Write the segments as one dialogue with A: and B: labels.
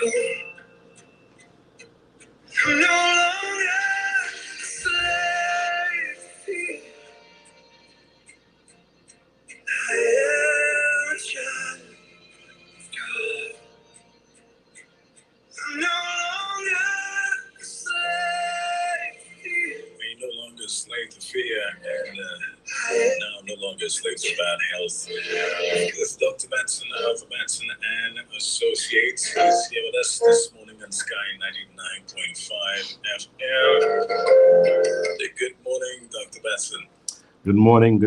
A: I'm no longer a slave to fear. I am a child of God. I'm no longer a slave to fear. We're no longer a slave to fear, and now I'm no longer a slave to bad health. This is Dr.Batson of Batson and Associates. He's here with us this morning on Sky 99.5 FM. Good morning, Dr. Batson.
B: Good morning,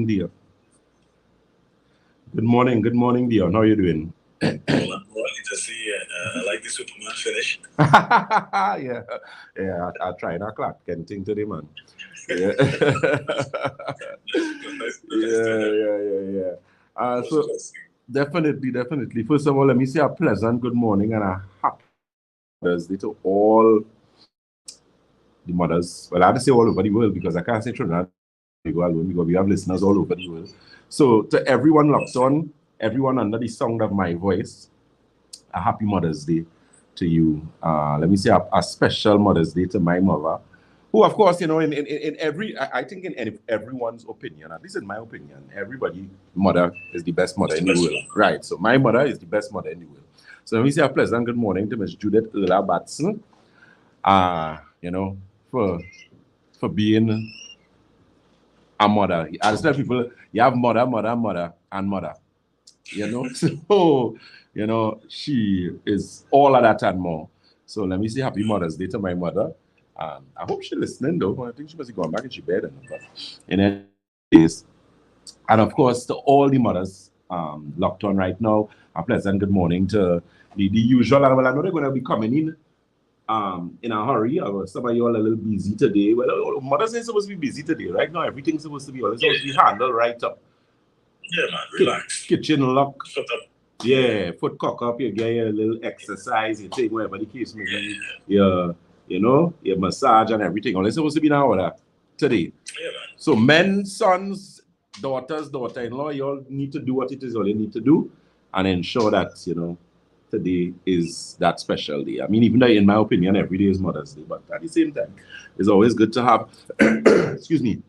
B: dear. Good morning, dear. How are you doing?
A: Well, I'm ready to see I like the Superman finish.
B: yeah. I tried a clock can think today, man. Yeah. Yeah. So definitely. First of all, let me say a pleasant good morning and a happy Mother's Day to all the mothers. Well, I have to say all over the world because I can't say Trinidad alone because we have listeners all over the world. So to everyone locked on, everyone under the sound of my voice, a happy Mother's Day to you. Let me say a special Mother's Day to my mother, who, of course, in every, I think in everyone's opinion, at least in my opinion, everybody's mother is the best mother in the world. Right. So my mother is the best mother in the world. So let me say a pleasant good morning to Miss Judith Batson. For being a mother. I just tell people you have mother, and mother. So she is all of that and more. So let me say happy Mother's Day to my mother. I hope she's listening though. I think she must be going back into bed. But in any case, and of course to all the mothers locked on right now, a pleasant good morning to the usual. Well, I know they're going to be coming in a hurry. Some of you all a little busy today. Well, Mother's Day is supposed to be busy today. Right now, everything's supposed to be handled right up.
A: Yeah, man, relax.
B: Kitchen lock. Yeah, foot cock up. You get your little exercise. You take whatever the case may be. Your massage and everything. All it's supposed to be now order today.
A: Yeah, man.
B: So men, sons, daughters, daughter-in-law, you all need to do what it is all you need to do and ensure that, today is that special day. I mean, even though in my opinion, every day is Mother's Day, but at the same time, it's always good to have, excuse me,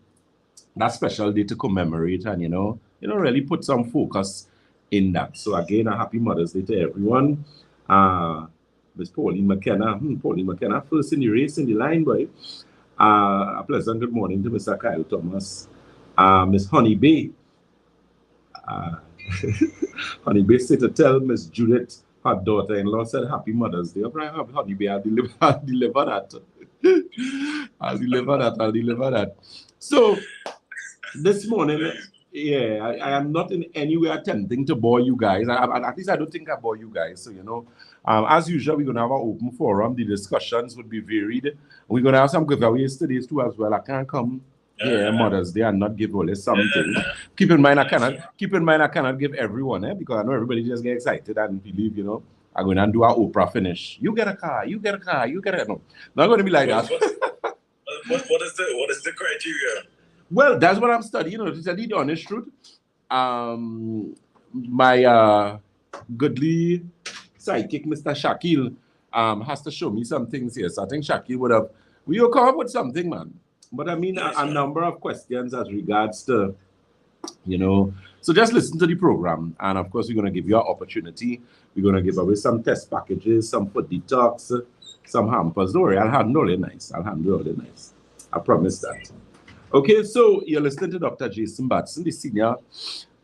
B: that special day to commemorate and, really put some focus in that. So again, a happy Mother's Day to everyone. Miss Pauline McKenna, first in the race in the line, boy. A pleasant good morning to Mr. Kyle Thomas. Miss Honey Bay. Honey Bay said to tell Miss Judith, her daughter-in-law, said happy Mother's Day. Honey Bay, I'll deliver that. I'll deliver that. So this morning, I am not in any way attempting to bore you guys. At least I don't think I bore you guys. So, as usual, we're going to have an open forum. The discussions would be varied. We're going to have some giveaways today too as well. I can't come here Mother's Day and not give away something. Keep in mind, I cannot give everyone, because I know everybody just get excited and believe, I'm going to do our Oprah finish. You get a car. No, not going to be like that.
A: What is the criteria?
B: Well, that's what I'm studying. To tell you the honest truth, my goodly sidekick, Mr. Shakil, has to show me some things here. So I think Shakil will come up with something, man. But I mean, a number of questions as regards to, so just listen to the program. And of course, we're going to give you an opportunity. We're going to give away some test packages, some for detox, some hampers. Don't worry, I'll handle it nice. I promise that. Okay, so you're listening to Dr. Jason Batson, the Senior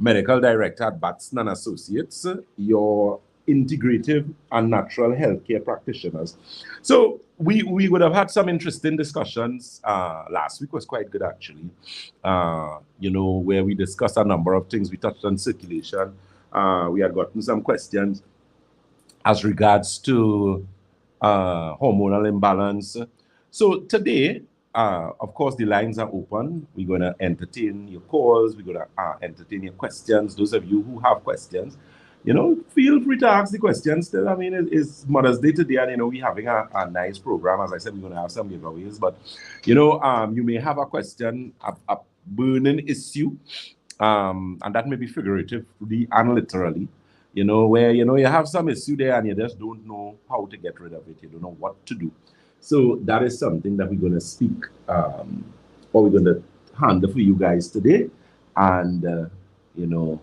B: Medical Director at Batson and Associates, your integrative and natural healthcare practitioners. So we would have had some interesting discussions. Last week was quite good, actually, where we discussed a number of things. We touched on circulation. We had gotten some questions as regards to hormonal imbalance. So today, of course, the lines are open. We're going to entertain your calls. We're going to entertain your questions. Those of you who have questions, feel free to ask the questions still. I mean, it's Mother's Day today, and, we're having a nice program. As I said, we're going to have some giveaways. But, you may have a question, a burning issue, and that may be figuratively and literally. you know, where, you know, you have some issue there and you just don't know how to get rid of it. You don't know what to do. So that is something that we're going to speak, or we're going to handle for you guys today. And, you know,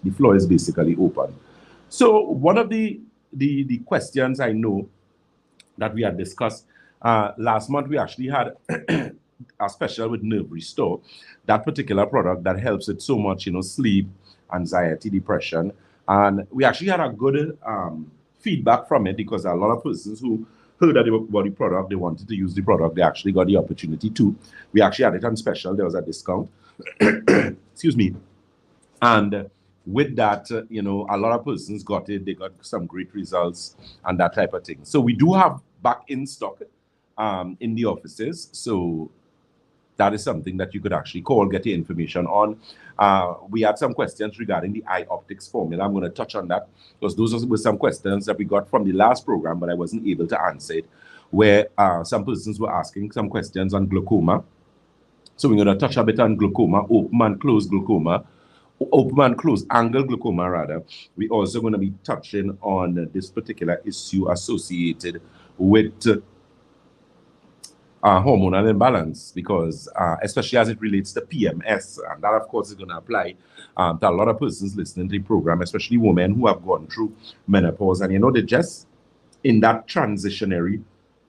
B: the floor is basically open. So one of the questions I know that we had discussed last month, we actually had a special with Nerve Restore, that particular product that helps with so much, you know, sleep, anxiety, depression. And we actually had a good feedback from it, because a lot of persons who heard about the product, they wanted to use the product, they actually got the opportunity to. We actually had it on special. There was a discount. Excuse me. And with that, you know, a lot of persons got it. They got some great results and that type of thing. So we do have back in stock in the offices. So that is something that you could actually call, get the information on. We had some questions regarding the eye optics formula. I'm going to touch on that, because those were some questions that we got from the last program, but I wasn't able to answer it, where some persons were asking some questions on glaucoma. So we're going to touch a bit on glaucoma, open and closed glaucoma, open and closed angle glaucoma rather. We're also going to be touching on this particular issue associated with hormonal imbalance, because especially as it relates to PMS, and that of course is going to apply to a lot of persons listening to the program, especially women who have gone through menopause, and you know, they're just in that transitionary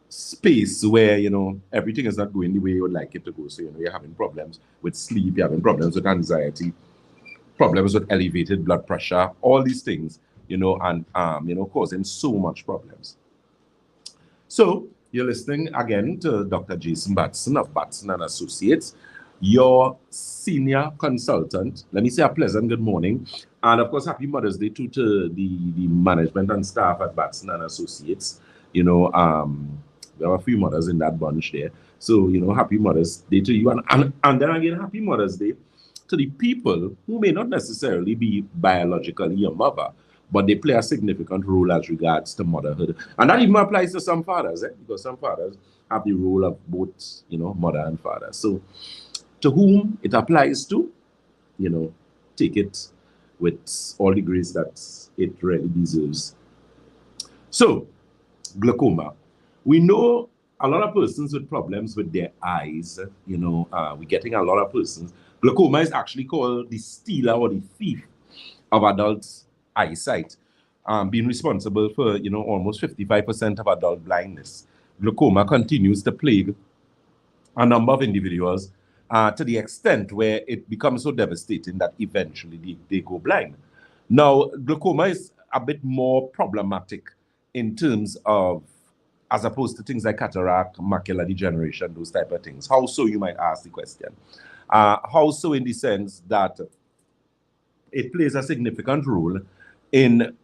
B: space where, you know, everything is not going the way you would like it to go. So, you know, you're having problems with sleep, you're having problems with anxiety, problems with elevated blood pressure, all these things, you know, and you know, causing so much problems. So you're listening again to Dr. Batson of Batson and Associates, your senior consultant. Let me say a pleasant good morning. And of course, happy Mother's Day to the management and staff at Batson and Associates. You know, there are a few mothers in that bunch there. So, you know, happy Mother's Day to you. And then again, happy Mother's Day to the people who may not necessarily be biologically your mother, but they play a significant role as regards to motherhood. And that even applies to some fathers, because some fathers have the role of both, you know, mother and father. So to whom it applies to, you know, take it with all the grace that it really deserves. So, glaucoma. We know a lot of persons with problems with their eyes, you know, we're getting a lot of persons. Glaucoma is actually called the stealer or the thief of adults' eyesight, being responsible for, you know, almost 55% of adult blindness. Glaucoma continues to plague a number of individuals to the extent where it becomes so devastating that eventually they go blind. Now, glaucoma is a bit more problematic in terms of, as opposed to things like cataract, macular degeneration, those type of things. How so, you might ask the question. How so, in the sense that it plays a significant role in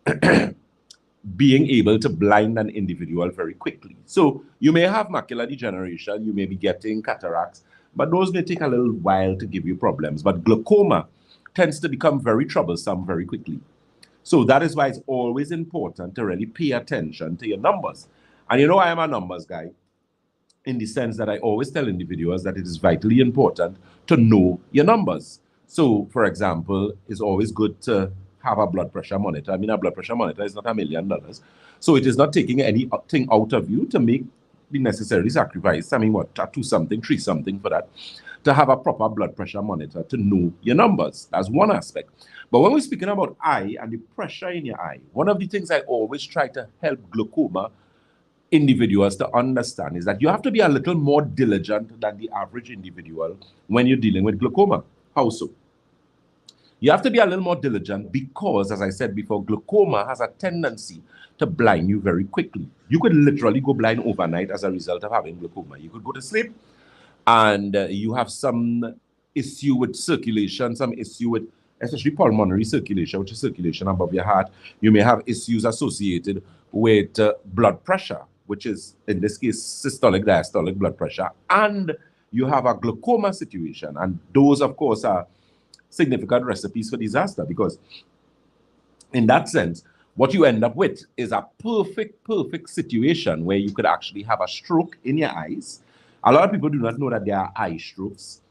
B: being able to blind an individual very quickly. So you may have macular degeneration, you may be getting cataracts, but those may take a little while to give you problems. But glaucoma tends to become very troublesome very quickly. So that is why it's always important to really pay attention to your numbers. And you know, I am a numbers guy, in the sense that I always tell individuals that it is vitally important to know your numbers. So, for example, it's always good to have a blood pressure monitor. I mean, a blood pressure monitor is not $1 million. So it is not taking anything out of you to make the necessary sacrifice. I mean, what, 2 something, 3 something for that, to have a proper blood pressure monitor to know your numbers. That's one aspect. But when we're speaking about eye and the pressure in your eye, one of the things I always try to help glaucoma individuals to understand is that you have to be a little more diligent than the average individual when you're dealing with glaucoma. How so? You have to be a little more diligent because, as I said before, glaucoma has a tendency to blind you very quickly. You could literally go blind overnight as a result of having glaucoma. You could go to sleep and you have some issue with circulation, some issue with especially pulmonary circulation, which is circulation above your heart. You may have issues associated with blood pressure, which is, in this case, systolic, diastolic blood pressure. And you have a glaucoma situation. And those, of course, are significant recipes for disaster, because in that sense, what you end up with is a perfect situation where you could actually have a stroke in your eyes. A lot of people do not know that there are eye strokes,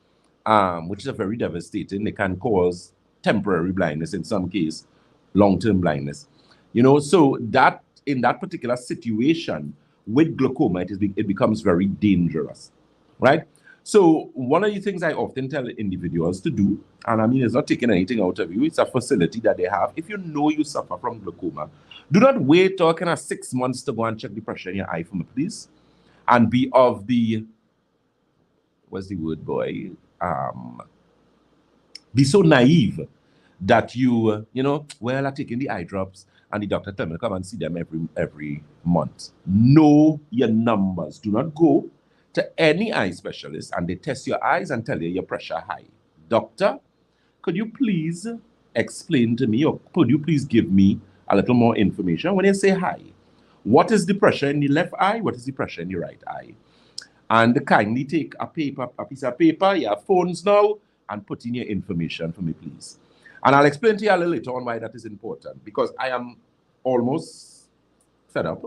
B: which is very devastating. They can cause temporary blindness in some case, long-term blindness. You know, so that in that particular situation with glaucoma, it becomes very dangerous, right? So one of the things I often tell individuals to do, and I mean, it's not taking anything out of you, it's a facility that they have. If you know you suffer from glaucoma, do not wait till kind of 6 months to go and check the pressure in your eye for me, please. And be of the, what's the word, boy? Be so naive that you know, well, I'm taking the eye drops and the doctor tell me to come and see them every month. Know your numbers. Do not go to any eye specialist and they test your eyes and tell you your pressure high. Doctor, could you please explain to me, or could you please give me a little more information when you say high? What is the pressure in the left eye? What is the pressure in the right eye? And kindly take a piece of paper, your phones now, and put in your information for me, please. And I'll explain to you a little later on why that is important, because I am almost fed up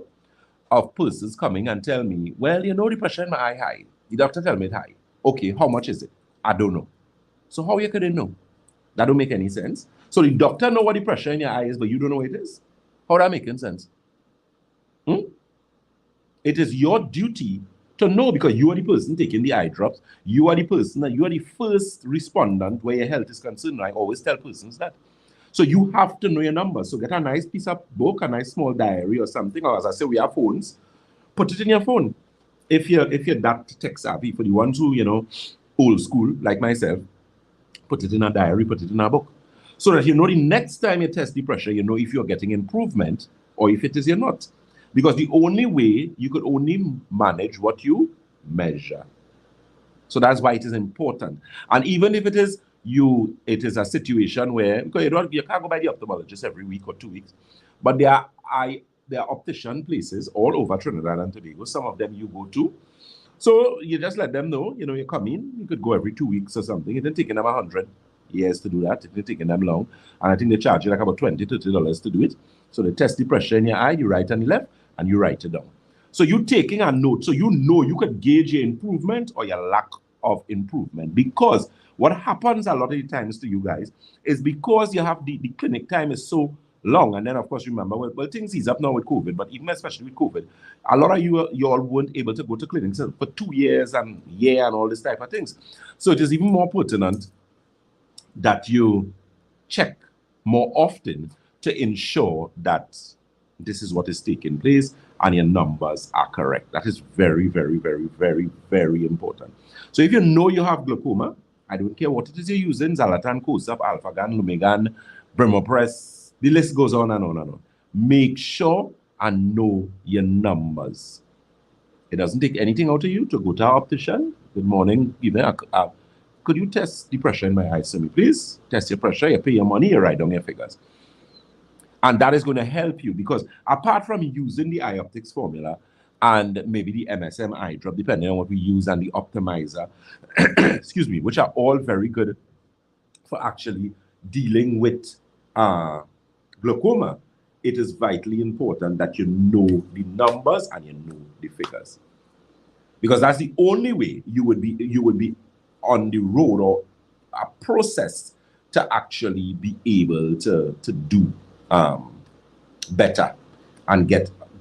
B: of persons coming and tell me, well, you know, the pressure in my eye high. The doctor tell me it's high. Okay, how much is it? I don't know. So how you could know? That don't make any sense. So the doctor know what the pressure in your eye is, but you don't know what it is. How that making sense? It is your duty to know, because you are the person taking the eye drops. You are the person, you are the first respondent where your health is concerned. I always tell persons that. So you have to know your numbers. So get a nice piece of book, a nice small diary or something. Or as I say, we have phones. Put it in your phone. If you're that tech savvy, for the ones who, you know, old school like myself, put it in a diary, put it in a book. So that you know the next time you test the pressure, you know if you're getting improvement or if it is you're not. Because the only way, you could only manage what you measure. So that's why it is important. And even if it is a situation where, because you can't go by the ophthalmologist every week or 2 weeks, but there are optician places all over Trinidad and Tobago. Some of them you go to. So you just let them know, you know, you come in, you could go every 2 weeks or something. It didn't take them 100 years to do that. It didn't take them long. And I think they charge you like about $20, $30 to do it. So they test the pressure in your eye, you right and the left, and you write it down. So you're taking a note, so you know you could gauge your improvement or your lack of improvement. Because what happens a lot of the times to you guys is because you have the clinic time is so long, and then of course remember, well things ease up now with COVID, but even especially with COVID, a lot of you all weren't able to go to clinics for 2 years and all this type of things. So it is even more pertinent that you check more often to ensure that this is what is taking place and your numbers are correct. That is very, very, very, very, very important. So if you know you have glaucoma, I don't care what it is you're using, Zalatan, Kosap, Alphagan, Lumegan, Bremopress, the list goes on and on and on. Make sure and know your numbers. It doesn't take anything out of you to go to our optician. Good morning, could you test the pressure in my eyes for me, please? Test your pressure, you pay your money, you write down your figures. And that is going to help you, because apart from using the eye optics formula and maybe the MSM eye drop, depending on what we use, and the optimizer, excuse me, which are all very good for actually dealing with glaucoma, it is vitally important that you know the numbers and you know the figures. Because that's the only way you would be on the road or a process to actually be able to do better and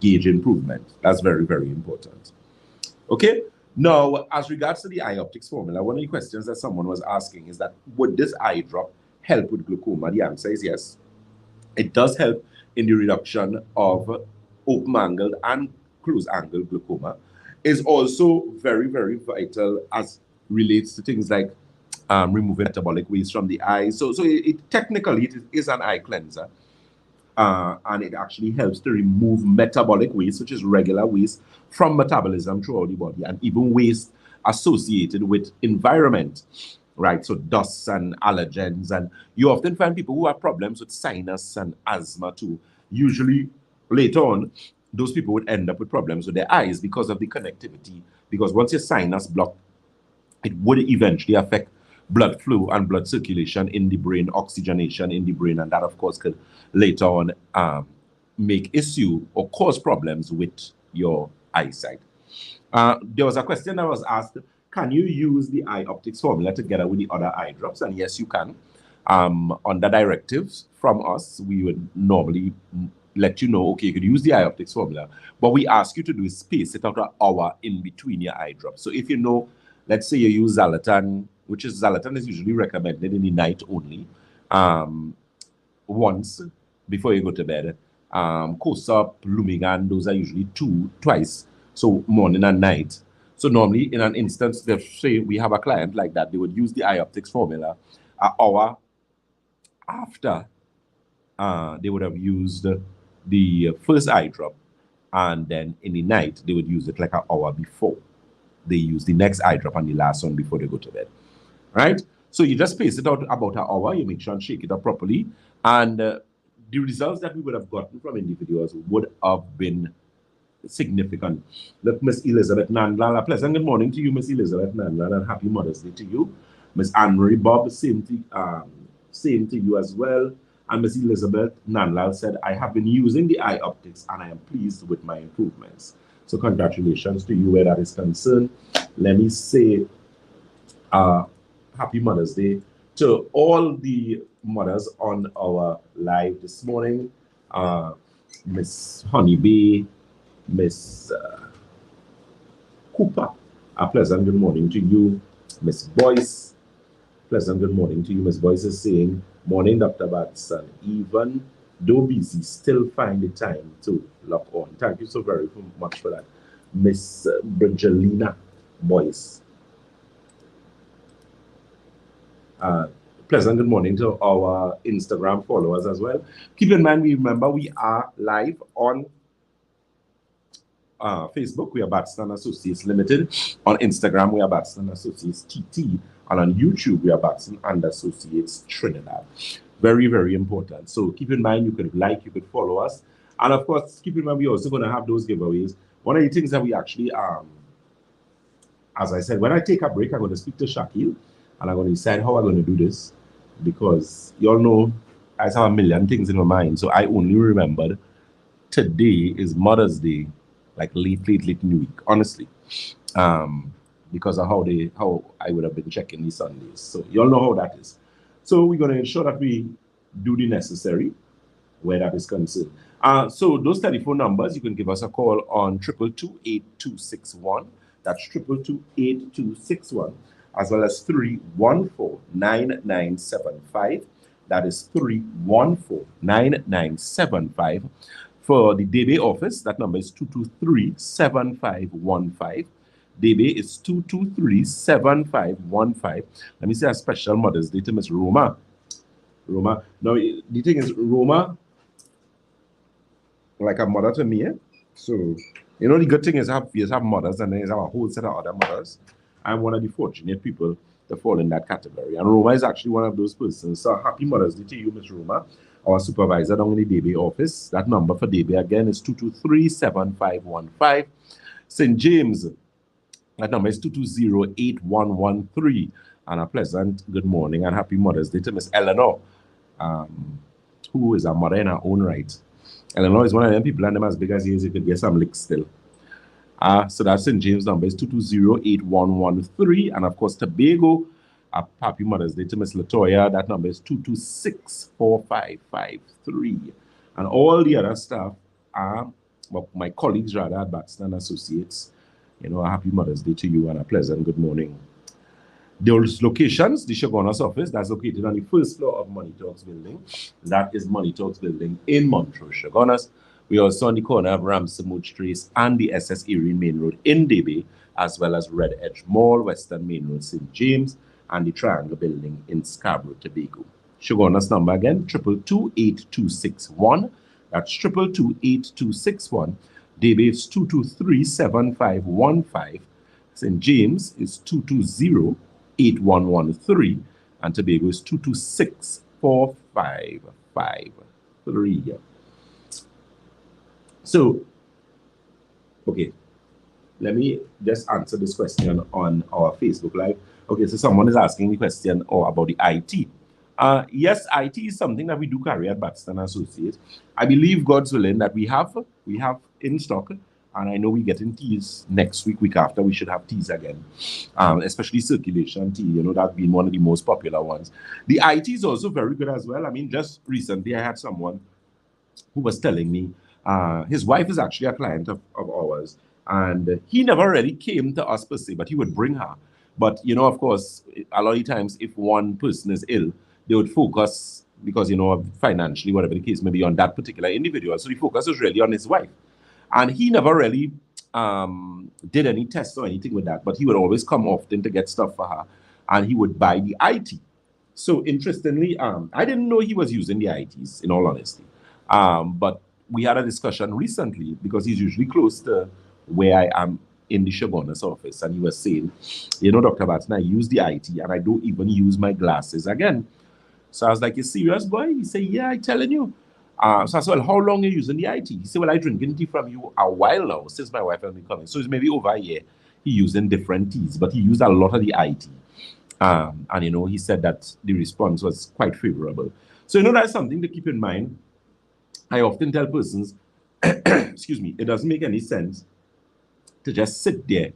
B: gauge improvement. That's very, very important. Okay. Now, as regards to the eye optics formula, one of the questions that someone was asking is that would this eye drop help with glaucoma? The answer is yes. It does help in the reduction of open-angled and close-angled glaucoma. Is also very, very vital as relates to things like removing metabolic waste from the eye. So technically it is an eye cleanser. And it actually helps to remove metabolic waste, which is regular waste from metabolism throughout the body, and even waste associated with environment, right? So dust and allergens. And you often find people who have problems with sinus and asthma too. Usually later on, those people would end up with problems with their eyes because of the connectivity. Because once your sinus blocked, it would eventually affect blood flow and blood circulation in the brain, oxygenation in the brain, and that of course could later on make issue or cause problems with your eyesight. There was a question that was asked, can you use the eye optics formula together with the other eye drops? And yes, you can. under directives from us, we would normally let you know, okay, you could use the eye optics formula. What we ask you to do is space it out an hour in between your eye drops. So if you know, let's say you use Xalatan, Xalatan is usually recommended in the night only, once before you go to bed. Cosap, Lumigan, those are usually twice, so morning and night. So normally in an instance, let's say we have a client like that, they would use the eye optics formula an hour after they would have used the first eye drop, and then in the night they would use it like an hour before they use the next eye drop and the last one before they go to bed, right? So you just space it out about an hour, you make sure and shake it up properly, and the results that we would have gotten from individuals would have been significant. Look, Miss Elizabeth Nandlal, a pleasant good morning to you, Miss Elizabeth Nandlal, and happy Mother's Day to you. Miss Anne-Marie Bob, same to you as well. And Miss Elizabeth Nandlal said, I have been using the eye optics and I am pleased with my improvements. So congratulations to you where that is concerned. Let me say happy Mother's Day to all the mothers on our live this morning. Miss Honeybee, Miss Cooper, a pleasant good morning to you. Miss Boyce, pleasant good morning to you. Miss Boyce is saying, morning, Dr. Batson. Even though busy, still find the time to log on. Thank you so very much for that. Miss Bridgelina Boyce. Pleasant good morning to our Instagram followers as well. Keep in mind, remember we are live on Facebook, we are Batson Associates Limited. On Instagram, we are Batson Associates TT. And on YouTube, we are Batson and Associates Trinidad. Very, very important. So keep in mind, you could like, you could follow us. And of course, keep in mind, we're also going to have those giveaways. One of the things that we actually, as I said, when I take a break, I'm going to speak to Shakil. And I'm going to decide how I'm going to do this. Because you all know, I have a million things in my mind. So I only remembered today is Mother's Day. Like late in the week, honestly, because of how I would have been checking these Sundays. So you all know how that is. So we're going to ensure that we do the necessary where that is concerned. So those telephone numbers, you can give us a call on 222-8261. That's 222-8261, as well as 314-9975. That is 314-9975. For the Debe office, that number is 223-7515. Debe is 223-7515. Let me say a special Mother's Day to Miss Roma. Now, the thing is, Roma, like a mother to me. So, you know, the good thing is you have mothers and then you have a whole set of other mothers. I'm one of the fortunate people to fall in that category. And Roma is actually one of those persons. So happy Mother's Day to you, Miss Roma. Our supervisor down in the Debe office. That number for Debe again is 223-7515. St. James, that number is 220-8113. And a pleasant good morning and happy Mother's Day to Miss Eleanor, who is a mother in her own right. Eleanor is one of them people, and them as big as he is, you could get some licks still. So that's St. James number is 220-8113. And of course, Tobago, a happy Mother's Day to Miss Latoya. That number is 226-4553. And all the other staff, well, my colleagues rather at Batson Associates, you know, a happy Mother's Day to you and a pleasant good morning. Those locations, the Shogunas office, that's located on the first floor of Money Talks building. That is Money Talks building in Montrose, Shogunas. We are also on the corner of Ramsamud Trace and the SS Erie Main Road in Debe, as well as Red Edge Mall, Western Main Road, St. James, and the Triangle Building in Scarborough, Tobago. Shogunas number again, 222-8261. That's 222-8261. Debe is 223-7515. St. James is 220-8113. And Tobago is 226-4553. So, okay, let me just answer this question on our Facebook Live. Okay, so someone is asking the question about the IT. Yes, IT is something that we do carry at Batson Associates. I believe, God's willing, that we have in stock And I know we get in teas next week after, we should have teas again, especially circulation tea, you know, that's been one of the most popular ones. The IT is also very good as well. I mean, just recently I had someone who was telling me his wife is actually a client of ours, and he never really came to us per se, but he would bring her. But, you know, of course, a lot of times if one person is ill, they would focus, because, you know, financially, whatever the case may be, on that particular individual. So the focus was really on his wife. And he never really did any tests or anything with that, but he would always come often to get stuff for her, and he would buy the IT. So interestingly, I didn't know he was using the ITs, in all honesty. But we had a discussion recently, because he's usually close to where I am in the Shogun's office, and he was saying, you know, Dr. Batson, I use the IT and I don't even use my glasses again. So I was like, you serious, boy? He said, yeah, I'm telling you. So I said, well, how long are you using the IT? He said, well, I drinking tea from you a while now, since my wife has been coming. So it's maybe over a year. He using different teas, but he used a lot of the IT. And, you know, he said that the response was quite favorable. So, you know, that's something to keep in mind. I often tell persons, excuse me, it doesn't make any sense to just sit there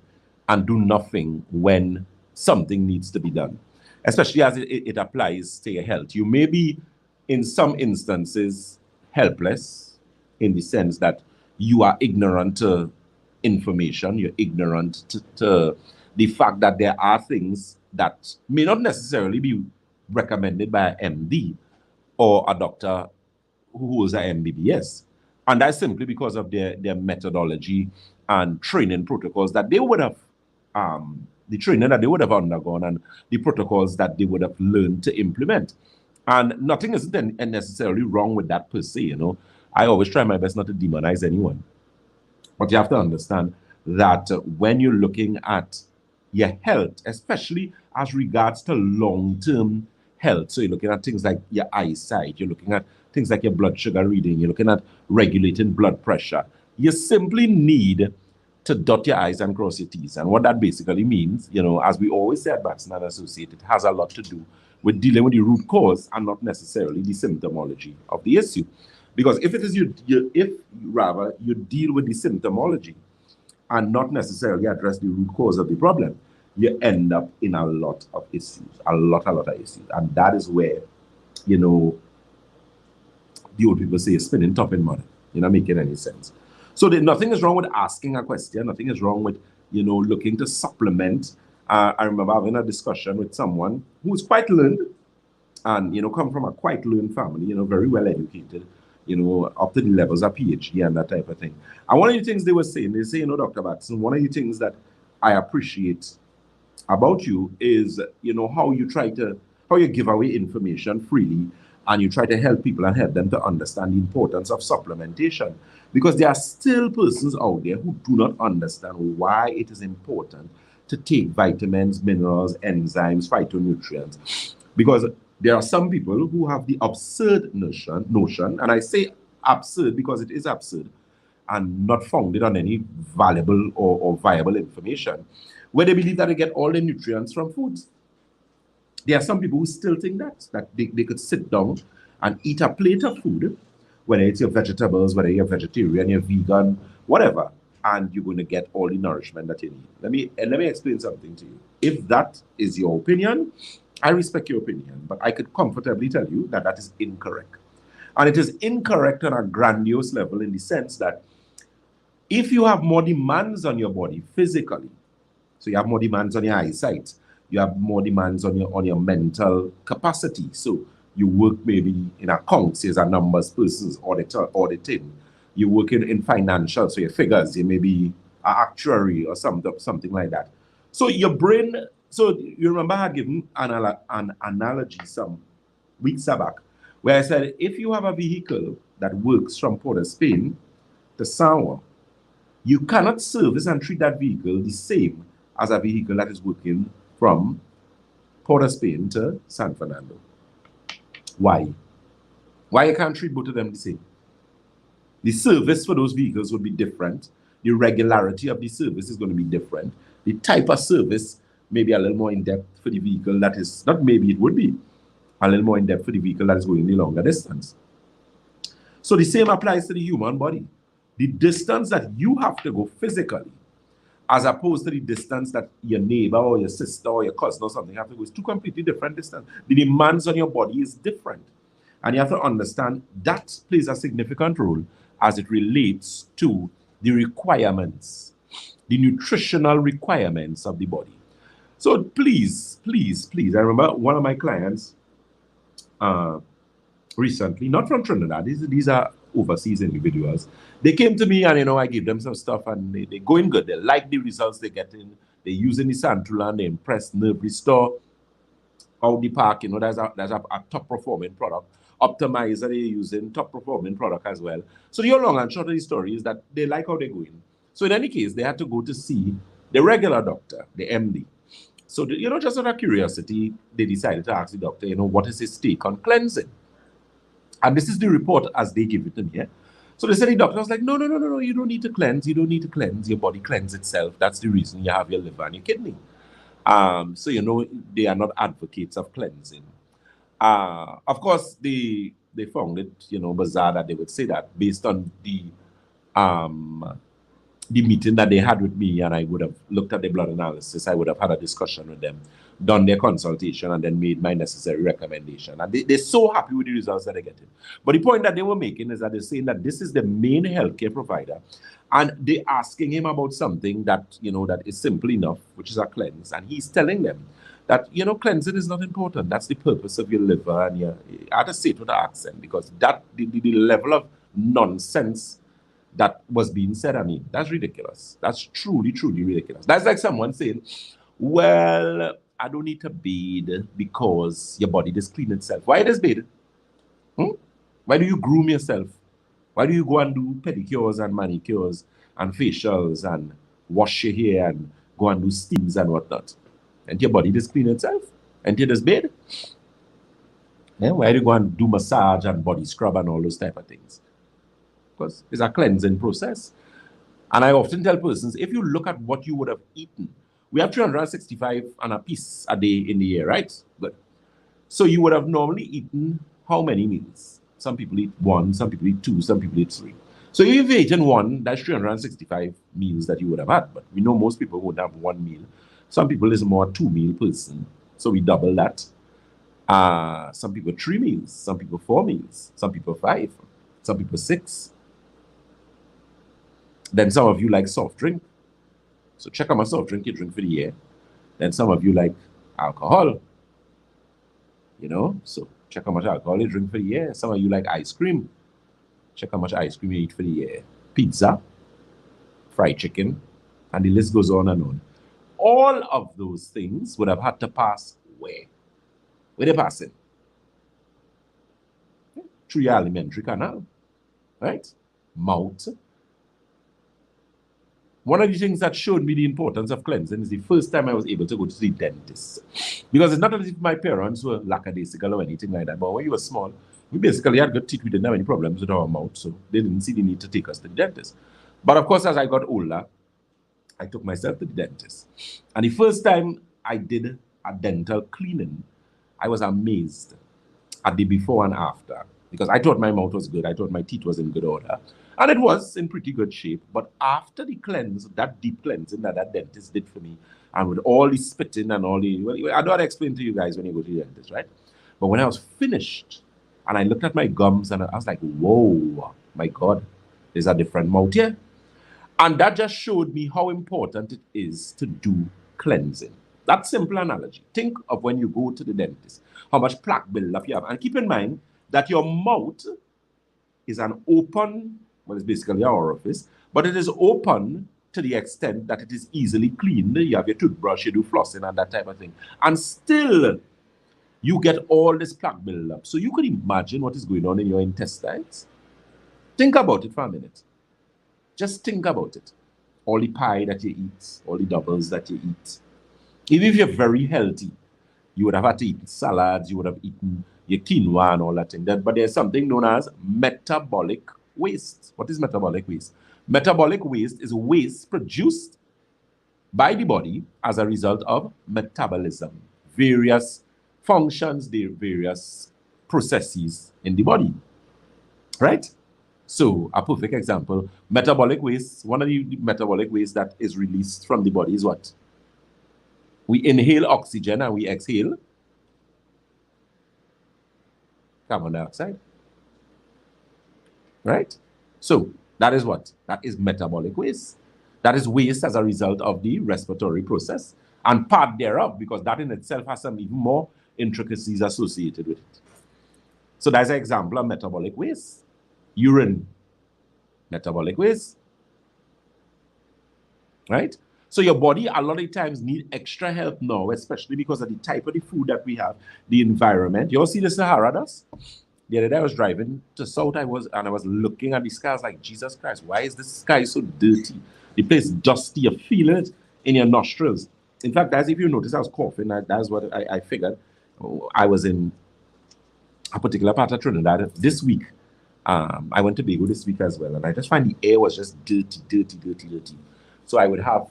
B: and do nothing when something needs to be done, especially as it applies to your health. You may be, in some instances, helpless, in the sense that you are ignorant to information, you're ignorant to the fact that there are things that may not necessarily be recommended by an MD or a doctor who holds an MBBS. And that's simply because of their methodology and training protocols that they would have, the training that they would have undergone, and the protocols that they would have learned to implement. And nothing is necessarily wrong with that per se, you know. I always try my best not to demonize anyone. But you have to understand that when you're looking at your health, especially as regards to long-term health, so you're looking at things like your eyesight, you're looking at things like your blood sugar reading, you're looking at regulating blood pressure, you simply need to dot your I's and cross your T's. And what that basically means, you know, as we always say at Batson and Associate, it has a lot to do with dealing with the root cause and not necessarily the symptomology of the issue. Because if it is if rather you deal with the symptomology and not necessarily address the root cause of the problem, you end up in a lot of issues, a lot of issues. And that is where, you know, the old people say spinning top in mud, you know, making any sense. So nothing is wrong with asking a question. Nothing is wrong with, you know, looking to supplement. I remember having a discussion with someone who was quite learned and, you know, come from a quite learned family, you know, very well educated, you know, up to the levels of PhD and that type of thing. And one of the things they were saying, they say, you know, Dr. Batson, one of the things that I appreciate about you is, you know, how you give away information freely, and you try to help people and help them to understand the importance of supplementation. Because there are still persons out there who do not understand why it is important to take vitamins, minerals, enzymes, phytonutrients. Because there are some people who have the absurd notion, and I say absurd because it is absurd and not founded on any valuable or viable information, where they believe that they get all the nutrients from foods. There are some people who still think that they could sit down and eat a plate of food, whether it's your vegetables, whether you're vegetarian, you're vegan, whatever, and you're going to get all the nourishment that you need. Let me explain something to you. If that is your opinion, I respect your opinion, but I could comfortably tell you that that is incorrect. And it is incorrect on a grandiose level, in the sense that if you have more demands on your body physically, so you have more demands on your eyesight, you have more demands on your mental capacity. So you work maybe in accounts, as a numbers person's auditing. You work in financial, so your figures, you may be an actuary or something like that. So your brain, so you remember I had given an analogy some weeks back, where I said, if you have a vehicle that works from Port of Spain to Samoa, you cannot service and treat that vehicle the same as a vehicle that is working from Port of Spain to San Fernando. Why? Why you can't treat both of them the same? The service for those vehicles would be different. The regularity of the service is going to be different. The type of service may be a little more in-depth for the vehicle that is, not maybe, it would be a little more in-depth for the vehicle that is going the longer distance. So the same applies to the human body. The distance that you have to go physically, as opposed to the distance that your neighbor or your sister or your cousin or something have to go, is two completely different distance. The demands on your body is different. And you have to understand that plays a significant role as it relates to the requirements, the nutritional requirements of the body. So please, please, please, I remember one of my clients recently, not from Trinidad, these are overseas individuals. They came to me and, I gave them some stuff and they're going good. They like the results they're getting. They're using the Santulan, they're impressed, nerve restore, out the park, there's a top performing product. Optimizer they're using, top performing product as well. So the long and short of the story is that they like how they're going. So in any case, they had to go to see the regular doctor, the MD. So, just out of curiosity, they decided to ask the doctor, what is his take on cleansing? And this is the report as they give it to me. Yeah? So they said the doctor was like, no, you don't need to cleanse. You don't need to cleanse. Your body cleanses itself. That's the reason you have your liver and your kidney. So, they are not advocates of cleansing. Of course, they found it, bizarre that they would say that based on the meeting that they had with me, and I would have looked at the blood analysis, I would have had a discussion with them, done their consultation, and then made my necessary recommendation. And they're so happy with the results that they're getting. But the point that they were making is that they're saying that this is the main healthcare provider, and they're asking him about something that, that is simple enough, which is a cleanse. And he's telling them that, cleansing is not important. That's the purpose of your liver. And I had to say it with an accent, because that the level of nonsense that was being said, that's ridiculous. That's truly, truly ridiculous. That's like someone saying, well, I don't need to bathe because your body does clean itself. Why does bathe? Why do you groom yourself? Why do you go and do pedicures and manicures and facials and wash your hair and go and do steams and whatnot? And your body does clean itself? And you just bathe? Yeah, why do you go and do massage and body scrub and all those type of things? Because it's a cleansing process. And I often tell persons, if you look at what you would have eaten, we have 365 and a piece a day in the year, right? Good. So you would have normally eaten how many meals? Some people eat one, some people eat two, some people eat three. So if you've eaten one, that's 365 meals that you would have had. But we know most people would have one meal. Some people is more a 2-meal person. So we double that. Some people 3 meals, some people 4 meals, some people 5, some people 6. Then some of you like soft drink. So check out my soft drink you drink for the year. Then some of you like alcohol. So check how much alcohol you drink for the year. Some of you like ice cream. Check how much ice cream you eat for the year. Pizza, fried chicken, and the list goes on and on. All of those things would have had to pass where? Where they passing? Through your alimentary canal, right? Mouth. One of the things that showed me the importance of cleansing is the first time I was able to go to the dentist. Because it's not as if my parents were lackadaisical or anything like that, but when we were small, we basically had good teeth. We didn't have any problems with our mouth, so they didn't see the need to take us to the dentist. But of course, as I got older, I took myself to the dentist. And the first time I did a dental cleaning, I was amazed at the before and after. Because I thought my mouth was good. I thought my teeth was in good order. And it was in pretty good shape. But after the cleanse, that deep cleansing that dentist did for me, and with all the spitting and all the... Well, I don't want to explain to you guys when you go to the dentist, right? But when I was finished, and I looked at my gums, and I was like, whoa, my God, there's a different mouth here. And that just showed me how important it is to do cleansing. That simple analogy. Think of when you go to the dentist, how much plaque buildup you have. And keep in mind that your mouth is an open, well, it's basically your orifice, but it is open to the extent that it is easily cleaned. You have your toothbrush, you do flossing and that type of thing. And still, you get all this plaque buildup. So you could imagine what is going on in your intestines. Think about it for a minute. Just think about it. All the pie that you eat, all the doubles that you eat. Even if you're very healthy, you would have had to eat salads, you would have eaten your quinoa and all that thing. But there's something known as metabolic waste. What is metabolic waste? Metabolic waste is waste produced by the body as a result of metabolism. Various functions, the various processes in the body. Right? So a perfect example, metabolic waste, one of the metabolic waste that is released from the body is what? We inhale oxygen and we exhale carbon dioxide, right? So that is what? That is metabolic waste. That is waste as a result of the respiratory process and part thereof, because that in itself has some even more intricacies associated with it. So that's an example of metabolic waste. Urine, metabolic waste, right? So your body a lot of times need extra help now, especially because of the type of the food that we have, the environment. You all see the Sahara dust? The other day I was driving to South, I was looking at the sky. I was like, Jesus Christ, why is this sky so dirty? The place dusty. You feel it in your nostrils. In fact, as if you notice, I was coughing. That's what I figured. I was in a particular part of Trinidad this week. I went to Bago this week as well, and I just find the air was just dirty, dirty, dirty, dirty. So I would have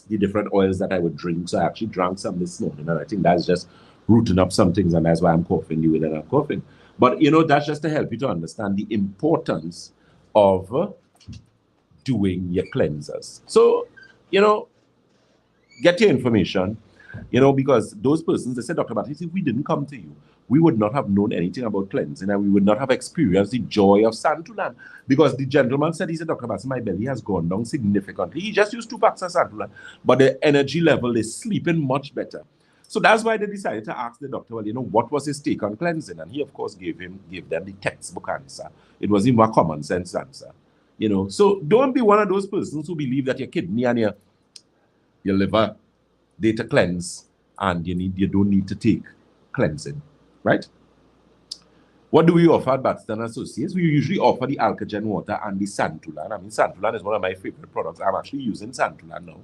B: the different oils that I would drink. So I actually drank some this morning, and I think that's just rooting up some things, and that's why I'm coughing the way that I'm coughing. But, you know, that's just to help you to understand the importance of doing your cleansers. So, you know, get your information, you know, because those persons, they said, Dr. Batson, if we didn't come to you, we would not have known anything about cleansing, and we would not have experienced the joy of Santulan. Because the gentleman said, he said, Dr. Batson, my belly has gone down significantly. He just used 2 packs of Santulan, but the energy level is sleeping much better. So that's why they decided to ask the doctor, well, you know, what was his take on cleansing? And he, of course, gave them the textbook answer. It was even a common sense answer, you know. So don't be one of those persons who believe that your kidney and your liver, they to cleanse, and you don't need to take cleansing, right? What do we offer at Batson Associates? We usually offer the Alkagen water and the Santulan. I mean, Santulan is one of my favorite products. I'm actually using Santulan now.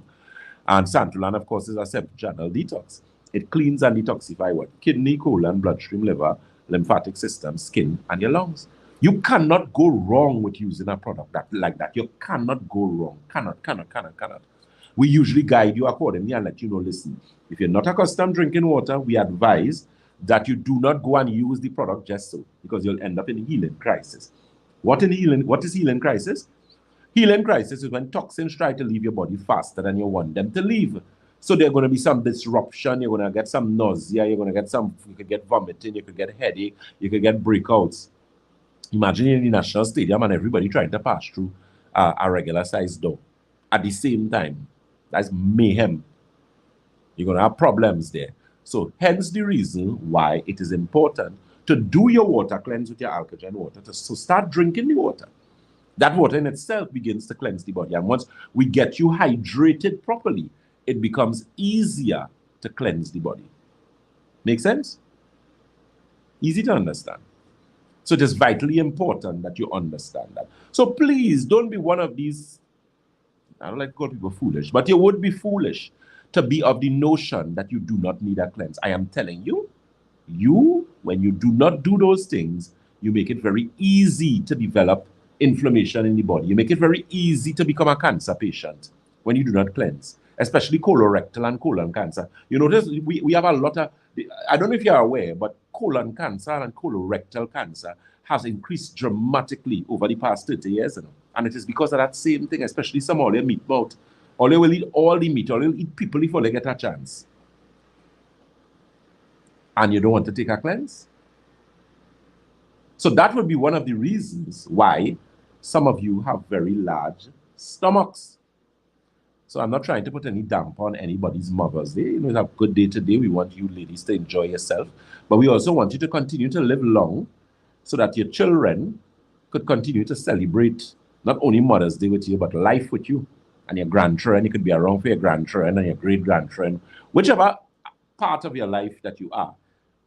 B: And Santulan, of course, is a 7-channel detox. It cleans and detoxifies what? Kidney, colon, bloodstream, liver, lymphatic system, skin, and your lungs. You cannot go wrong with using a product like that. You cannot go wrong. Cannot. We usually guide you accordingly and let you know, listen, if you're not accustomed drinking water, we advise that you do not go and use the product just so, because you'll end up in a healing crisis. What is healing crisis? Healing crisis is when toxins try to leave your body faster than you want them to leave. So there's going to be some disruption. You're going to get some nausea. You could get vomiting. You could get headache. You could get breakouts. Imagine in the National Stadium and everybody trying to pass through a regular sized door at the same time. That's mayhem. You're going to have problems there. So hence the reason why it is important to do your water cleanse with your Alkagen water. So start drinking the water. That water in itself begins to cleanse the body. And once we get you hydrated properly, it becomes easier to cleanse the body. Make sense? Easy to understand. So it is vitally important that you understand that. So please don't be one of these, I don't like to call people foolish, but you would be foolish to be of the notion that you do not need a cleanse. I am telling you, when you do not do those things, you make it very easy to develop inflammation in the body. You make it very easy to become a cancer patient when you do not cleanse, especially colorectal and colon cancer. You notice we have a lot of, I don't know if you're aware, but colon cancer and colorectal cancer has increased dramatically over the past 30 years. You know? And it is because of that same thing, especially some all their meat mouth. Or they will eat all the meat, or they'll eat people before they get a chance. And you don't want to take a cleanse? So that would be one of the reasons why some of you have very large stomachs. So I'm not trying to put any damper on anybody's Mother's Day. You know, it's a good day today. We want you ladies to enjoy yourself. But we also want you to continue to live long so that your children could continue to celebrate not only Mother's Day with you, but life with you. And your grandchildren, you could be around for your grandchildren and your great-grandchildren, whichever part of your life that you are,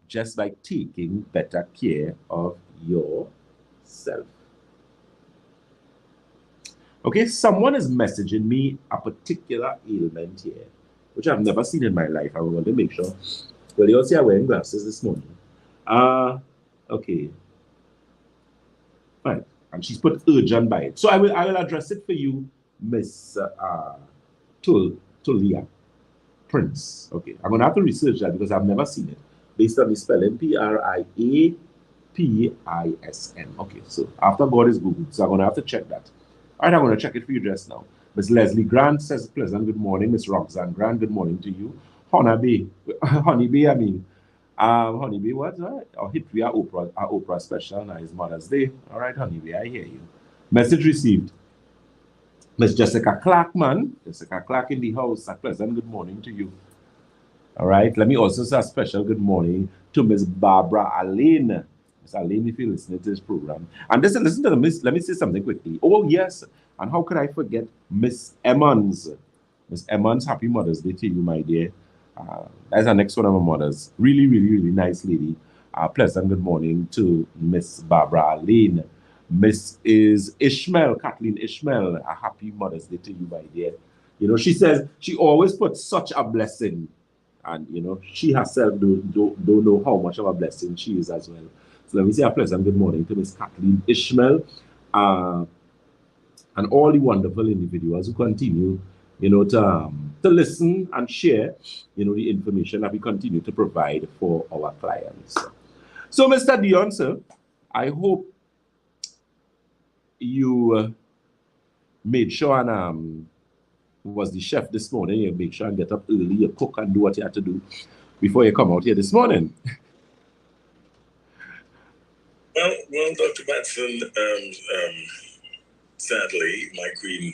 B: just by taking better care of yourself. Okay, someone is messaging me a particular ailment here, which I've never seen in my life. I want to make sure. Well, you all see I'm wearing glasses this morning. Okay. Right. And she's put urgent by it. So I will address it for you, Miss Tulia Prince. Okay. I'm going to have to research that because I've never seen it. Based on the spelling, P-R-I-A-N-C-E. P-I-S-N. Okay, so after God is Google, so I'm going to have to check that. All right, I'm going to check it for you just now. Miss Leslie Grant says, pleasant good morning. Miss Roxanne Grant, good morning to you. Honeybee, I mean, Honeybee, what's that? Oh, hit we are Oprah special. Now it's Mother's Day. All right, Honeybee, I hear you. Message received. Miss Jessica Clark, man. Jessica Clark in the house. A pleasant good morning to you. All right. Let me also say a special good morning to Miss Barbara Alain. Miss Alain, if you're listening to this program. And listen to the Miss. Let me say something quickly. Oh, yes. And how could I forget Miss Emmons? Miss Emmons, happy Mother's Day to you, my dear. That's the next one of my mothers. Really, really, really nice lady. Pleasant good morning to Miss Barbara Alain. Miss is Ishmael, Kathleen Ishmael. A happy Mother's Day to you, my dear. You know, she says she always puts such a blessing. And, you know, she herself don't know how much of a blessing she is as well. So let me say a pleasant good morning to Miss Kathleen Ishmael and all the wonderful individuals who continue, you know, to listen and share, you know, the information that we continue to provide for our clients. So, Mr. Dion, sir, I hope you made sure and was the chef this morning. You make sure and get up early, you cook and do what you have to do before you come out here this morning.
A: Well, Dr. Batson, sadly, my queen,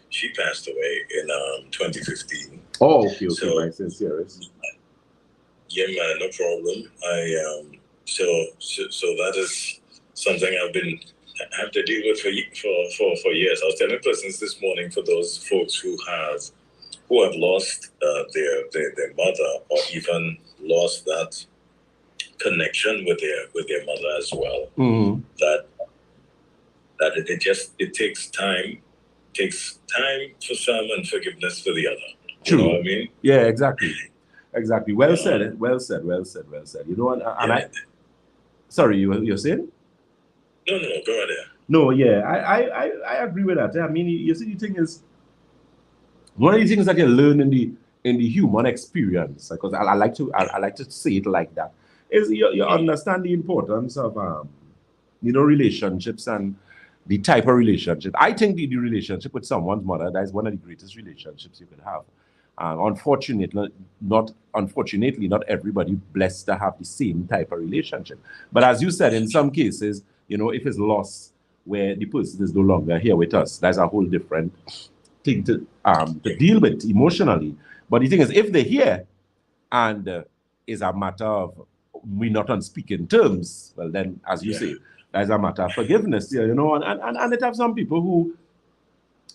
A: she passed away in 2015.
B: Oh, okay, so, my sincerest.
A: Yeah, man, no problem. So that is something I have to deal with for years. I was telling persons this morning, for those folks who have lost their mother, or even lost that connection with their mother as well.
B: Mm-hmm.
A: That it takes time for some and forgiveness for the other.
B: True.
A: You know what I mean?
B: Yeah, exactly. Well said. Well said. You know, and sorry, you're saying?
A: No, go right there.
B: No, yeah, I agree with that. I mean, you see, the thing is, one of the things that you learn in the human experience, because I like to say it like that, is you understand the importance of you know, relationships and the type of relationship. I think the relationship with someone's mother, that is one of the greatest relationships you could have. Unfortunately, not everybody blessed to have the same type of relationship. But as you said, in some cases, you know, if it's lost where the person is no longer here with us, that's a whole different thing to deal with emotionally. But the thing is, if they're here and is a matter of we not on speaking terms, well then, as you say, that's a matter of forgiveness. You know, and it have some people who,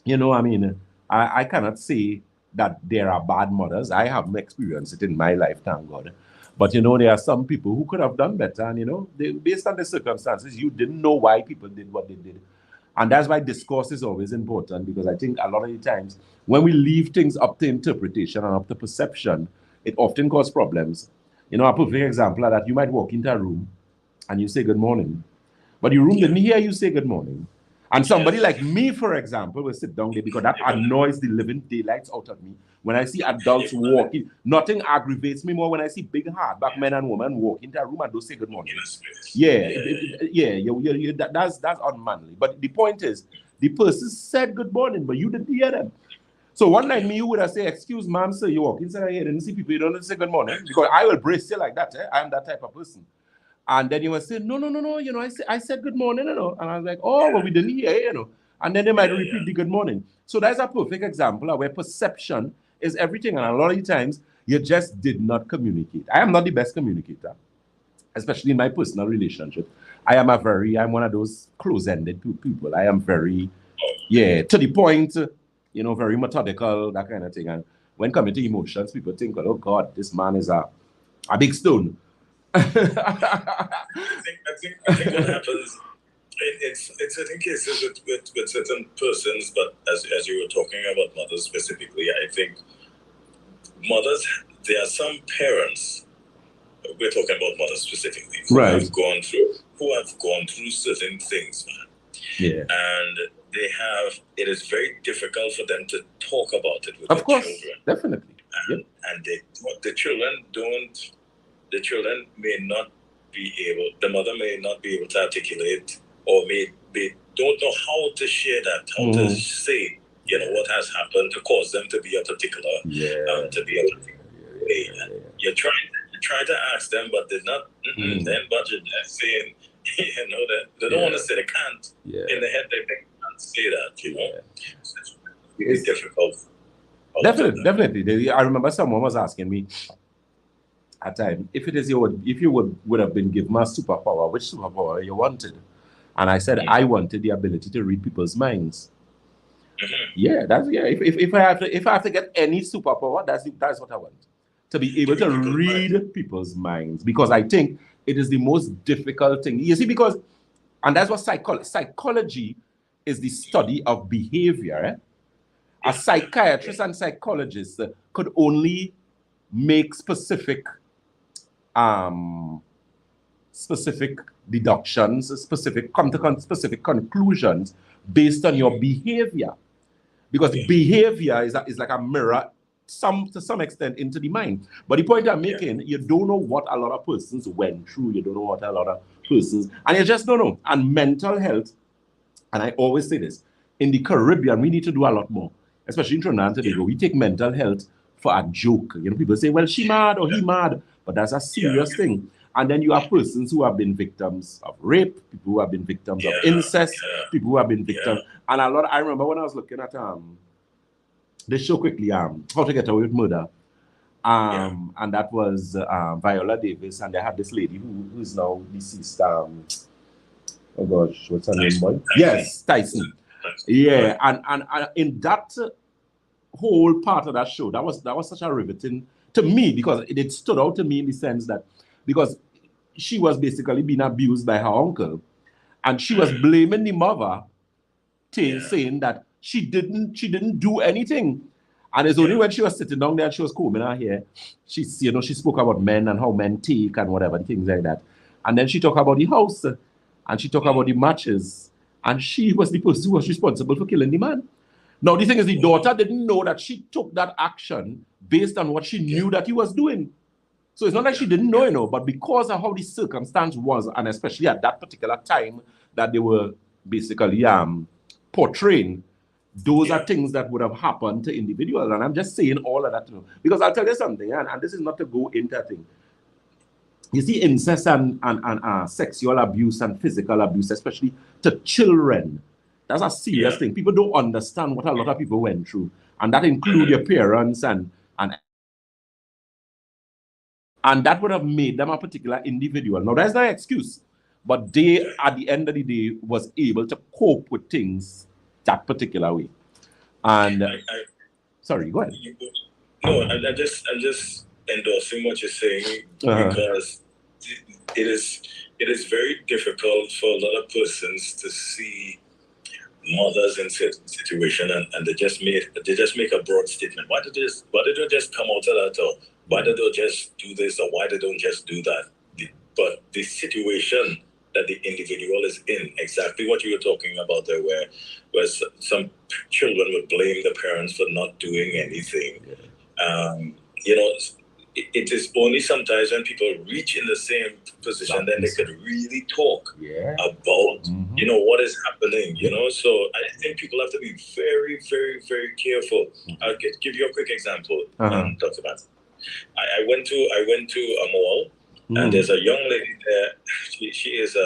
B: you know, I mean, I cannot say that there are bad mothers. I haven't experienced it in my life, thank God. But, you know, there are some people who could have done better. And, you know, based on the circumstances, you didn't know why people did what they did. And that's why discourse is always important, because I think a lot of the times when we leave things up to interpretation and up to perception, it often causes problems. You know, a perfect example of that, you might walk into a room and you say good morning, but the room didn't hear you say good morning. And somebody like me, for example, will sit down there because that annoys the living daylights out of me. When I see adults walking, nothing aggravates me more when I see big hardback men and women walk into a room and don't say good morning. That's unmanly. But the point is, the person said good morning, but you didn't hear them. So one night, you would have said, excuse ma'am, sir, you walk inside here and see people, you don't say good morning, because I will brace you like that. I am that type of person. And then you will say, no, you know, I said good morning, you know. And I was like, oh, well, we didn't hear, you know. And then they might repeat the good morning. So that's a perfect example of where perception is everything. And a lot of the times, you just did not communicate. I am not the best communicator, especially in my personal relationship. I'm one of those close-ended people. I am very, to the point, you know, very methodical, that kind of thing. And when coming to emotions, people think, well, oh God, this man is a big stone.
A: I think what happens in certain cases with certain persons, but as you were talking about mothers specifically, I think mothers, there are some parents, we're talking about mothers specifically, who have gone through certain things, man.
B: Yeah.
A: And it is very difficult for them to talk about it with their children.
B: Definitely.
A: And the children may not the mother may not be able to articulate, or may don't know how to share that, how to say, what has happened to cause them to be a particular, to be a particular way. You're trying to ask them, but they're not. Then budget. They're saying, that they don't want to say they can't. In the head, they can't say that. So it's difficult.
B: Definitely. I remember someone was asking me at time, if you would have been given a superpower, which superpower you wanted? And I said I wanted the ability to read people's minds. If I have to get any superpower, that's what I want. To be able to read people's minds, because I think it is the most difficult thing. You see, and that's what psychology is, the study of behavior. A psychiatrist and psychologist could only make specific deductions, come to specific conclusions based on your behavior, because behavior is like a mirror to some extent into the mind. But the point I'm making, you don't know what a lot of persons went through, you don't know what a lot of persons, and you just don't know. And mental health, and I always say this, in the Caribbean we need to do a lot more, especially in Trinidad and Tobago. We take mental health for a joke. People say, well, she mad or he mad, but that's a serious thing. And then you have persons who have been victims of rape, people who have been victims of incest, people who have been victims. And I remember when I was looking at this show quickly, How to Get Away with Murder. And that was Viola Davis, and they had this lady who is now deceased. Oh gosh, what's her name, boy? Yes, Tyson. Yeah, and in that whole part of that show, that was such a riveting to me, because it stood out to me in the sense that, because she was basically being abused by her uncle, and she was blaming the mother, saying that she didn't do anything. And it's only when she was sitting down there and she was combing her hair, she spoke about men and how men take and whatever, things like that. And then she talked about the house, and she talked about the matches, and she was the person who was responsible for killing the man. Now, the thing is, the daughter didn't know that she took that action based on what she knew that he was doing. So it's not like she didn't know, but because of how the circumstance was, and especially at that particular time that they were basically portraying, those are things that would have happened to individuals. And I'm just saying all of that, because I'll tell you something, and this is not to go into a thing. You see, incest and sexual abuse and physical abuse, especially to children, that's a serious thing. People don't understand what a lot of people went through, and that include your parents, and that would have made them a particular individual. Now, that's not an excuse, but they, at the end of the day, was able to cope with things that particular way. And sorry, go ahead.
A: No, I'm just endorsing what you're saying, because it is very difficult for a lot of persons to see mothers in certain situation, and they just make a broad statement. Why did they just come out of that, or why did they just do this, or why they don't just do that? But the situation that the individual is in, exactly what you were talking about there, where some children would blame the parents for not doing anything. It is only sometimes when people reach in the same position that they could really talk about, what is happening, So I think people have to be very, very, very careful. I'll give you a quick example, Dr. Batson. I went to a mall, and there's a young lady there. She is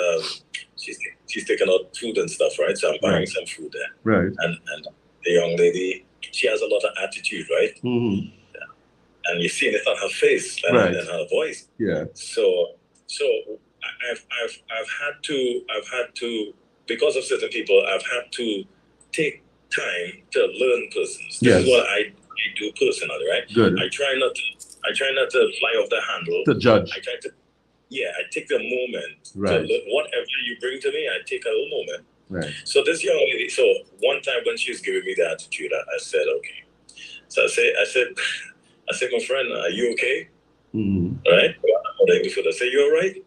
A: she's taking out food and stuff, right? So I'm buying some food there,
B: right?
A: And the young lady, she has a lot of attitude, right? And you see it on her face and her voice. Yeah. So I've had to, because of certain people, I've had to take time to learn persons. This is what I do personally, right?
B: Good.
A: I try not to fly off the handle.
B: To judge.
A: I take the moment to learn. Whatever you bring to me, I take a little moment.
B: Right.
A: So this young lady, so one time when she was giving me the attitude, I said, okay. So I said, my friend, are you okay? Right? I said, you all right?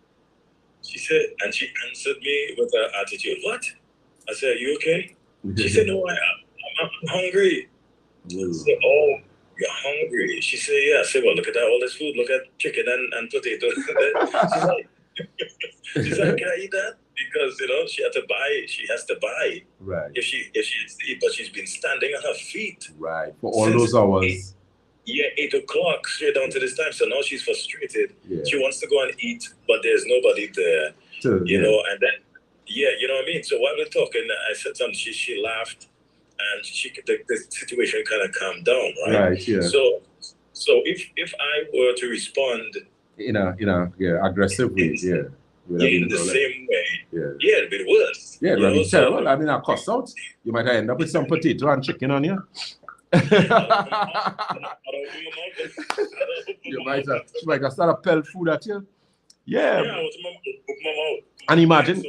A: She said, and she answered me with her attitude. What? I said, are you okay? She said, no, I'm hungry. I said, oh, you're hungry? She said, yeah. I said, well, look at that, all this food. Look at chicken and potato. She's like, can I eat that? Because she has to buy.
B: Right.
A: If she's but she's been standing on her feet.
B: Right. For all those hours.
A: 8 o'clock straight down to this time. So now she's frustrated.
B: Yeah.
A: She wants to go and eat, but there's nobody there. You know, and then you know what I mean? So while we're talking, I said something, she laughed, and the situation kind of calmed down, right?
B: Right, yeah.
A: So if I were to respond
B: in a aggressive way,
A: in the same way, it'd be worse.
B: Yeah, it'd be terrible. I mean, I'll cost out. You might end up with some potato and chicken on you. She might have started pell food at you. Yeah. And imagine,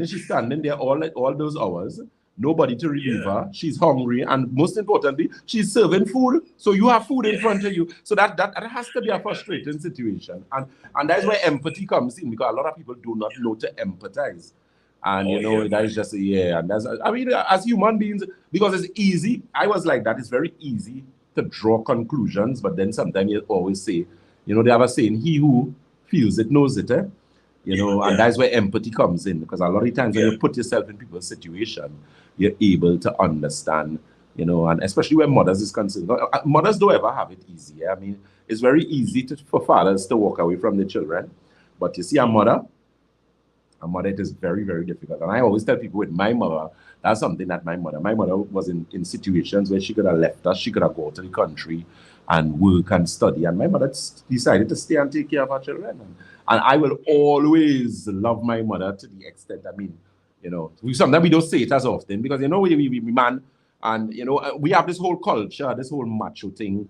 B: she's standing there all those hours, nobody to relieve her. She's hungry, and most importantly, she's serving food. So you have food in front of you. So that has to be a frustrating situation. And that's where empathy comes in, because a lot of people do not know to empathize. And that is just and that's, I mean, as human beings, because it's easy. I was like that. It's very easy to draw conclusions, but then sometimes you always say, they have a saying, he who feels it knows it, and that's where empathy comes in, because a lot of times when you put yourself in people's situation, you're able to understand, and especially when mothers is concerned. Mothers don't ever have it easy. I mean, it's very easy for fathers to walk away from the children, but you see a mother, it is very, very difficult. And I always tell people with my mother, that's something that my mother was in situations where she could have left us, she could have gone to the country and work and study. And my mother decided to stay and take care of her children. And I will always love my mother to the extent, I mean, sometimes we don't say it as often, because, we man, and, we have this whole culture, this whole macho thing.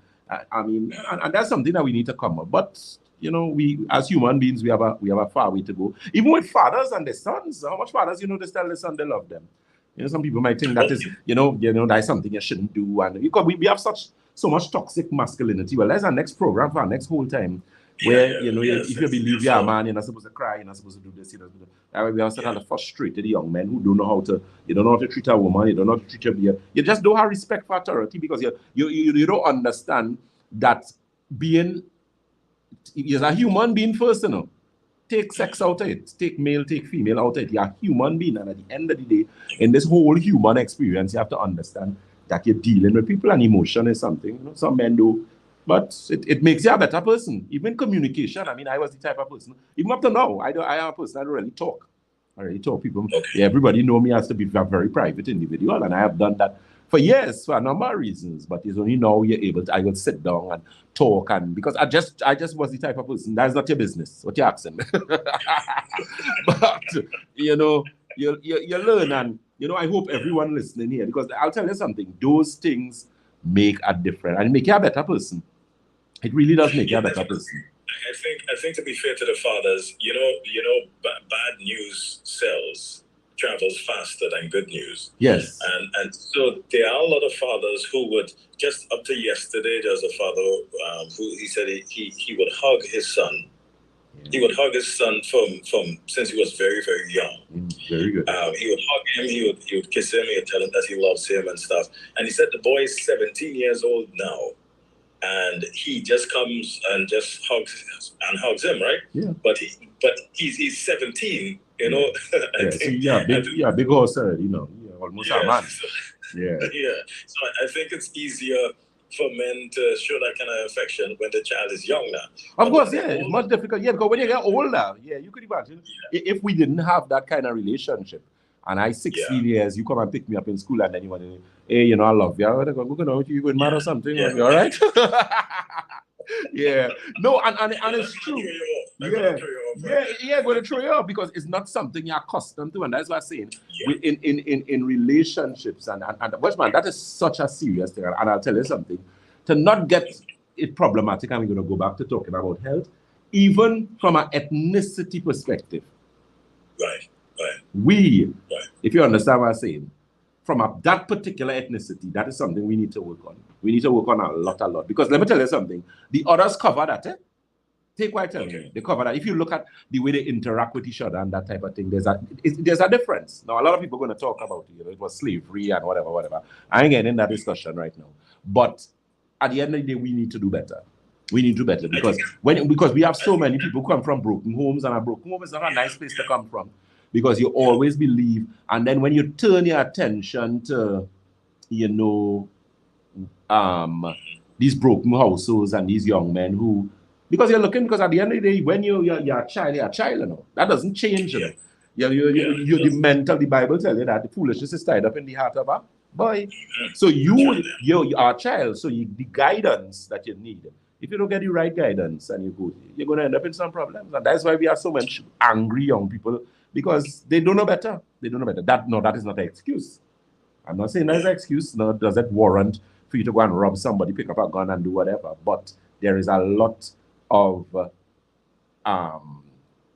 B: I mean, and that's something that we need to come up. But, we, as human beings, we have a far way to go. Even with fathers and their sons, how much fathers, they tell their son they love them. Some people might think that is, that's something you shouldn't do. And because we have so much toxic masculinity. Well, that's our next program for our next whole time. Where, if you believe you're a man, you're not supposed to cry, you're not supposed to do this, we have certain frustrated young men who don't know how to treat a woman, you don't know how to treat your beer. You just don't have respect for authority, because you don't understand that being is a human being first, Take sex out of it. Take male, take female out of it. You're a human being, and at the end of the day, in this whole human experience, you have to understand that you're dealing with people, and emotion is something, some men do. But it makes you a better person. Even communication. I mean, I was the type of person, even up to now, I am a person, I don't really talk. I really talk. People, everybody know me as to be a very private individual, and I have done that for years for a number of reasons. But it's only now you're able to, I will sit down and talk, and because I just was the type of person, that's not your business, what you're asking me. But, you learn, and, I hope everyone listening here, because I'll tell you something, those things make a difference and make you a better person. It really does make you a better person.
A: I think to be fair to the fathers, bad news travels faster than good news.
B: Yes.
A: And so there are a lot of fathers who would, just up to yesterday, there's a father who he said he would hug his son. Yeah. He would hug his son from since he was very, very young.
B: Very good.
A: He would hug him, he would kiss him, he would tell him that he loves him and stuff. And he said the boy is 17 years old now. And he just comes and just hugs him, right?
B: Yeah.
A: But he's 17,
B: big horse, almost a man.
A: So,
B: yeah.
A: So I think it's easier for men to show that kind of affection when the child is young now.
B: Of course, it's much difficult. Yeah, because when you get older, you could imagine if we didn't have that kind of relationship. And I 16 years, you come and pick me up in school, and then you want to, hey, I love you. I'm going to you going mad or something. Yeah. You all right? Yeah. No, and it's true. Going to throw you off, because it's not something you're accustomed to, and that's what I'm saying. In relationships and man, that is such a serious thing. And I'll tell you something. To not get it problematic, and we're going to go back to talking about health, even from an ethnicity perspective.
A: Right.
B: If you understand what I'm saying, from that particular ethnicity, that is something we need to work on. We need to work on a lot. Because let me tell you something, the others cover that. Take what I tell you, they cover that. If you look at the way they interact with each other and that type of thing, there's a difference. Now, a lot of people are going to talk about it was slavery and whatever. I ain't getting in that discussion right now. But at the end of the day, we need to do better. We need to do better because we have so many people come from broken homes, and a broken home is not a nice place to come from, because you always believe, and then when you turn your attention to, these broken households and these young men who, because at the end of the day, when you're a child, that doesn't change, the Bible tells you that the foolishness is tied up in the heart of a boy. So you are a child, so the guidance that you need, if you don't get the right guidance and you're going to end up in some problems. And that's why we have so much angry young people, because they don't know better. That is not an excuse. I'm not saying that's an excuse. No, does it warrant for you to go and rob somebody, pick up a gun and do whatever? But there is a lot of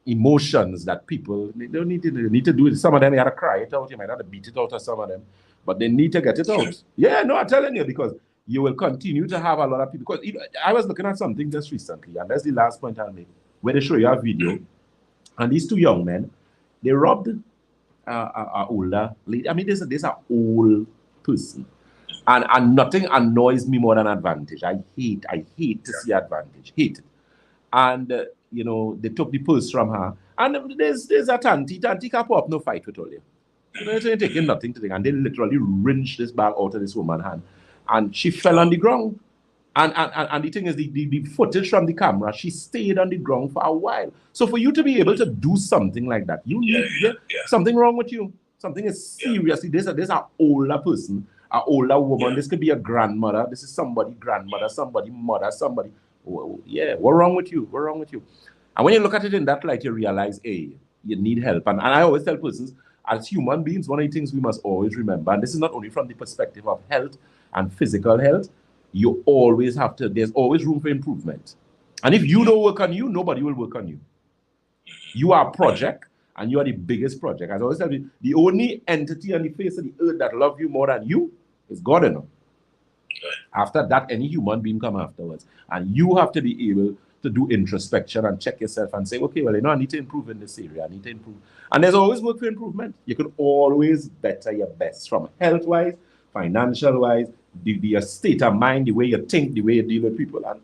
B: emotions that people, they don't need to do it. Some of them, you have to cry it out. You might have to beat it out of some of them, but they need to get it out. Yeah, no, I'm telling you, because you will continue to have a lot of people. Because I was looking at something just recently, and that's the last point I'll make, where they show you a video, and these two young men, they robbed a older lady. I mean, there's an old person, and nothing annoys me more than advantage. I hate to see advantage. Hate it. And they took the purse from her, and there's a tanty can't put up no fight with all you. They're taking nothing to take, and they literally wrenched this bag out of this woman's hand, and she fell on the ground. And the thing is, the footage from the camera, she stayed on the ground for a while. So for you to be able to do something like that, you need something wrong with you. Something is seriously. There's an older person, an older woman. This could be a grandmother. This is somebody grandmother, somebody mother, somebody. Yeah, what's wrong with you? What's wrong with you? And when you look at it in that light, you realize, hey, you need help. And I always tell persons, as human beings, one of the things we must always remember, and this is not only from the perspective of health and physical health, you always have to, there's always room for improvement. And if you don't work on you, nobody will work on you. You are a project, and you are the biggest project. As I always tell you, the only entity on the face of the earth that loves you more than you is God enough. After that, any human being come afterwards. And you have to be able to do introspection and check yourself and say, okay, well, I need to improve in this area. I need to improve. And there's always work for improvement. You can always better your best, from health-wise, financial-wise, the state of mind, the way you think, the way you deal with people. And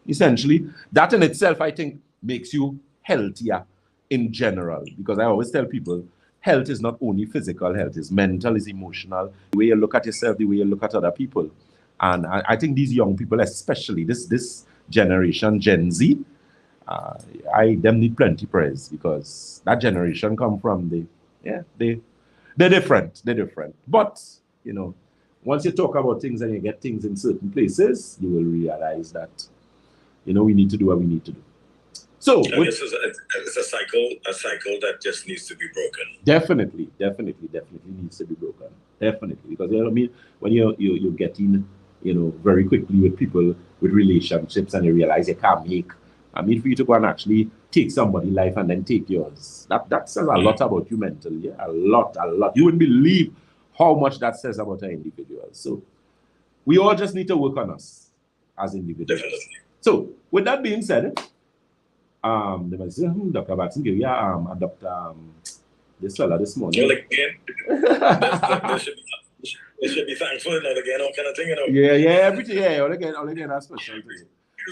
B: essentially, that in itself, I think, makes you healthier in general. Because I always tell people, health is not only physical health, it's mental, it's emotional. The way you look at yourself, the way you look at other people. And I think these young people, especially this generation, Gen Z, them need plenty praise, because that generation come from they're different. They're different. But, once you talk about things and you get things in certain places, you will realize that, we need to do what we need to do. So
A: it's a cycle that just needs to be broken.
B: Definitely needs to be broken. Definitely, because when you're getting, very quickly with people, with relationships, and you realize you can't make. For you to go and actually take somebody's life and then take yours, that says a lot about you mentally. Yeah? A lot. You wouldn't believe how much that says about an individual. So we all just need to work on us as individuals.
A: Definitely.
B: So with that being said, Dr.Batson gave you this fella this morning.
A: Well, again, they should be thankful, again, all kind of thing,
B: everything, all again, that's special.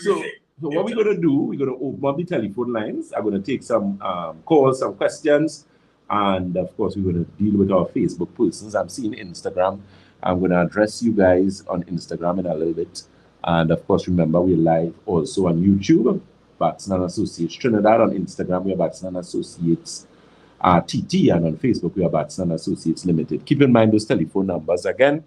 B: So what we're going to do, we're going to open up the telephone lines. I'm going to take some calls, some questions, and of course, we're going to deal with our Facebook persons. I'm seeing Instagram. I'm going to address you guys on Instagram in a little bit. And of course, remember, we're live also on YouTube, Batson and Associates Trinidad. On Instagram, we're Batson and Associates TT, and on Facebook, we are Batson and Associates Limited. Keep in mind those telephone numbers again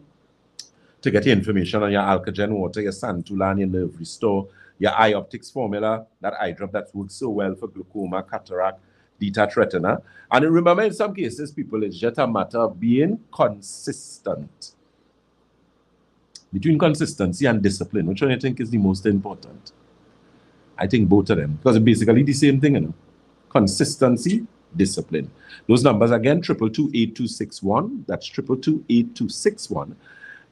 B: to get your information on your Alkagen water, your Santulan, your Nerve Restore, your eye optics formula, that eye drop that works so well for glaucoma, cataract, detached retina. And remember, in some cases, people, it's just a matter of being consistent. Between consistency and discipline, which one do you think is the most important? I think both of them, because it's basically the same thing, Consistency, discipline. Those numbers again, 222-8261. That's 222-8261.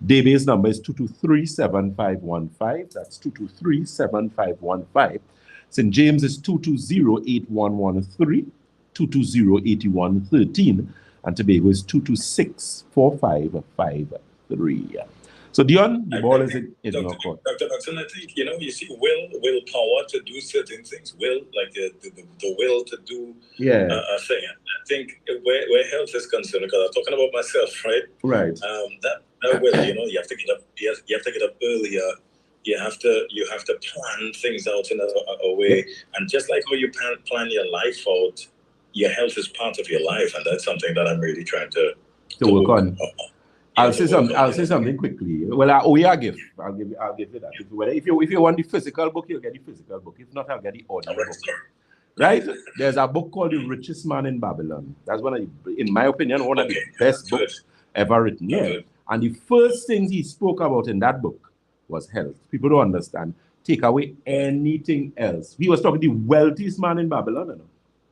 B: Daybase number is 223-7515. That's 223-7515. St. James is 220-8113, 220-8113, and Tobago is 226-4553. So Dion, the ball is in your court.
A: Dr. Batson, I think, you see willpower to do certain things, like the will to do a thing. I think where health is concerned, because I'm talking about myself, right?
B: Right.
A: That will, you have to get up. You have to get up earlier. You have to plan things out in a way, and just like how you plan your life out, your health is part of your life, and that's something that I'm really trying to
B: work on. I'll say something quickly. Well, I owe you a gift. I'll give you that. If you want the physical book, you'll get the physical book. If not, I'll get the audio book. Right? There's a book called The Richest Man in Babylon. That's in my opinion, one of the best books ever written. Yeah. And the first things he spoke about in that book was health. People don't understand. Take away anything else. He was talking the wealthiest man in Babylon.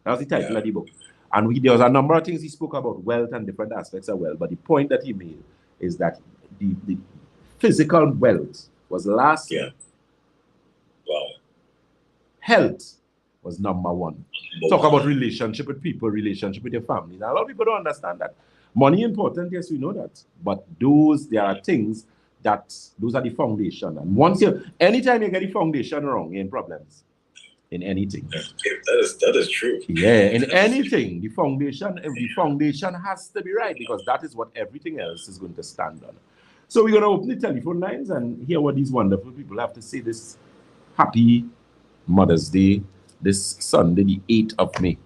B: That was the title of the book. And there was a number of things he spoke about wealth and different aspects of wealth. But the point that he made is that the physical wealth was last.
A: Yeah. Wow.
B: Health was number one. Talk about relationship with people, relationship with your family. Now, a lot of people don't understand that. Money important, yes, we know that. But there are things those are the foundation. And anytime you get the foundation wrong, you're in problems. In anything.
A: That is true.
B: Yeah, in anything, the foundation has to be right, because that is what everything else is going to stand on. So we're going to open the telephone lines and hear what these wonderful people have to say this happy Mother's Day, this Sunday, the 8th of May.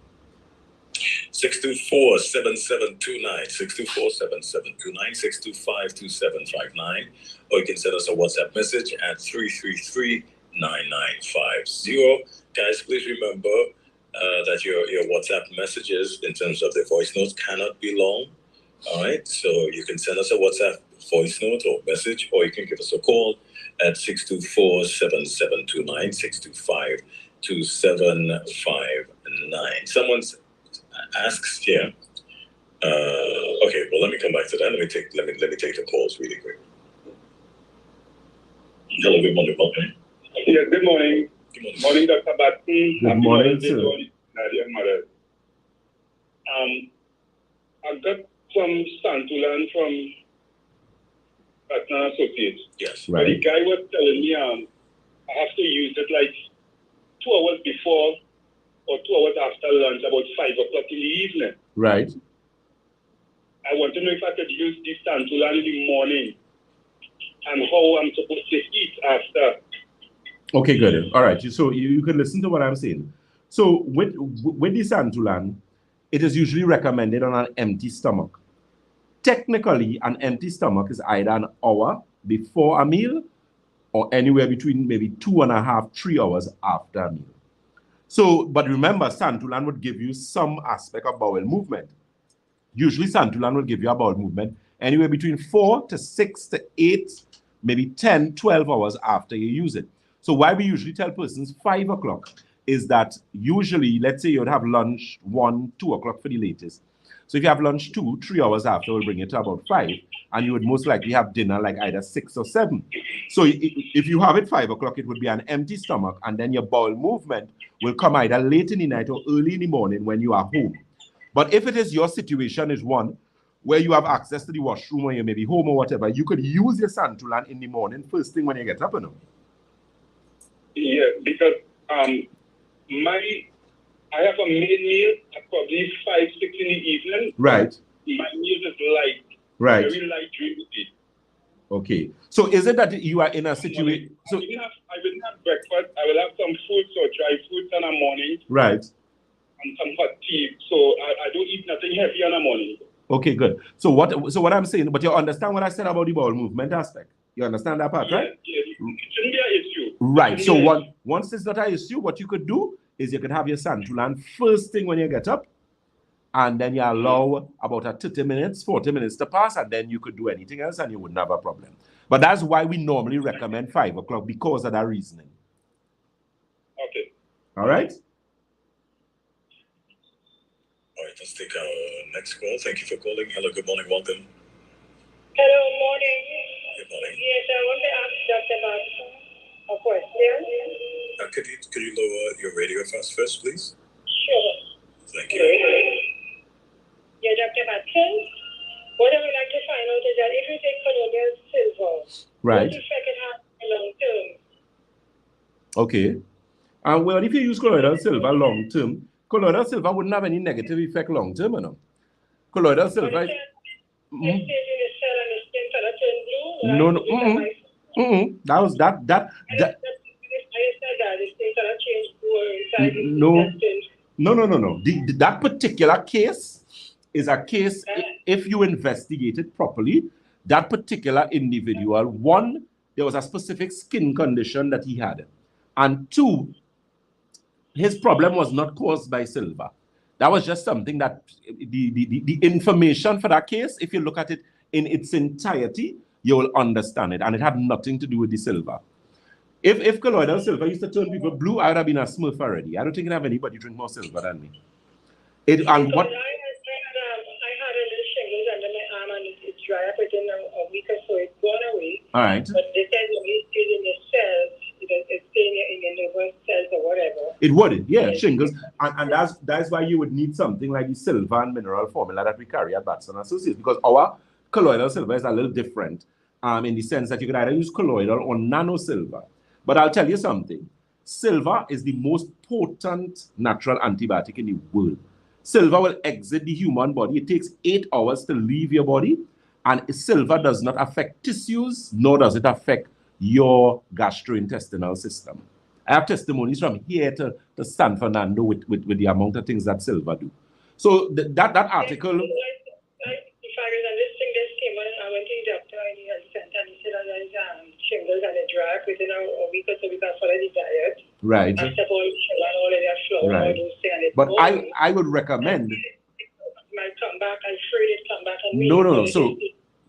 A: 624-7729, 624-7729, 625-2759, or you can send us a WhatsApp message at 333-9950. Guys, please remember that your WhatsApp messages, in terms of the voice notes, cannot be long. All right, so you can send us a WhatsApp voice note or message, or you can give us a call at 624-7729, 625-2759. Someone's asks here. Okay, well, let me come back to that. Let me take the calls really quick. Hello, good morning, welcome.
C: Yes, good morning.
A: Good morning.
C: Morning, Dr. Batson.
B: Good morning, sir.
C: Mother. I got some Santulan from Batson Associates.
A: Yes.
C: Right. But the guy was telling me I have to use it like 2 hours before or 2 hours after lunch, about 5 o'clock in the evening.
B: Right.
C: I want to know if I could use this Santulan in the morning and how I'm supposed to eat after.
B: Okay, good. All right. So you can listen to what I'm saying. So with the Santulan, it is usually recommended on an empty stomach. Technically, an empty stomach is either an hour before a meal or anywhere between maybe 2.5, 3 hours after a meal. So, but remember, Santulan would give you some aspect of bowel movement. Usually, Santulan will give you a bowel movement anywhere between 4 to 6 to 8, maybe 10, 12 hours after you use it. So why we usually tell persons 5 o'clock is that usually, let's say you would have lunch 1, 2 o'clock for the latest. So if you have lunch 2, 3 hours after, we'll bring it to about 5, and you would most likely have dinner like either 6 or 7. So if you have it 5 o'clock, it would be an empty stomach, and then your bowel movement will come either late in the night or early in the morning when you are home. But if it is your situation is one where you have access to the washroom or you may be home or whatever, you could use your Santulan in the morning, first thing when you get up,
C: Yeah, because I have a main meal at probably 5, 6 in the evening.
B: Right.
C: My meal is light.
B: Right.
C: Very light drinking.
B: Okay. So is it that you are in a situation? So
C: I will have breakfast. I will have some fruits or dry fruits in the morning.
B: Right.
C: And some hot tea. So I don't eat nothing heavy in the morning.
B: Okay, good. So what I'm saying, but you understand what I said about the bowel movement aspect? You understand that part, right?
C: Yes. It shouldn't be an issue.
B: Right. So once it's not an issue, what you could do is you could have your Santulan first thing when you get up, and then you allow about 30 minutes, 40 minutes to pass, and then you could do anything else and you wouldn't have a problem. But that's why we normally recommend 5 o'clock, because of that reasoning.
C: Okay.
B: All right?
A: All right, let's take our next call. Thank you for calling. Hello, good morning, welcome.
D: Hello, morning.
A: Good morning.
D: Yes, I want to ask Dr. Batson a question.
A: Could you lower your radio first, please?
D: Sure.
A: Thank you.
D: Yeah, Dr. Batson, what I would like to find out is that if you take colloidal silver
B: Right.
D: What effect it has long term?
B: Okay. Well, if you use colloidal silver long term, colloidal silver wouldn't have any negative effect long term, you know. Colloidal
D: But
B: silver
D: it
B: is.
D: can stays in the cell and the skin color turn blue. When
B: No,
D: I
B: no.
D: look at my
B: That was that.
D: I said that the skin color changed blue inside the
B: No.
D: intestines.
B: No. That particular case is a case, if you investigate it properly, that particular individual, one, there was a specific skin condition that he had. And two, his problem was not caused by silver. That was just something that the information for that case, if you look at it in its entirety, you will understand it. And it had nothing to do with the silver. If colloidal silver used to turn people blue, I would have been a smurf already. I don't think I have anybody drink more silver than me. And what?
D: I had a little shingles under my arm and it dried up within a week or so. It's gone away.
B: All right.
D: But they said when it stays in your cells, it's staying in your nervous cells or whatever.
B: It would, yeah, shingles. And that's why you would need something like the silver and mineral formula that we carry at Batson Associates, because our colloidal silver is a little different in the sense that you can either use colloidal or nano silver. But I'll tell you something. Silver is the most potent natural antibiotic in the world. Silver will exit the human body. It takes 8 hours to leave your body. And silver does not affect tissues, nor does it affect your gastrointestinal system. I have testimonies from here to San Fernando with the amount of things that silver do. So that article...
D: If I was listening this came on, I went to the doctor and he had sent and he said that there's shingles and a dry up within a week or so we can follow the diet.
B: Right.
D: After all of their flour,
B: Right.
D: all those things.
B: But I would recommend...
D: Might come back, I'm afraid it come back and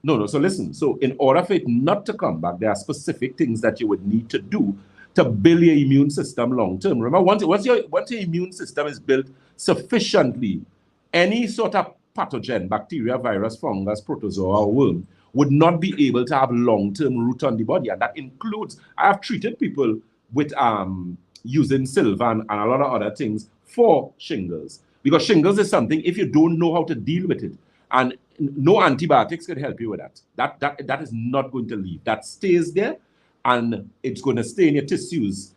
B: No. So listen. So in order for it not to come back, there are specific things that you would need to do to build your immune system long term. Remember, once your immune system is built sufficiently, any sort of pathogen, bacteria, virus, fungus, protozoa, or worm would not be able to have long-term root on the body. And that includes, I have treated people with using silver and a lot of other things for shingles. Because shingles is something, if you don't know how to deal with it, and no antibiotics can help you with that. That is not going to leave. That stays there, and it's going to stay in your tissues.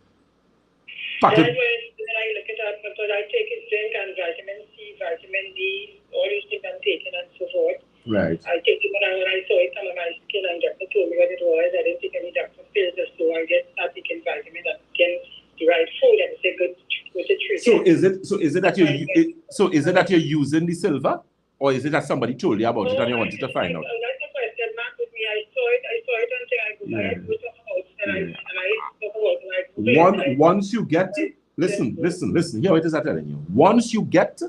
D: That's when I look at that, because I take zinc and vitamin C, vitamin D, all these things I'm taking and so forth.
B: Right.
D: I take it when I saw it come on my skin and doctor told me what it was. I didn't take any doctor pills or so. I just start taking vitamins and getting the right food and it's a good treat.
B: So is it that you're using the silver, or is it that somebody told you about it and you wanted to find out?
D: That's the question mark with me. I saw it until I go to the house and I talk about it.
B: Once you get listen, here it is I'm telling you. Once you get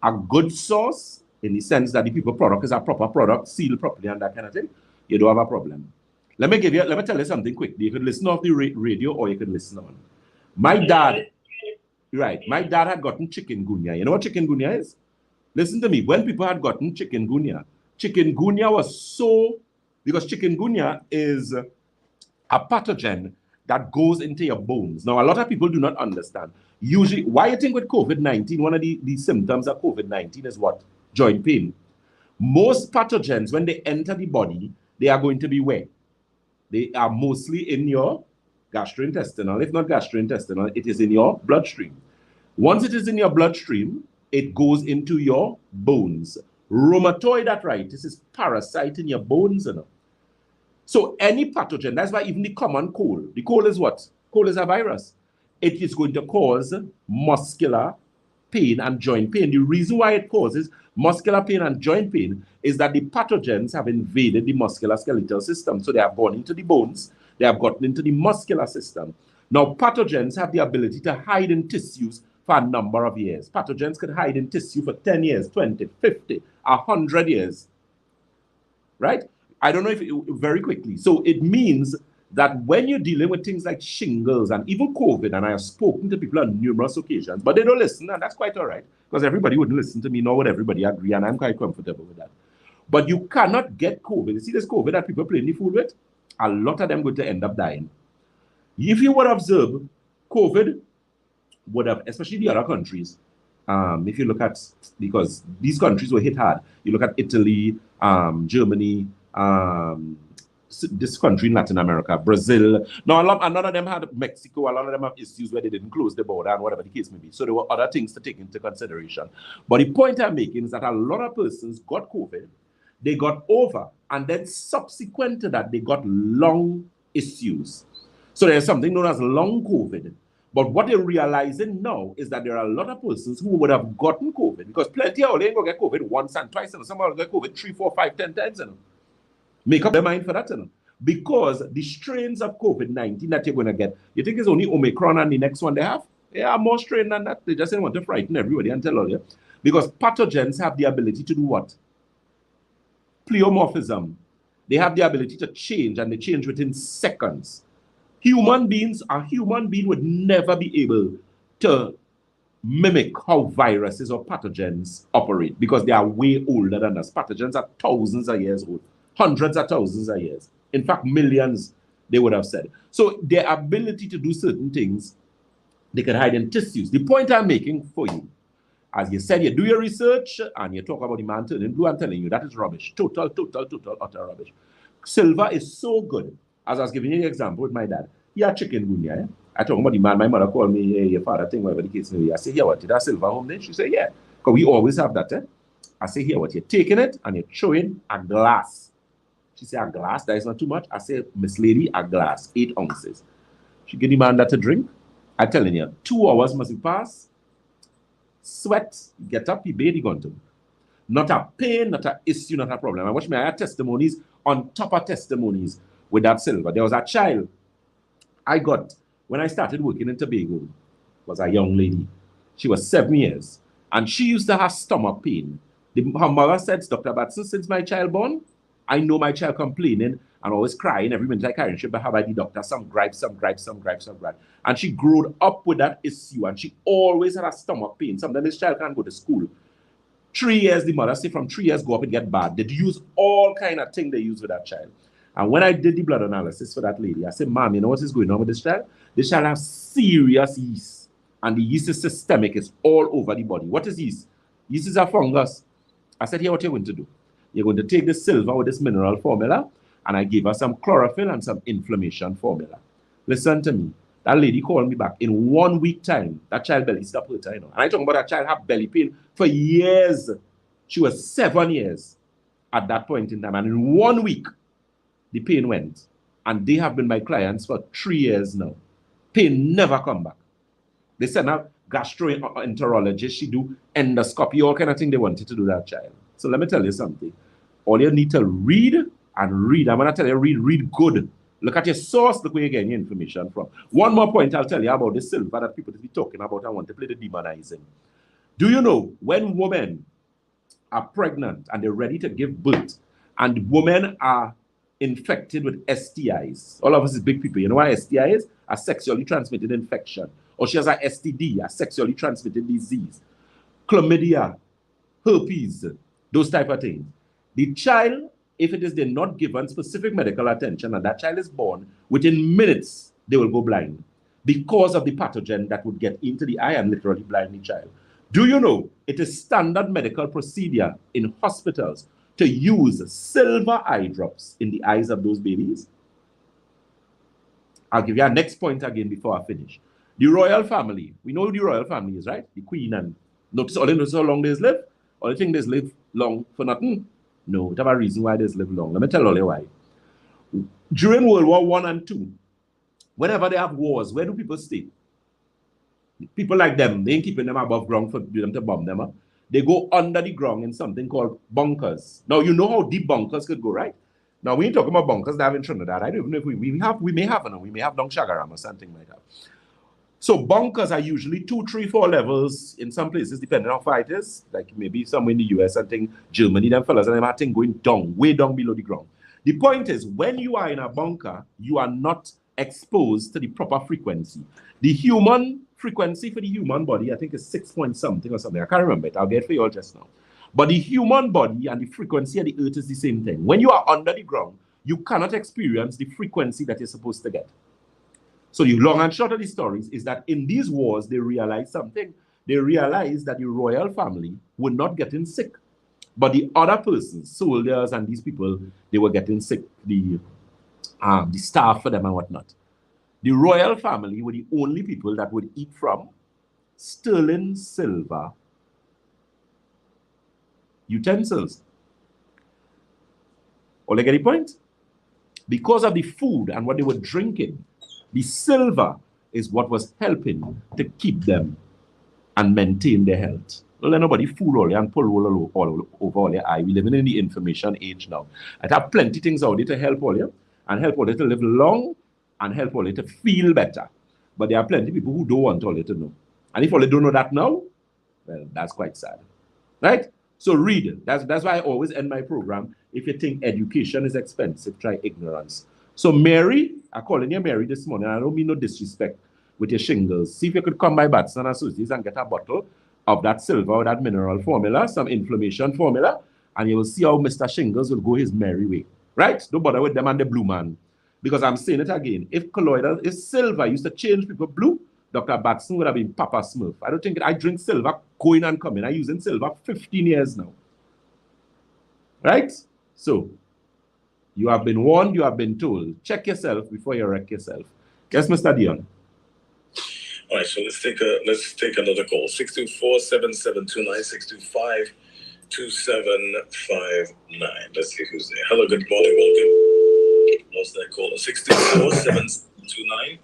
B: a good source, in the sense that the people product is a proper product, sealed properly and that kind of thing, you don't have a problem. Let me tell you something quickly. You could listen off the radio or you could listen on. My dad had gotten chikungunya. You know what chikungunya is? Listen to me. When people had gotten chikungunya was so, because chikungunya is a pathogen that goes into your bones. Now, a lot of people do not understand. Usually, why you think with COVID-19, one of the symptoms of COVID-19 is what? Joint pain. Most pathogens, when they enter the body, they are going to be where? They are mostly in your gastrointestinal. If not gastrointestinal, it is in your bloodstream. Once it is in your bloodstream, it goes into your bones. Rheumatoid arthritis is parasite in your bones. You know? So any pathogen, that's why even the common cold. The cold is what? Cold is a virus. It is going to cause muscular pain and joint pain. The reason why it causes muscular pain and joint pain is that the pathogens have invaded the musculoskeletal system. So they have gone into the bones, they have gotten into the muscular system. Now, pathogens have the ability to hide in tissues for a number of years. Pathogens could hide in tissue for 10 years, 20, 50, 100 years. Right? I don't know if very quickly. So it means that when you're dealing with things like shingles and even COVID, and I have spoken to people on numerous occasions, but they don't listen, and that's quite all right, because everybody wouldn't listen to me, nor would everybody agree, and I'm quite comfortable with that. But you cannot get COVID. You see this COVID that people playing the fool with? A lot of them going to end up dying. If you would observe, COVID would have, especially the other countries, if you look at, because these countries were hit hard, you look at Italy, Germany, this country in Latin America, Brazil. Now, none of them had Mexico. A lot of them have issues where they didn't close the border and whatever the case may be. So there were other things to take into consideration. But the point I'm making is that a lot of persons got COVID, they got over, and then subsequent to that, they got lung issues. So there's something known as long COVID. But what they're realizing now is that there are a lot of persons who would have gotten COVID, because plenty of them ain't going to get COVID once and twice, and some will get COVID 3, 4, 5, 10 times. Make up their mind for that. Because the strains of COVID-19 that you're going to get, you think it's only Omicron and the next one they have? They are more strain than that. They just didn't want to frighten everybody and tell all you. Because pathogens have the ability to do what? Pleomorphism. They have the ability to change, and they change within seconds. A human being would never be able to mimic how viruses or pathogens operate, because they are way older than us. Pathogens are thousands of years old, hundreds of thousands of years. In fact, millions, they would have said. So their ability to do certain things, they can hide in tissues. The point I'm making for you, as you said, you do your research and you talk about the man turning blue, I'm telling you, that is rubbish. Total, utter rubbish. Silver is so good. As I was giving you an example with my dad, he had chikungunya. Eh? I talk about the man, my mother called me, hey, your father thing, whatever the case may be. I say, here, what, did that silver home then? She said, yeah. Because we always have that. Eh? I say, here, what, you're taking it and you're throwing a glass. She said, a glass? That is not too much. I say, Miss Lady, a glass, 8 ounces. She give the man that to drink. I'm telling you, 2 hours must be passed. Sweat, get up, he bathe, he gone to. Not a pain, not an issue, not a problem. I watch me, I had testimonies on top of testimonies with that silver. There was a child I got when I started working in Tobago, was a young lady. She was 7 years, and she used to have stomach pain. Her mother said, Dr. Batson, since my child born, I know my child complaining and always crying every minute I carry. She'll have by the doctor, some gripes. And she grew up with that issue, and she always had a stomach pain. Sometimes this child can't go to school. 3 years, the mother say from 3 years go up and get bad. They'd use all kind of thing they use with that child. And when I did the blood analysis for that lady, I said, Mom, you know what is going on with this child? This child has serious yeast. And the yeast is systemic. It's all over the body. What is yeast? Yeast is a fungus. I said, here, what you're going to do? You're going to take this silver with this mineral formula, and I gave her some chlorophyll and some inflammation formula. Listen to me. That lady called me back. In 1 week time, that child belly stopped hurting. You know? And I talking about that child had belly pain for years. She was 7 years at that point in time. And in 1 week, the pain went. And they have been my clients for 3 years now. Pain never come back. They send a gastroenterologist. She do endoscopy, all kind of thing they wanted to do that child. So let me tell you something. All you need to read and read. I'm going to tell you, read good. Look at your source, look where you're getting your information from. One more point I'll tell you about the silver that people be talking about. I want to play the demonizing. Do you know when women are pregnant and they're ready to give birth, and women are infected with STIs? All of us is big people. You know what STI is? A sexually transmitted infection. Or she has a STD, a sexually transmitted disease. Chlamydia, herpes, those type of things. The child, if it is they're not given specific medical attention and that child is born, within minutes, they will go blind because of the pathogen that would get into the eye and literally blind the child. Do you know it is standard medical procedure in hospitals to use silver eye drops in the eyes of those babies? I'll give you a next point again before I finish. The royal family, we know who the royal family is, right? The queen, and notice all they know how long they live? All they think they live long for nothing? No, it have a reason why they live long. Let me tell you why. During World War I and II, whenever they have wars, where do people stay? People like them, they ain't keeping them above ground for them to bomb them up. They go under the ground in something called bunkers. Now, you know how deep bunkers could go, right? Now, we ain't talking about bunkers that have in Trinidad. I don't even know if we may have Long Shagaram or something like that. So bunkers are usually 2, 3, 4 levels in some places, depending on how far it is. Like maybe somewhere in the US, I think Germany, them fellas, and them are going down, way down below the ground. The point is, when you are in a bunker, you are not exposed to the proper frequency. The human frequency for the human body, I think, is 6 point something or something. I can't remember it. I'll get it for you all just now. But the human body and the frequency of the earth is the same thing. When you are under the ground, you cannot experience the frequency that you're supposed to get. So the long and short of the stories is that in these wars, they realized something. They realized that the royal family were not getting sick. But the other persons, soldiers and these people, they were getting sick. The the staff for them and whatnot. The royal family were the only people that would eat from sterling silver utensils. All I get the point? Because of the food and what they were drinking, the silver is what was helping to keep them and maintain their health. Don't let nobody fool all you and pull all over all your eye. We live in the information age now. I have plenty things out there to help all you and help all you to live long and help all you to feel better. But there are plenty of people who don't want all you to know. And if all you don't know that now, well, that's quite sad. Right? So read. That's why I always end my program. If you think education is expensive, try ignorance. So Mary, I'm calling you Mary this morning. I don't mean no disrespect with your shingles. See if you could come by Batson Associates and get a bottle of that silver or that mineral formula, some inflammation formula, and you will see how Mr. Shingles will go his merry way. Right? Don't bother with them and the blue man. Because I'm saying it again. If colloidal, if silver used to change people blue, Dr. Batson would have been Papa Smurf. I don't think I drink silver going and coming. I'm using silver 15 years now. Right? So, you have been warned, you have been told. Check yourself before you wreck yourself. Yes, Mr. Dion.
A: All right, so let's take another call. 624-7729, 625-2759. Let's see who's there. Hello, good morning, welcome. What's that call? 624-7729,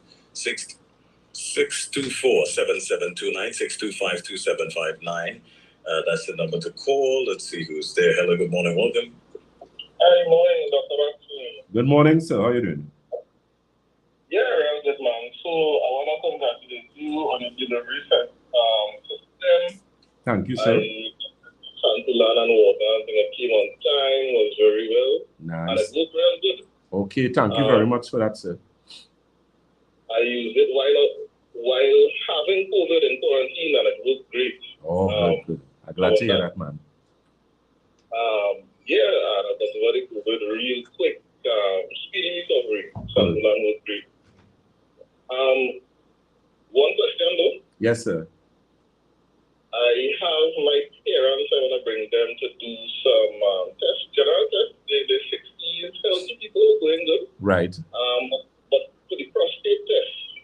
A: 624-7729, 625-2759. That's the number to call. Let's see who's there. Hello, good morning, welcome.
C: Hi, morning, Dr. Batson.
B: Good morning, sir. How are you doing?
C: Yeah, real good, man. So I want to congratulate you on your delivery system.
B: Thank you, sir.
C: Trying to learn and water. I think it came on time, was very well.
B: Nice.
C: And it looked real good.
B: Okay, thank you very much for that, sir.
C: I used it while having COVID in quarantine, and it worked great.
B: Oh, good. I'm glad to hear that, man.
C: Yeah, and it was very good, real quick, speedy recovery. So the learn was great. One question though.
B: Yes, sir.
C: I have my parents. I want to bring them to do some tests, general tests. They're 60s, healthy people, going good.
B: Right.
C: But for the prostate test,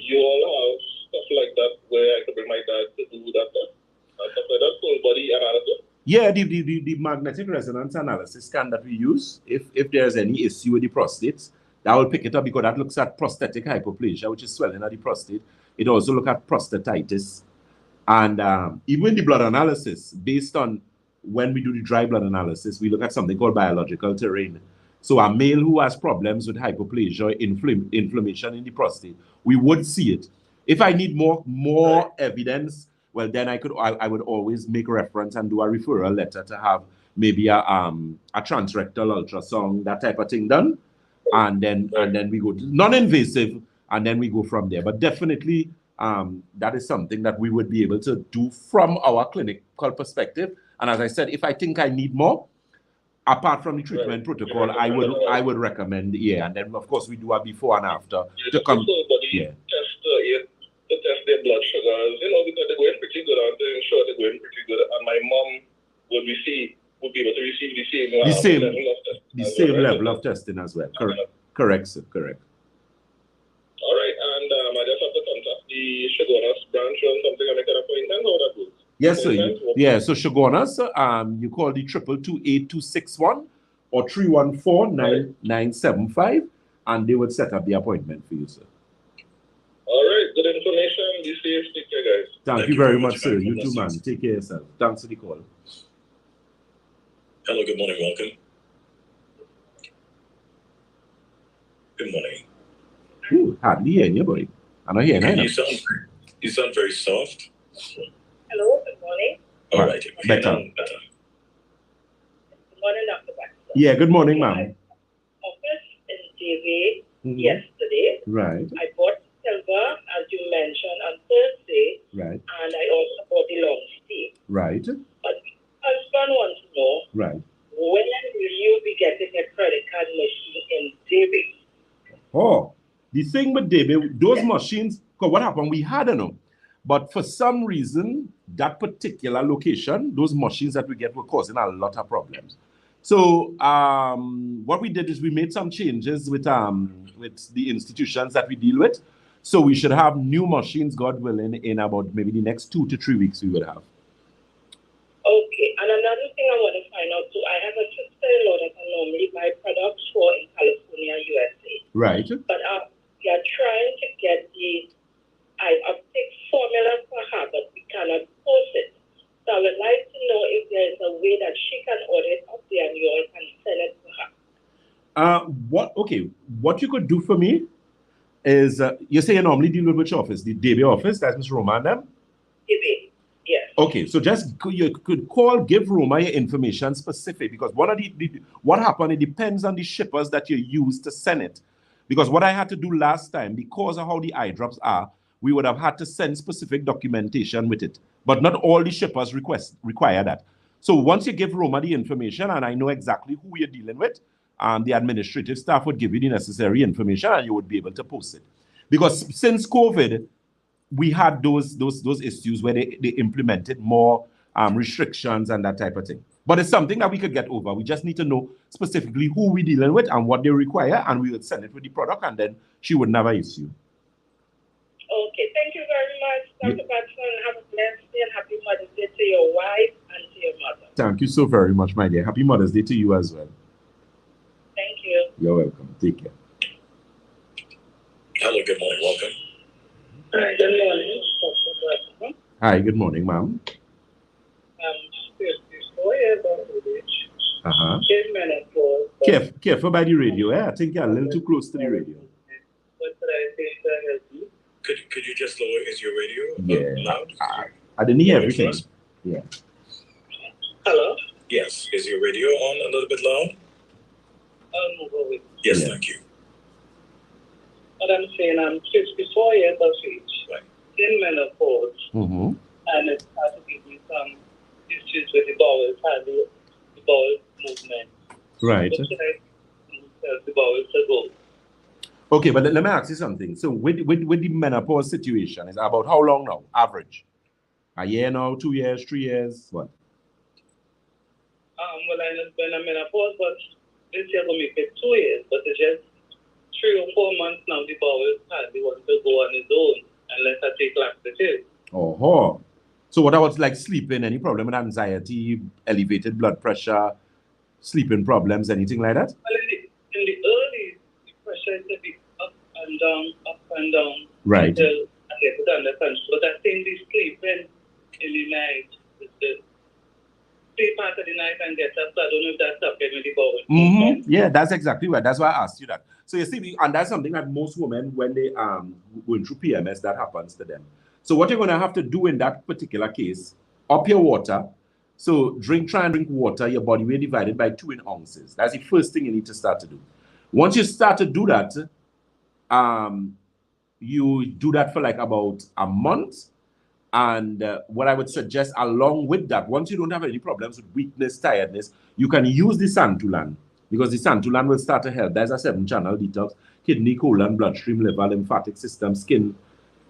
C: you all have stuff like that where I could bring my dad to do that test. Stuff like that, full body analysis.
B: Yeah, the magnetic resonance analysis scan that we use, if there's any issue with the prostate, that will pick it up because that looks at prostatic hyperplasia, which is swelling of the prostate. It also looks at prostatitis. And even the blood analysis, based on when we do the dry blood analysis, we look at something called biological terrain. So a male who has problems with hyperplasia, inflammation in the prostate, we would see it. If I need more evidence, well, then I would always make reference and do a referral letter to have maybe a transrectal ultrasound, that type of thing done. And then we go to non-invasive, and then we go from there. But definitely, that is something that we would be able to do from our clinical perspective. And as I said, if I think I need more, apart from the treatment protocol, I would recommend, and then of course we do a before and after to come.
C: To test their blood sugars, because they're going pretty good, aren't they? Sure, they're going pretty good. And my mom would be able to receive the same
B: level of testing as well. Correct, sir. Correct.
C: All right, and I just have to contact the Shogunas branch or something and make an appointment. How that goes?
B: Yes, sir. So Shogunas, you call the 222-8261 or 314-9975, and they would set up the appointment for you, sir.
C: All right, good information. Be safe. Take care, guys.
B: Thank you very much, sir. You too, man. Take care of yourself. Thanks for the call.
A: Hello, good morning, welcome. Good morning.
B: Ooh, hardly hearing you, boy. I'm not hearing you.
A: You sound very soft.
D: Hello, good morning.
A: All right.
B: Better.
D: Good morning, Dr. Batson.
B: Yeah, good morning, ma'am.
D: Office in TV yesterday.
B: Right.
D: I bought silver, as you mentioned, on Thursday.
B: Right.
D: And I also bought the long stay.
B: Right.
D: But my husband wants to know,
B: right,
D: when will you be getting a credit card machine in DB?
B: Oh, the thing with DB, those machines, because what happened, we had them. But for some reason, that particular location, those machines that we get were causing a lot of problems. So what we did is we made some changes with the institutions that we deal with. So we should have new machines, God willing, in about maybe the next 2 to 3 weeks we would have.
D: Okay, and another thing I want to find out too, I have a sister-in-law that I normally buy products for in California, USA.
B: Right.
D: But we are trying to get the ioptic formula for her, but we cannot post it. So I would like to know if there is a way that she can order it up there and you all can send it to her.
B: What you could do for me is, you say you normally deal with which office? The DB office, that's Ms. Roma and them?
D: DB, yes.
B: Okay, so you could give Roma your information specific, because what happened, it depends on the shippers that you use to send it. Because what I had to do last time, because of how the eye drops are, we would have had to send specific documentation with it. But not all the shippers require that. So once you give Roma the information, and I know exactly who you're dealing with, the administrative staff would give you the necessary information and you would be able to post it. Because since COVID, we had those issues where they implemented more restrictions and that type of thing. But it's something that we could get over. We just need to know specifically who we're dealing with and what they require, and we would send it with the product, and then she would never issue.
D: Okay, thank you very much, Dr. Batson. Have a blessed day and happy Mother's Day to your wife and to your mother.
B: Thank you so very much, my dear. Happy Mother's Day to you as well.
D: Thank you.
B: You're welcome. Take care.
A: Hello, good morning. Welcome.
D: Hi, good morning, Dr. Batson.
B: Hi, good morning, ma'am.
D: 54 years of age. In menopause.
B: Careful by the radio, eh? I think you're a little too close to the radio.
D: What should I say to help you?
A: Could you just lower, is your radio loud?
B: I didn't hear everything. Yeah.
D: Hello?
A: Yes. Is your radio on a little bit loud?
D: I'll move over.
A: Yes,
B: Yeah.
A: thank you.
D: What I'm saying, I'm 54 years of age.
A: Right.
D: In menopause.
B: Mm-hmm.
D: And it has to give me some issues with the bowels, the bowel movement.
B: Right.
D: What should I tell the bowels to go?
B: Okay, but let me ask you something. So with the menopause situation, is about how long now? Average? A year now, 2 years, 3 years? What?
D: Well, I know when I'm menopause, but this year will make it 2 years. But it's just 3 or 4 months now, the bowels hardly want to go on its own unless I take laxatives.
B: Oh. So what about like sleeping? Any problem with anxiety, elevated blood pressure, sleeping problems, anything like that?
D: Well, in the early, the pressure is a bit up and down.
B: Right.
D: Until I get it under control. But I think the sleeping in the night, the sleep part of the night and get up. So I don't know if that's happening with the bowel.
B: Mm-hmm. Yeah, that's exactly right. That's why I asked you that. So you see, and that's something that most women, when they going through PMS, that happens to them. So what you're going to have to do in that particular case, up your water. So try and drink water, your body weight divided by 2 ounces. That's the first thing you need to start to do. Once you start to do that, you do that for like about a month. And what I would suggest along with that, once you don't have any problems with weakness, tiredness, you can use the Santulan, because the Santulan will start to help. There's a 7-channel detox: kidney, colon, bloodstream, liver, lymphatic system, skin,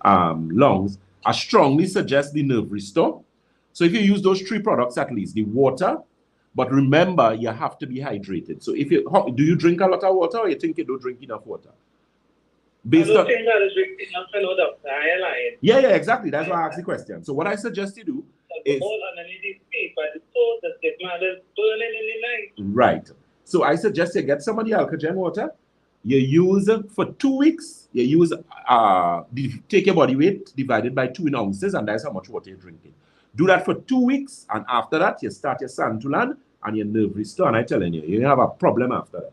B: lungs. I strongly suggest the nerve restore. So if you use those 3 products at least, the water, but remember you have to be hydrated. So do you drink a lot of water, or you think you don't drink enough water?
D: I don't think I drink enough, I know, Doctor. I lying.
B: Yeah, exactly. That's why I asked the question. So what I suggest you do is...
D: all underneath the feet, but the toes that get burning in the night.
B: Right. So I suggest you get some of the Alkagen water. You use for 2 weeks. You use take your body weight divided by 2 ounces, and that's how much water you're drinking. Do that for 2 weeks, and after that, you start your Santulan and your nerve restore. And I'm telling you, you have a problem after that.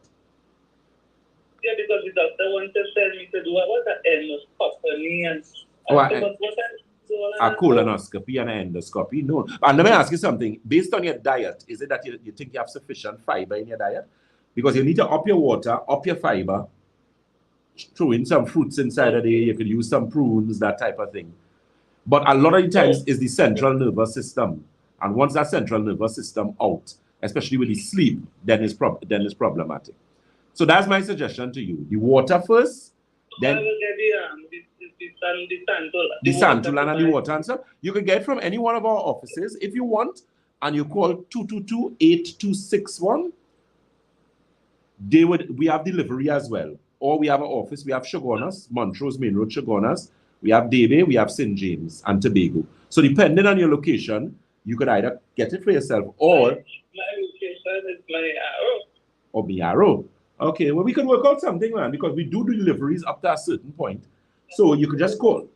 D: Yeah, because the doctor wanted to tell me to do endoscopy and
B: a colonoscopy and an endoscopy. No. And let me ask you something. Based on your diet, is it that you think you have sufficient fiber in your diet? Because you need to up your water, up your fiber, throw in some fruits inside of there. You could use some prunes, that type of thing. But a lot of the times is the central nervous system. And once that central nervous system out, especially with the sleep, then it's problematic. So that's my suggestion to you. The water first, then the Santulan and the water answer. You can get from any one of our offices if you want, and you call 222-8261. we have delivery as well. Or we have an office, we have Shogunas, Montrose Main Road Shogunas, we have Debe, we have St. James and Tobago. So depending on your location, you could either get it for yourself or...
C: My location is Mayaro.
B: Or Mayaro. Okay, well, we can work out something, man, because we do deliveries up to a certain point. So you could just call.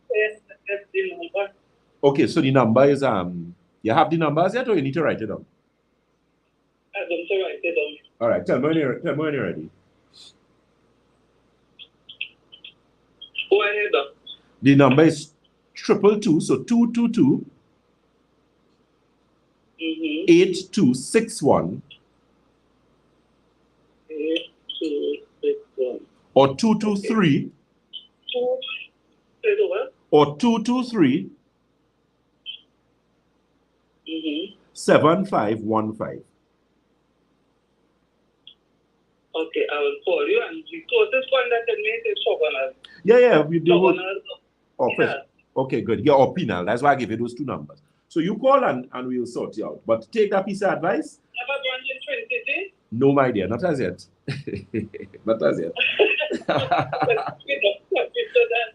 B: Okay, so the number is, you have the numbers yet or you need to write it down?
C: I don't know, write it down.
B: All right, tell me when you're ready.
C: Go ahead.
B: The number is 222, so 222 8261
C: 8261
B: or 223 or 223 7515.
C: Okay, I will call you and you told this one that the name is Shogunas.
B: Yeah, we do.
C: Shogunas.
B: Yeah. Okay, good. Yeah, or penal. That's why I give you those two numbers. So you call and we'll sort you out. But take that piece of advice.
C: Never gone in Twin City?
B: No, my dear, not as yet. Not as yet.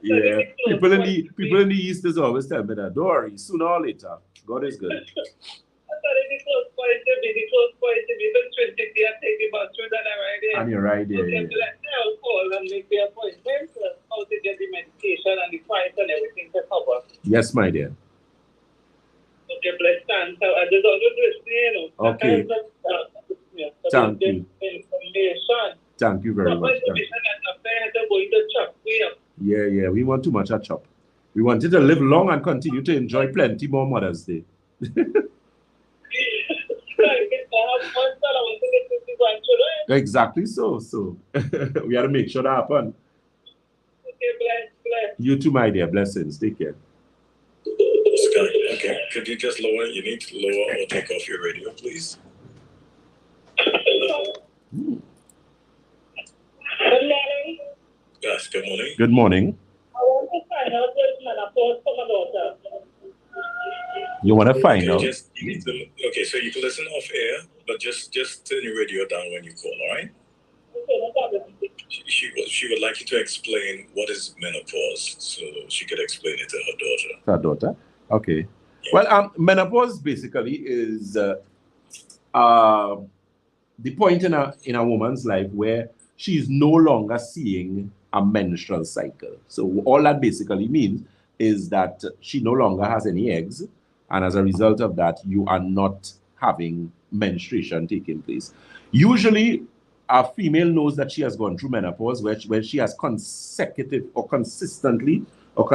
B: Yeah, people in the East is always tell me that, don't worry, sooner or later, God is good. And you're right there.
C: Okay, I'll call and make the appointment how to get the medication and the price and everything to cover.
B: Yes, my dear.
C: Okay, bless thanks. I just always listen, you know.
B: Okay. Thank you.
C: Information.
B: Thank you very much. Yeah, we want too much at chop. We want you to live long and continue to enjoy plenty more Mother's Day. Exactly so. We have to make sure that happen.
C: Okay, bless.
B: You too, my dear. Blessings. Take care.
A: Scott, okay. Could you just lower? You need to lower or take off your radio, please.
D: Good morning.
A: Yes, good morning.
B: Good morning.
D: I want to find out what's menopause for my daughter.
B: You want to find out?
A: You need to, okay, so you can listen off air, but just turn your radio down when you call, all right?
D: Okay, no problem.
A: She would like you to explain what is menopause, so she could explain it to her daughter.
B: Her daughter? Okay.
A: Yeah.
B: Well, menopause basically is the point in a woman's life where she is no longer seeing a menstrual cycle. So all that basically means is that she no longer has any eggs, and as a result of that, you are not having menstruation taking place. Usually, a female knows that she has gone through menopause where she has consecutive or consistently or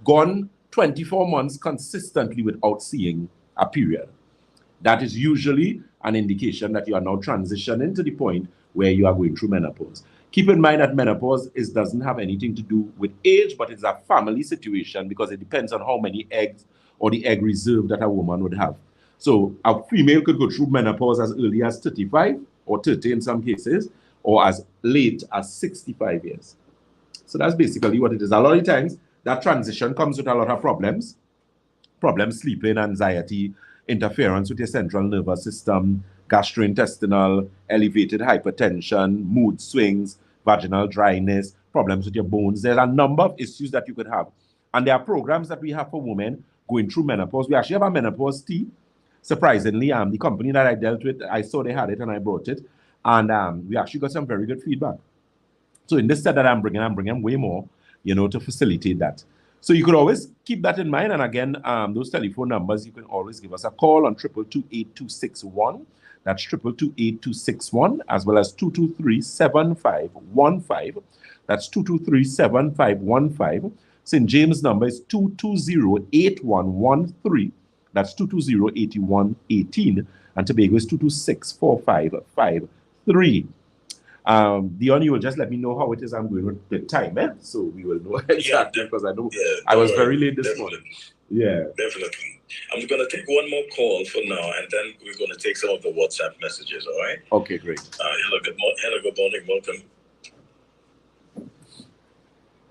B: gone 24 months consistently without seeing a period. That is usually an indication that you are now transitioning to the point where you are going through menopause. Keep in mind that menopause doesn't have anything to do with age, but it's a family situation because it depends on how many eggs or the egg reserve that a woman would have. So a female could go through menopause as early as 35 or 30 in some cases, or as late as 65 years. So that's basically what it is. A lot of times, that transition comes with a lot of problems sleeping, anxiety, interference with your central nervous system, gastrointestinal, elevated hypertension, mood swings, vaginal dryness, problems with your bones. There's a number of issues that you could have. And there are programs that we have for women going through menopause. We actually have a menopause tea. Surprisingly, the company that I dealt with, I saw they had it and I brought it. And we actually got some very good feedback. So in this set that I'm bringing way more, to facilitate that. So you could always keep that in mind. And again, those telephone numbers, you can always give us a call on 222-8261. That's 222-8261, as well as 223-7515. That's 223-7515. St. James number is 220-8113. That's 220-8118. And Tobago is 226-4553. Dion, you will just let me know how it is I'm going with the time, so we will know exactly, because I know I was very late this morning. Yeah.
A: Definitely. I'm going to take one more call for now, and then we're going to take some of the WhatsApp messages, all right?
B: Okay, great.
A: Hello, good morning, welcome.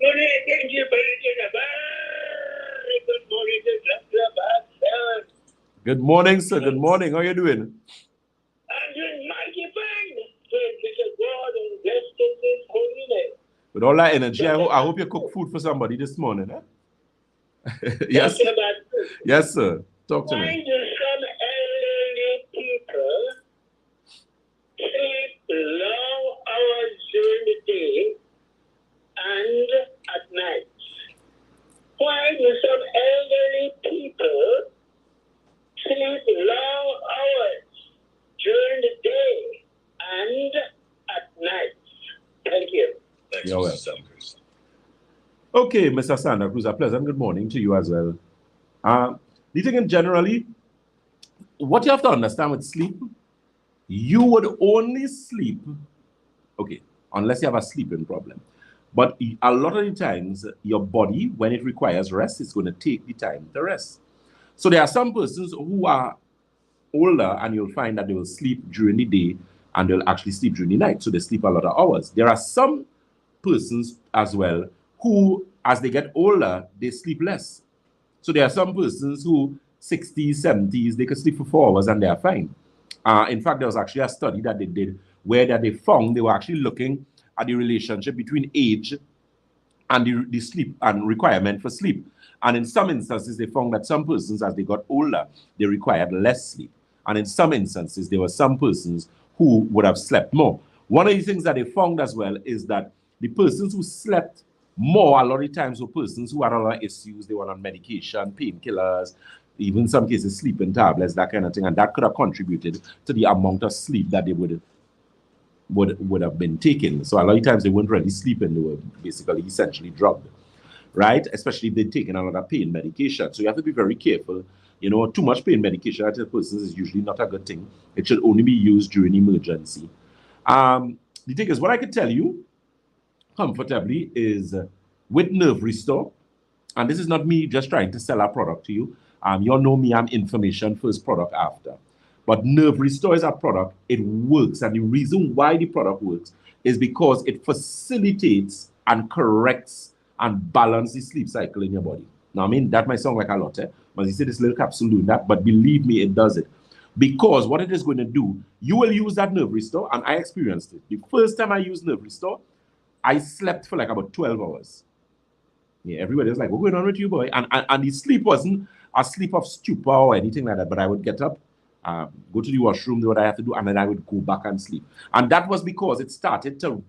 C: Good morning,
B: Good morning, sir. Good morning. How are you doing?
C: I'm doing mighty fine.
B: With all that energy, I hope you cook food for somebody this morning. Eh? Yes. Yes, sir. Talk to me.
C: Why do some elderly people sleep long hours during the day and at night? Why do some elderly people sleep long hours during the day and at night? Thank you.
A: Thanks,
B: You're
A: Mr.
B: welcome.
A: Santa Cruz.
B: Okay, Mr. Santa Cruz, a pleasant good morning to you as well. The thing in generally, what you have to understand with sleep, you would only sleep, okay, unless you have a sleeping problem. But a lot of the times, your body, when it requires rest, is going to take the time to rest. So there are some persons who are older and you'll find that they will sleep during the day and they'll actually sleep during the night. So they sleep a lot of hours. There are some persons as well who, as they get older, they sleep less. So there are some persons who 60s, 70s, they could sleep for 4 hours and they are fine. In fact, there was actually a study that they did where that they found they were actually looking at the relationship between age and the sleep and requirement for sleep. And in some instances, they found that some persons, as they got older, they required less sleep. And in some instances, there were some persons who would have slept more. One of the things that they found as well is that the persons who slept more a lot of times were persons who had a lot of issues. They were on medication, painkillers, even in some cases sleeping tablets, that kind of thing. And that could have contributed to the amount of sleep that they would have been taking. So a lot of times they weren't really sleeping, they were basically essentially drugged, right? Especially if they're taking a lot of pain medication. So you have to be very careful. You know, too much pain medication at a person is usually not a good thing. It should only be used during emergency. The thing is, what I can tell you comfortably is with Nerve Restore, and this is not me just trying to sell a product to you. You all know me, I'm information first, product after. But Nerve Restore is a product, it works. And the reason why the product works is because it facilitates and corrects and balances the sleep cycle in your body. Now, I mean, that might sound like a lot, but you see this little capsule doing that, but believe me, it does it. Because what it is going to do, you will use that Nerve Restore, and I experienced it. The first time I used Nerve Restore, I slept for like about 12 hours. Yeah, everybody was like, what's going on with you, boy? And the sleep wasn't a sleep of stupor or anything like that, but I would get up, go to the washroom, do what I have to do, and then I would go back and sleep. And that was because it started to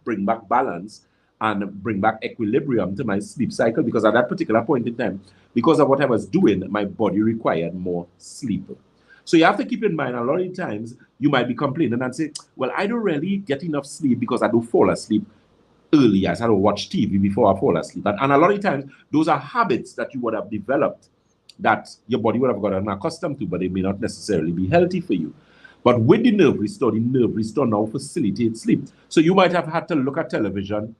B: bring back balance and bring back equilibrium to my sleep cycle, because at that particular point in time, because of what I was doing, my body required more sleep. So you have to keep in mind, a lot of times you might be complaining and say, well, I don't really get enough sleep because I don't fall asleep early. I don't watch TV before I fall asleep. And a lot of times, those are habits that you would have developed that your body would have gotten accustomed to, but they may not necessarily be healthy for you. But with the Nerve Restore now facilitates sleep. So you might have had to look at television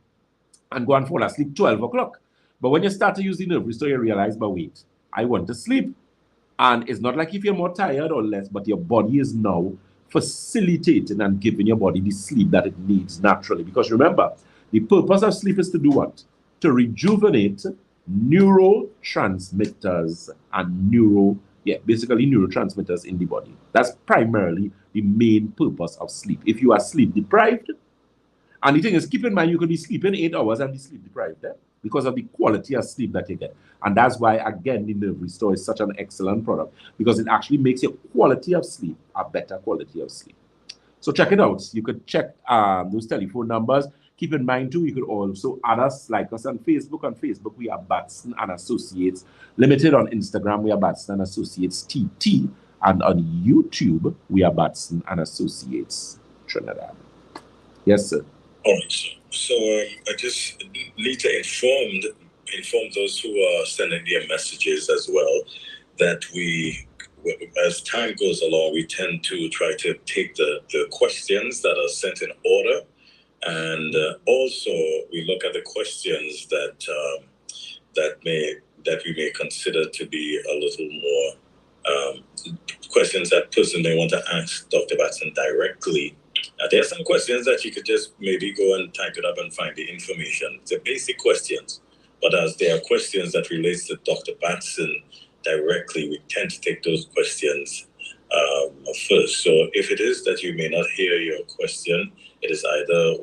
B: and go and fall asleep 12 o'clock. But when you start to use the Nerve Restore, you realize, but wait, I want to sleep. And it's not like if you're more tired or less, but your body is now facilitating and giving your body the sleep that it needs naturally. Because remember, the purpose of sleep is to do what? To rejuvenate neurotransmitters and basically neurotransmitters in the body. That's primarily the main purpose of sleep. If you are sleep deprived, and the thing is, keep in mind, you could be sleeping 8 hours and be sleep deprived because of the quality of sleep that you get. And that's why, again, the Nerve Restore is such an excellent product, because it actually makes your quality of sleep a better quality of sleep. So check it out. You could check those telephone numbers. Keep in mind, too, you could also add us, like us on Facebook. On Facebook, we are Batson and Associates Limited. On Instagram, we are Batson and Associates TT. And on YouTube, we are Batson and Associates Trinidad. Yes, sir.
A: All right, so I just need to inform those who are sending their messages as well that we, as time goes along, we tend to try to take the questions that are sent in order, and also we look at the questions that we may consider to be a little more questions that person may want to ask Dr. Batson directly. There are some questions that you could just maybe go and type it up and find the information. They're basic questions, but as there are questions that relates to Dr. Batson directly, we tend to take those questions first. So if it is that you may not hear your question It is either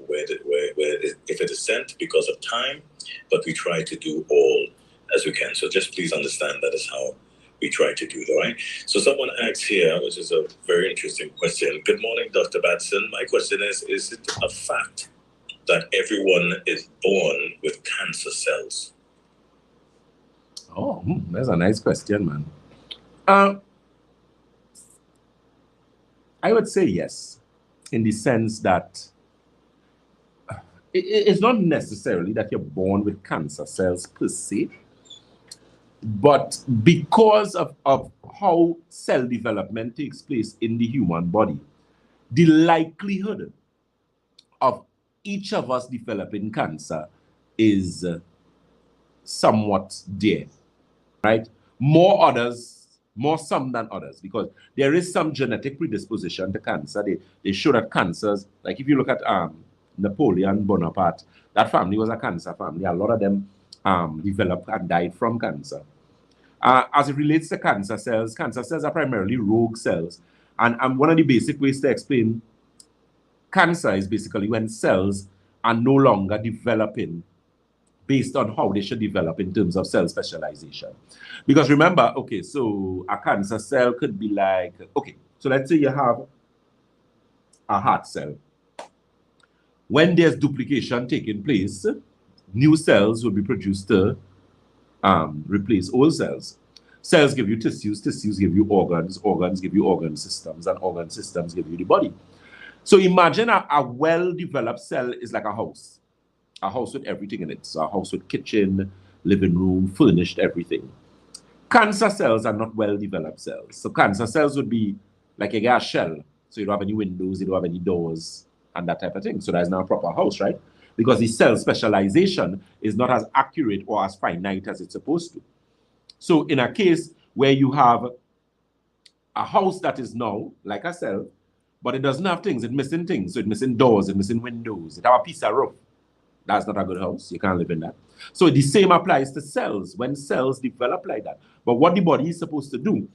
A: if it is sent because of time, but we try to do all as we can. So just please understand that is how we try to do it, all right? So someone asks here, which is a very interesting question. Good morning, Dr. Batson. My question is it a fact that everyone is born with cancer cells?
B: Oh, that's a nice question, man. I would say yes, in the sense that it's not necessarily that you're born with cancer cells per se, but because of how cell development takes place in the human body, the likelihood of each of us developing cancer is somewhat there, right? More some than others, because there is some genetic predisposition to cancer. They show that cancers, like if you look at Napoleon Bonaparte, that family was a cancer family. A lot of them developed and died from cancer. As it relates to cancer cells are primarily rogue cells. And one of the basic ways to explain cancer is basically when cells are no longer developing based on how they should develop in terms of cell specialization. Because remember, okay, so a cancer cell could be like, okay, so let's say you have a heart cell. When there's duplication taking place, new cells will be produced to replace old cells. Cells give you tissues give you organs give you organ systems, and organ systems give you the body. So imagine a well-developed cell is like a house with everything in it. So a house with kitchen, living room, furnished, everything. Cancer cells are not well-developed cells. So cancer cells would be like a gas shell. So you don't have any windows, you don't have any doors, and that type of thing. So that's not a proper house, right? Because the cell specialization is not as accurate or as finite as it's supposed to. So in a case where you have a house that is now like a cell, but it doesn't have things, it's missing things. So it's missing doors, it's missing windows, it have a piece of roof. That's not a good house. You can't live in that. So the same applies to cells when cells develop like that. But what the body is supposed to do,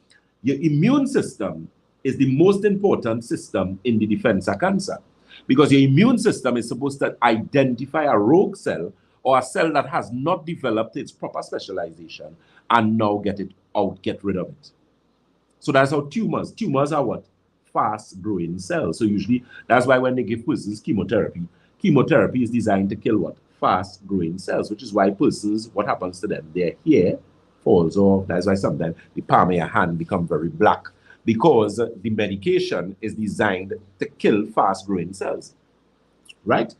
B: your immune system is the most important system in the defense of cancer, because your immune system is supposed to identify a rogue cell or a cell that has not developed its proper specialization and now get it out, get rid of it. So that's how tumors are what? Fast growing cells. So usually that's why when they give persons chemotherapy is designed to kill what? Fast growing cells, which is why persons, what happens to them? Their hair falls off. That's why sometimes the palm of your hand become very black, because the medication is designed to kill fast growing cells, right?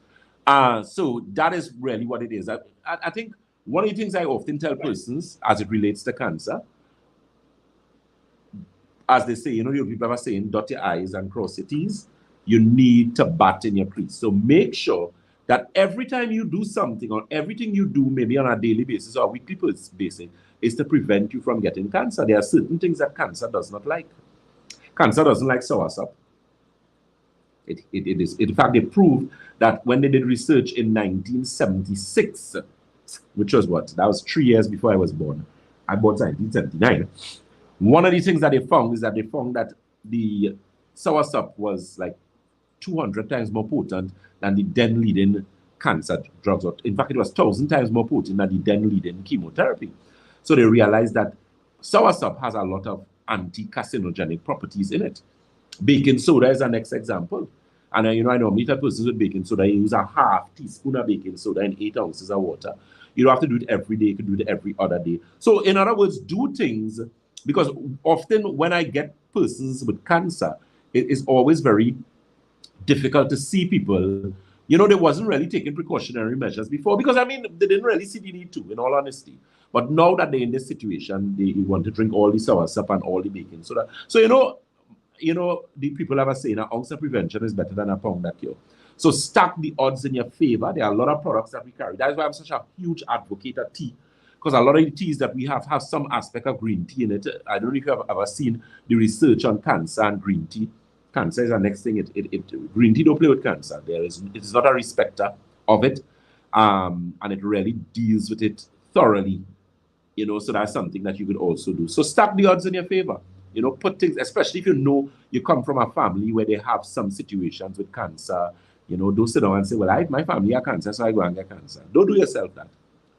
B: So that is really what it is. I think one of the things I often tell persons as it relates to cancer, as they say, you people are saying, dot your I's and cross your T's. You need to bat in your crease. So make sure that every time you do something, or everything you do, maybe on a daily basis or a weekly basis, is to prevent you from getting cancer. There are certain things that cancer does not like. Cancer doesn't like soursop. In fact, they proved that when they did research in 1976, which was what? That was 3 years before I was born. I born in 1979. One of the things that they found is that the soursop was like 200 times more potent than the then leading cancer drugs. In fact, it was 1,000 times more potent than the then leading chemotherapy. So they realized that soursop has a lot of anti-carcinogenic properties in it. Baking soda is the next example. And I normally tell persons with baking soda, you use a half teaspoon of baking soda in 8 ounces of water. You don't have to do it every day, you can do it every other day. So in other words, do things, because often when I get persons with cancer, it is always very difficult to see people, they wasn't really taking precautionary measures before, because they didn't really see the need to, in all honesty. But now that they're in this situation, they want to drink all the soursop and all the baking soda. So, the people have a saying, an ounce of prevention is better than a pound of cure. So stack the odds in your favor. There are a lot of products that we carry. That's why I'm such a huge advocate of tea, because a lot of the teas that we have some aspect of green tea in it. I don't know if you have ever seen the research on cancer and green tea. Cancer is the next thing. Green tea don't play with cancer. It is not a respecter of it, and it really deals with it thoroughly. So that's something that you could also do. So stack the odds in your favor. Put things, especially if you come from a family where they have some situations with cancer, You know, don't sit down and say, well, my family have cancer, so I go and get cancer. Don't do yourself that.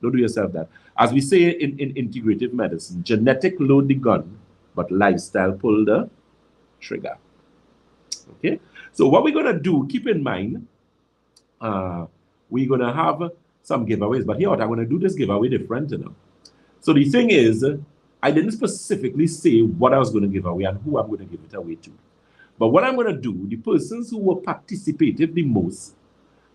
B: Don't do yourself that. As we say in integrative medicine, genetic load the gun, but lifestyle pull the trigger. Okay? So what we're going to do, keep in mind, we're going to have some giveaways. But here, I'm going to do this giveaway different, you know. So the thing is, I didn't specifically say what I was going to give away and who I'm going to give it away to. But what I'm going to do, the persons who will participate the most,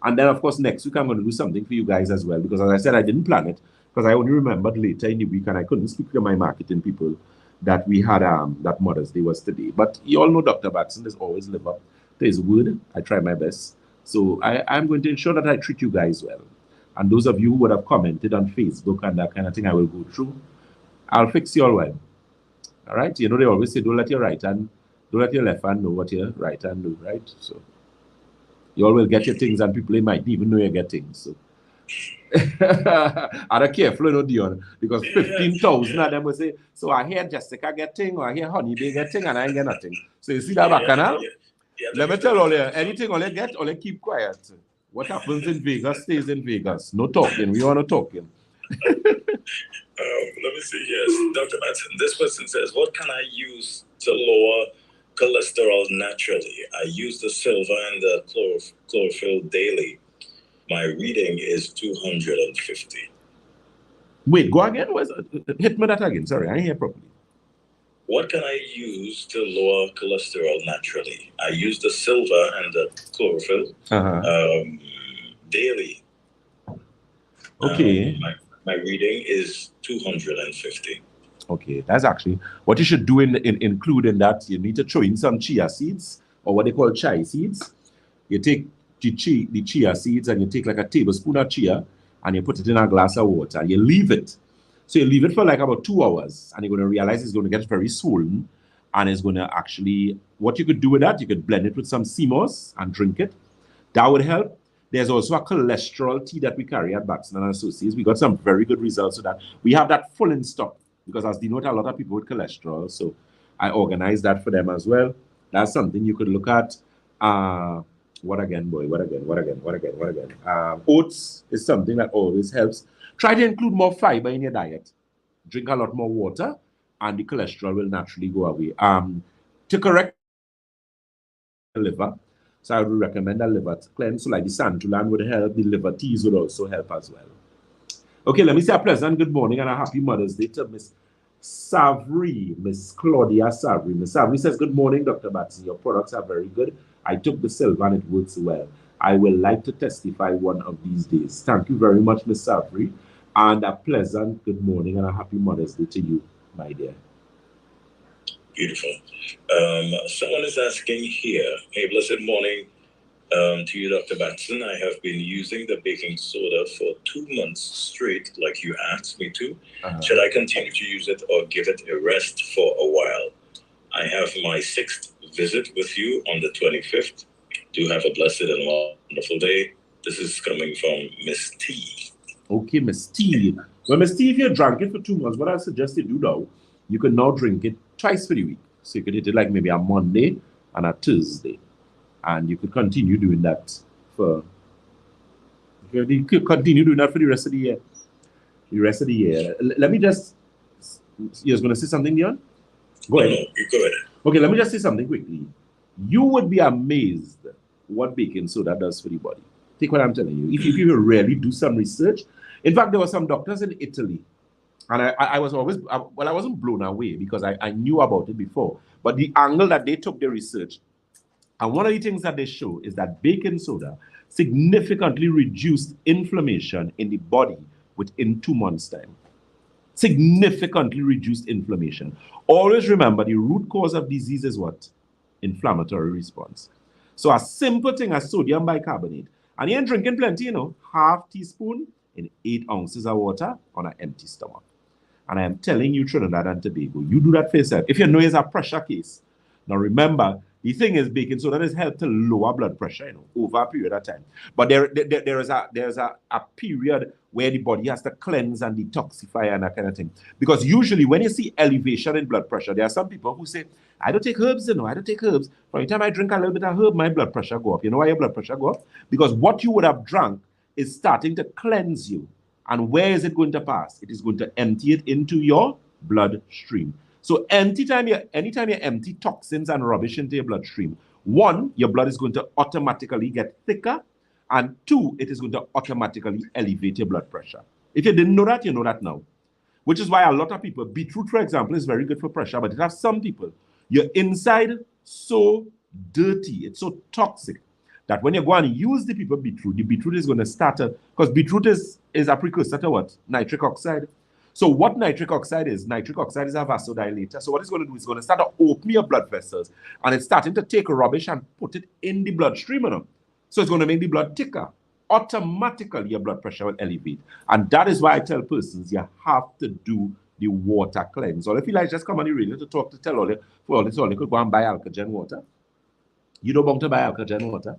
B: and then, of course, next week I'm going to do something for you guys as well. Because as I said, I didn't plan it. Because I only remembered later in the week, and I couldn't speak to my marketing people that we had that Mother's Day was today. But you all know Dr. Batson is always live up to his word. I try my best. So I'm going to ensure that I treat you guys well. And those of you who would have commented on Facebook and that kind of thing, I will go through. I'll fix you all well. All right? You know, they always say, don't let your left hand know what your right hand do, right? So you all will get your things, and people, they might even know you get things. So I'm careful, you know, Dion, because 15,000 of them will say, so I hear Jessica getting, or I hear Honey Bay getting, and I ain't get nothing. So you see that bacchanal? Let me tell all you, anything all you get, all you keep quiet. What happens in Vegas stays in Vegas. No talking. We want to talking.
A: Let me see. Yes, Dr. Batson. This person says, what can I use to lower cholesterol naturally? I use the silver and the chlorophyll daily. My reading is 250.
B: Wait, go again? Hit me that again. Sorry, I didn't hear properly.
A: What can I use to lower cholesterol naturally? I use the silver and the chlorophyll daily.
B: Okay.
A: My reading is 250.
B: Okay, that's actually what you should do include in that. You need to throw in some chia seeds, or what they call chai seeds. You take the chia seeds, and you take like a tablespoon of chia, and you put it in a glass of water, and you leave it. So you leave it for like about 2 hours, and you're going to realize it's going to get very swollen, and it's going to actually, what you could do with that, you could blend it with some sea moss and drink it. That would help. There's also a cholesterol tea that we carry at Batson and Associates. We got some very good results with that. We have that full in stock, because as denote a lot of people with cholesterol, so I organized that for them as well. That's something you could look at. What again, boy? What again? Oats is something that always helps. Try to include more fiber in your diet. Drink a lot more water, and the cholesterol will naturally go away. To correct the liver, so I would recommend a liver cleanse. So like the Santulan would help, the liver teas would also help as well. Okay, let me say a pleasant good morning and a happy Mother's Day to Miss Savri, Miss Claudia Savri. Miss Savri says, good morning, Dr. Batson. Your products are very good. I took the silver and it works well. I will like to testify one of these days. Thank you very much, Miss Savri. And a pleasant good morning and a happy Mother's Day to you, my dear.
A: Beautiful. Someone is asking here, hey, blessed morning to you, Dr. Batson. I have been using the baking soda for 2 months straight, like you asked me to. Should I continue to use it or give it a rest for a while? I have my 6th visit with you on the 25th. Do have a blessed and wonderful day. This is coming from Miss T.
B: Okay, Miss T. Well, Miss T, if you drank it for 2 months, what I suggest you do now, you can now drink it twice for the week. So you could eat it like maybe a Monday and a Thursday. And you could continue doing that for the rest of the year. The rest of the year. Let me just, you're going to say something, Dion? Go ahead.
A: No, you go ahead.
B: Okay, let me just say something quickly. You would be amazed what baking soda does for the body. Take what I'm telling you. If you really do some research. In fact, there were some doctors in Italy. And I was always, well, I wasn't blown away because I knew about it before. But the angle that they took their research, and one of the things that they show is that baking soda significantly reduced inflammation in the body within 2 months' time. Significantly reduced inflammation. Always remember, the root cause of disease is what? Inflammatory response. So a simple thing as sodium bicarbonate. And you ain't drinking plenty, you know, half teaspoon in 8 ounces of water on an empty stomach. And I am telling you, Trinidad and Tobago, you do that for yourself. If you know it's a pressure case, now remember, The thing is, baking soda has helped to lower blood pressure, you know, over a period of time. But there's a period where the body has to cleanse and detoxify and that kind of thing. Because usually when you see elevation in blood pressure, there are some people who say, I don't take herbs, you know, I don't take herbs. From the time I drink a little bit of herb, my blood pressure go up. You know why your blood pressure go up? Because what you would have drunk is starting to cleanse you. And where is it going to pass? It is going to empty it into your bloodstream. So anytime you empty toxins and rubbish into your bloodstream, one, your blood is going to automatically get thicker, and two, it is going to automatically elevate your blood pressure. If you didn't know that, you know that now. Which is why a lot of people, beetroot, for example, is very good for pressure, but it has some people, your inside so dirty, it's so toxic, that when you go and use the beetroot is going to start to, because beetroot is a precursor to what? Nitric oxide. So what nitric oxide is a vasodilator. So what it's going to do is going to start to open your blood vessels, and it's starting to take rubbish and put it in the bloodstream. You know? So it's going to make the blood thicker. Automatically, your blood pressure will elevate. And that is why I tell persons you have to do the water cleanse. Or if you like, just come on the radio to talk to tell all you, for all this, all you could go and buy alkagen water. You don't want to buy alkagen water.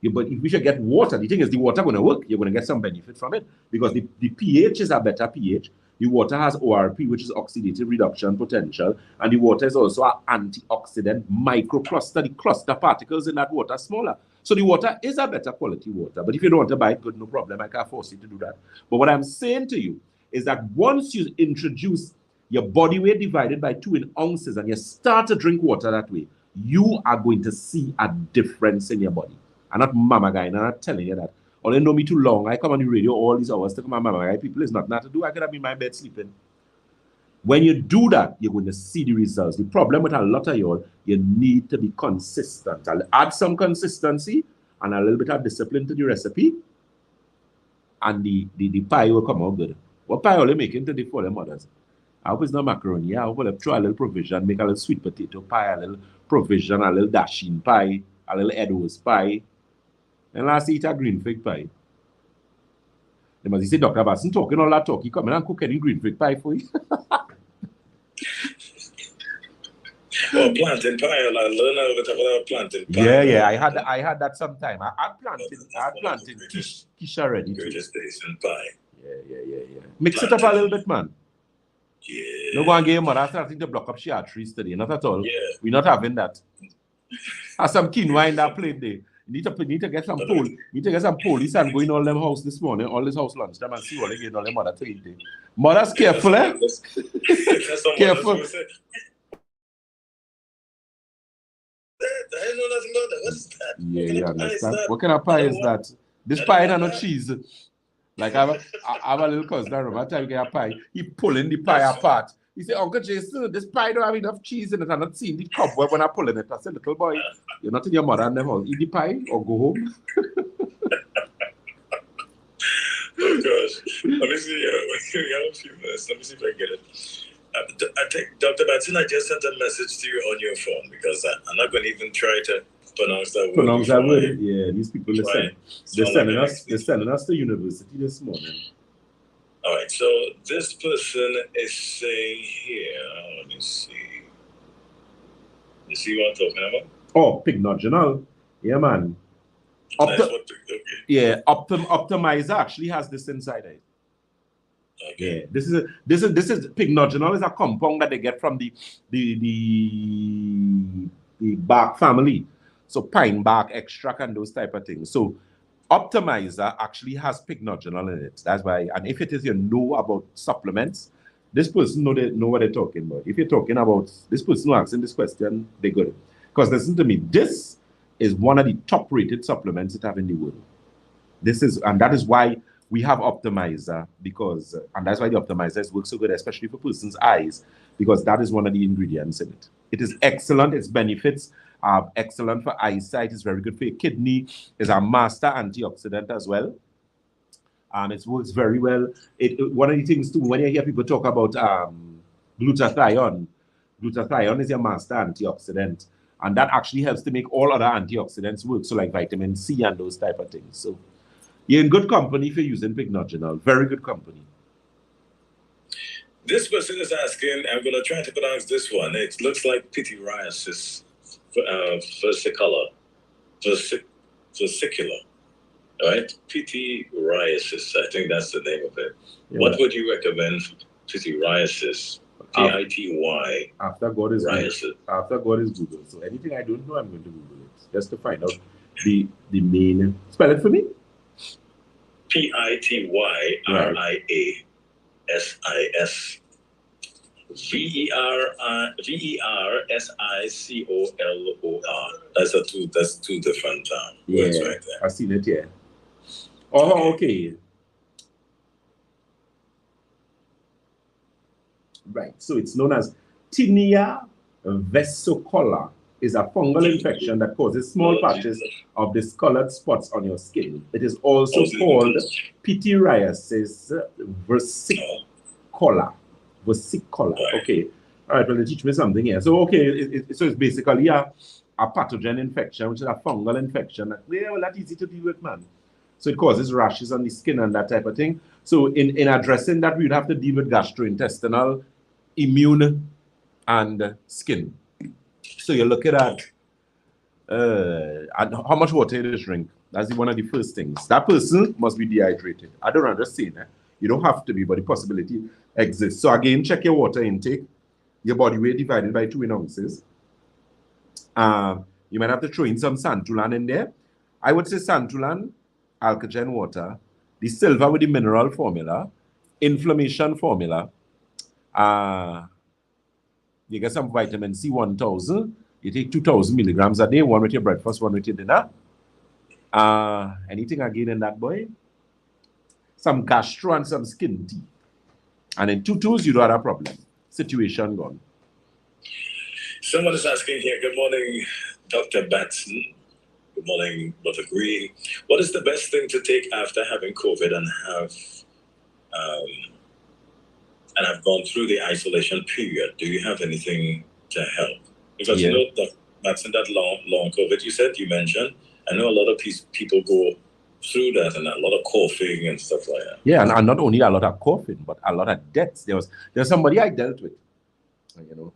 B: But if we should get water, the thing is the water going to work. You're going to get some benefit from it because the pH is a better pH. The water has ORP, which is oxidative reduction potential, and the water is also an antioxidant microcluster. The cluster particles in that water are smaller. So the water is a better quality water. But if you don't want to buy it, good, no problem. I can't force you to do that. But what I'm saying to you is that once you introduce your body weight divided by 2 in ounces and you start to drink water that way, you are going to see a difference in your body. I'm not mama guy, and I'm not telling you that. Or they know me too long. I come on the radio all these hours to come on mama guy. People, it's nothing to do. I could have been in my bed sleeping. When you do that, you're going to see the results. The problem with a lot of y'all, you need to be consistent. I'll add some consistency and a little bit of discipline to the recipe, and the pie will come out good. What pie are you making today for the mothers? I hope it's not macaroni. I hope we'll try a little provision, make a little sweet potato pie, a little provision, a little dasheen pie, a little Edwards pie. And last eat a green fig pie. They must say, Dr. Batson talking all that talk. He come in and cook any green fig pie for you.
A: Well, plantain pie, I learn a bit about plantain pie.
B: Yeah, I had that sometime. I had plantain quiche already.
A: Greatest station pie.
B: Yeah. Mix it up a little bit, man.
A: Yeah.
B: No go and get your mother starting to block up she arteries today. Not at all.
A: Yeah.
B: We're not having that. Have some quinoa in that plate there. You need to get some police and go in all them house this morning, all this house lunch time and see what they get all them mother to eat there. Mother's careful, eh? Careful.
A: I didn't know nothing about that. What is that?
B: Yeah, understand. What kind of pie is that? This pie ain't no cheese. Like I have a little cousin, I remember time we get a pie, he pulling the pie apart. He said, Uncle Jason, this pie don't have enough cheese in it. I'm not seeing the cobweb when I pull in it. I said, little boy, you're not in your mother and them house. Eat the pie or go home.
A: Oh gosh. Let me see. We have a few minutes. Let me see if I get it. I think, Dr. Batson, I just sent a message to you on your phone because I'm not going to even try to pronounce that word.
B: Yeah, these people they're sending us to university this morning.
A: All right, so this person is saying here, let me see. You see what I'm talking about?
B: Oh, pignogenol. Yeah, man. Yeah, Optimizer actually has this inside it. Okay. Yeah, this is pignogenol is a compound that they get from the bark family. So pine bark extract and those type of things. So Optimizer actually has pignogenol in it. That's why, and if it is you know about supplements, this person know what they're talking about. If you're talking about this person who asking this question, they're good. Because listen to me, this is one of the top-rated supplements that have in the world. That is why we have Optimizer, because, and that's why the Optimizers work so good, especially for person's eyes, because that is one of the ingredients in it. It is excellent. Its benefits are excellent for eyesight. It's very good for your kidney. It's a master antioxidant as well. It works very well. One of the things too, when you hear people talk about glutathione is your master antioxidant, and that actually helps to make all other antioxidants work. So like vitamin C and those type of things. So you're in good company if you're using pignogenol. Very good company.
A: This person is asking, I'm going to try to pronounce this one. It looks like pityriasis. versicolor, right? Pityriasis, I think that's the name of it.
B: Yeah.
A: What would you recommend for pityriasis? P-I-T-Y.
B: After God is
A: riasis.
B: After God is Google. So anything I don't know, I'm going to Google it just to find out the main. Spell it for me.
A: Pityriasis. Versiccolor. That's two different words right there.
B: I seen it, yeah. Oh, okay. Right, so it's known as tinea versicolor. Is a fungal infection that causes small patches of discolored spots on your skin. It is also called pityriasis versicolor. Okay. All right, well, they teach me something here. So, okay, so it's basically a pathogen infection, which is a fungal infection. Well, that's easy to deal with, man. So it causes rashes on the skin and that type of thing. So in addressing that, we'd have to deal with gastrointestinal, immune, and skin. So you're looking at and how much water you drink. That's one of the first things. That person must be dehydrated. I don't understand that. You don't have to be, but the possibility exists. So again, check your water intake. Your body weight divided by 2 ounces. You might have to throw in some santulan in there. I would say santulan, alkagen water, the silver with the mineral formula, inflammation formula. You get some vitamin C 1000. You take 2,000 milligrams a day, one with your breakfast, one with your dinner. Anything again in that, boy? Some gastro and some skin tea. And in 2 tools, you don't have a problem. Situation gone.
A: Someone is asking here, good morning, Dr. Batson. Good morning, Brother Green. What is the best thing to take after having COVID and have gone through the isolation period? Do you have anything to help? Because you know, Dr. Batson, that long COVID you mentioned, I know a lot of people go through that and a lot of coughing and stuff like that.
B: Yeah, and not only a lot of coughing, but a lot of deaths. There's somebody I dealt with,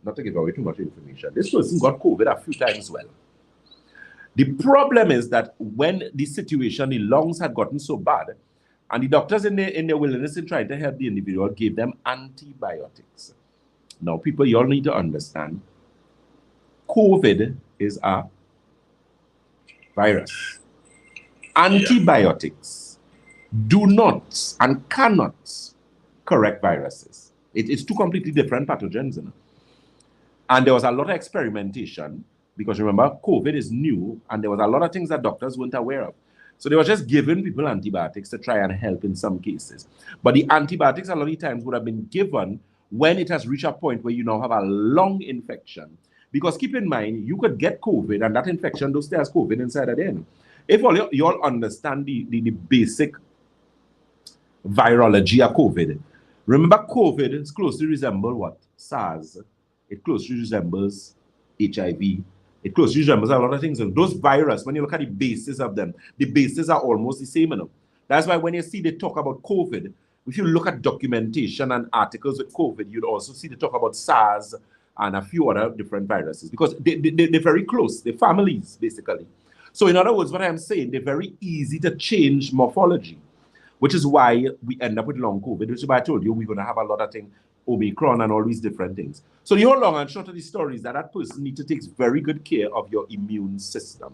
B: not to give away too much information. This person got COVID a few times well. The problem is that when the situation, the lungs had gotten so bad, and the doctors in their willingness in trying to help the individual gave them antibiotics. Now, people, you all need to understand, COVID is a virus. Antibiotics do not and cannot correct viruses. It's two completely different pathogens. And there was a lot of experimentation because remember, COVID is new and there was a lot of things that doctors weren't aware of. So they were just giving people antibiotics to try and help in some cases. But the antibiotics a lot of times would have been given when it has reached a point where you now have a lung infection. Because keep in mind, you could get COVID and that infection does stay as COVID inside of them. If you all understand the basic virology of COVID, remember COVID closely resembles what? SARS. It closely resembles HIV. It closely resembles a lot of things. And those viruses, when you look at the bases of them, the bases are almost the same. That's why when you see they talk about COVID, if you look at documentation and articles with COVID, you'd also see they talk about SARS and a few other different viruses because they're very close. They're families, basically. So in other words, what I'm saying, they're very easy to change morphology, which is why we end up with long COVID, which is why I told you we're going to have a lot of things, Omicron and all these different things. So the whole long and short of the story is that person needs to take very good care of your immune system.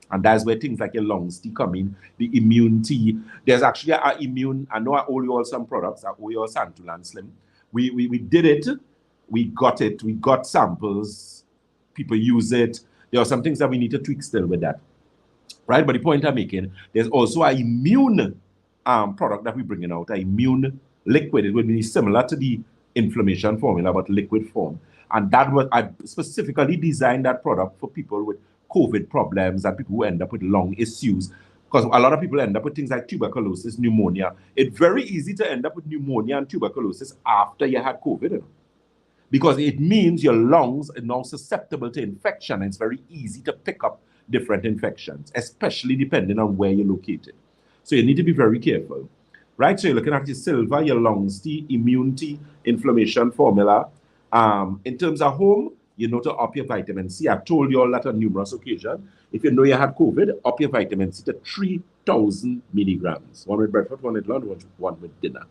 B: And that's where things like your lungs tea come in, the immunity. There's actually an immune, I know I owe you all some products, I owe you all Santulan Slim. We did it, we got samples, people use it. There are some things that we need to tweak still with that. Right, but the point I'm making, there's also an immune product that we're bringing out, an immune liquid. It would be similar to the inflammation formula, but liquid form. And that was, I specifically designed that product for people with COVID problems and people who end up with lung issues. Because a lot of people end up with things like tuberculosis, pneumonia. It's very easy to end up with pneumonia and tuberculosis after you had COVID. Because it means your lungs are now susceptible to infection. And it's very easy to pick up different infections, especially depending on where you're located. So you need to be very careful, right? So you're looking at your silver, your lungs tea, immunity, inflammation formula. In terms of home, you know to up your vitamin C. I've told you all that on numerous occasions. If you know you had COVID, up your vitamin C to 3,000 milligrams. One with breakfast, one with lunch, one with dinner.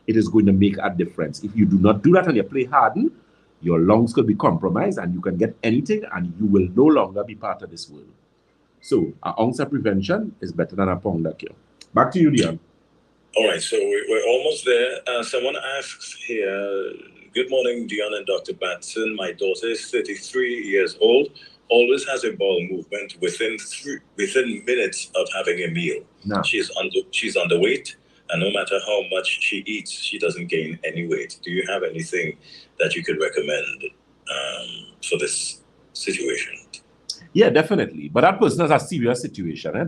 B: It is going to make a difference. If you do not do that and you play harden, your lungs could be compromised and you can get anything and you will no longer be part of this world. So an ounce of prevention is better than a pound of cure. Back to you, Leon.
A: All right, so we're almost there. Someone asks here, good morning, Dion and Dr. Batson. My daughter is 33 years old, always has a bowel movement within minutes of having a meal.
B: No.
A: She's underweight, and no matter how much she eats, she doesn't gain any weight. Do you have anything that you could recommend for this situation?
B: Yeah, definitely. But that person has a serious situation.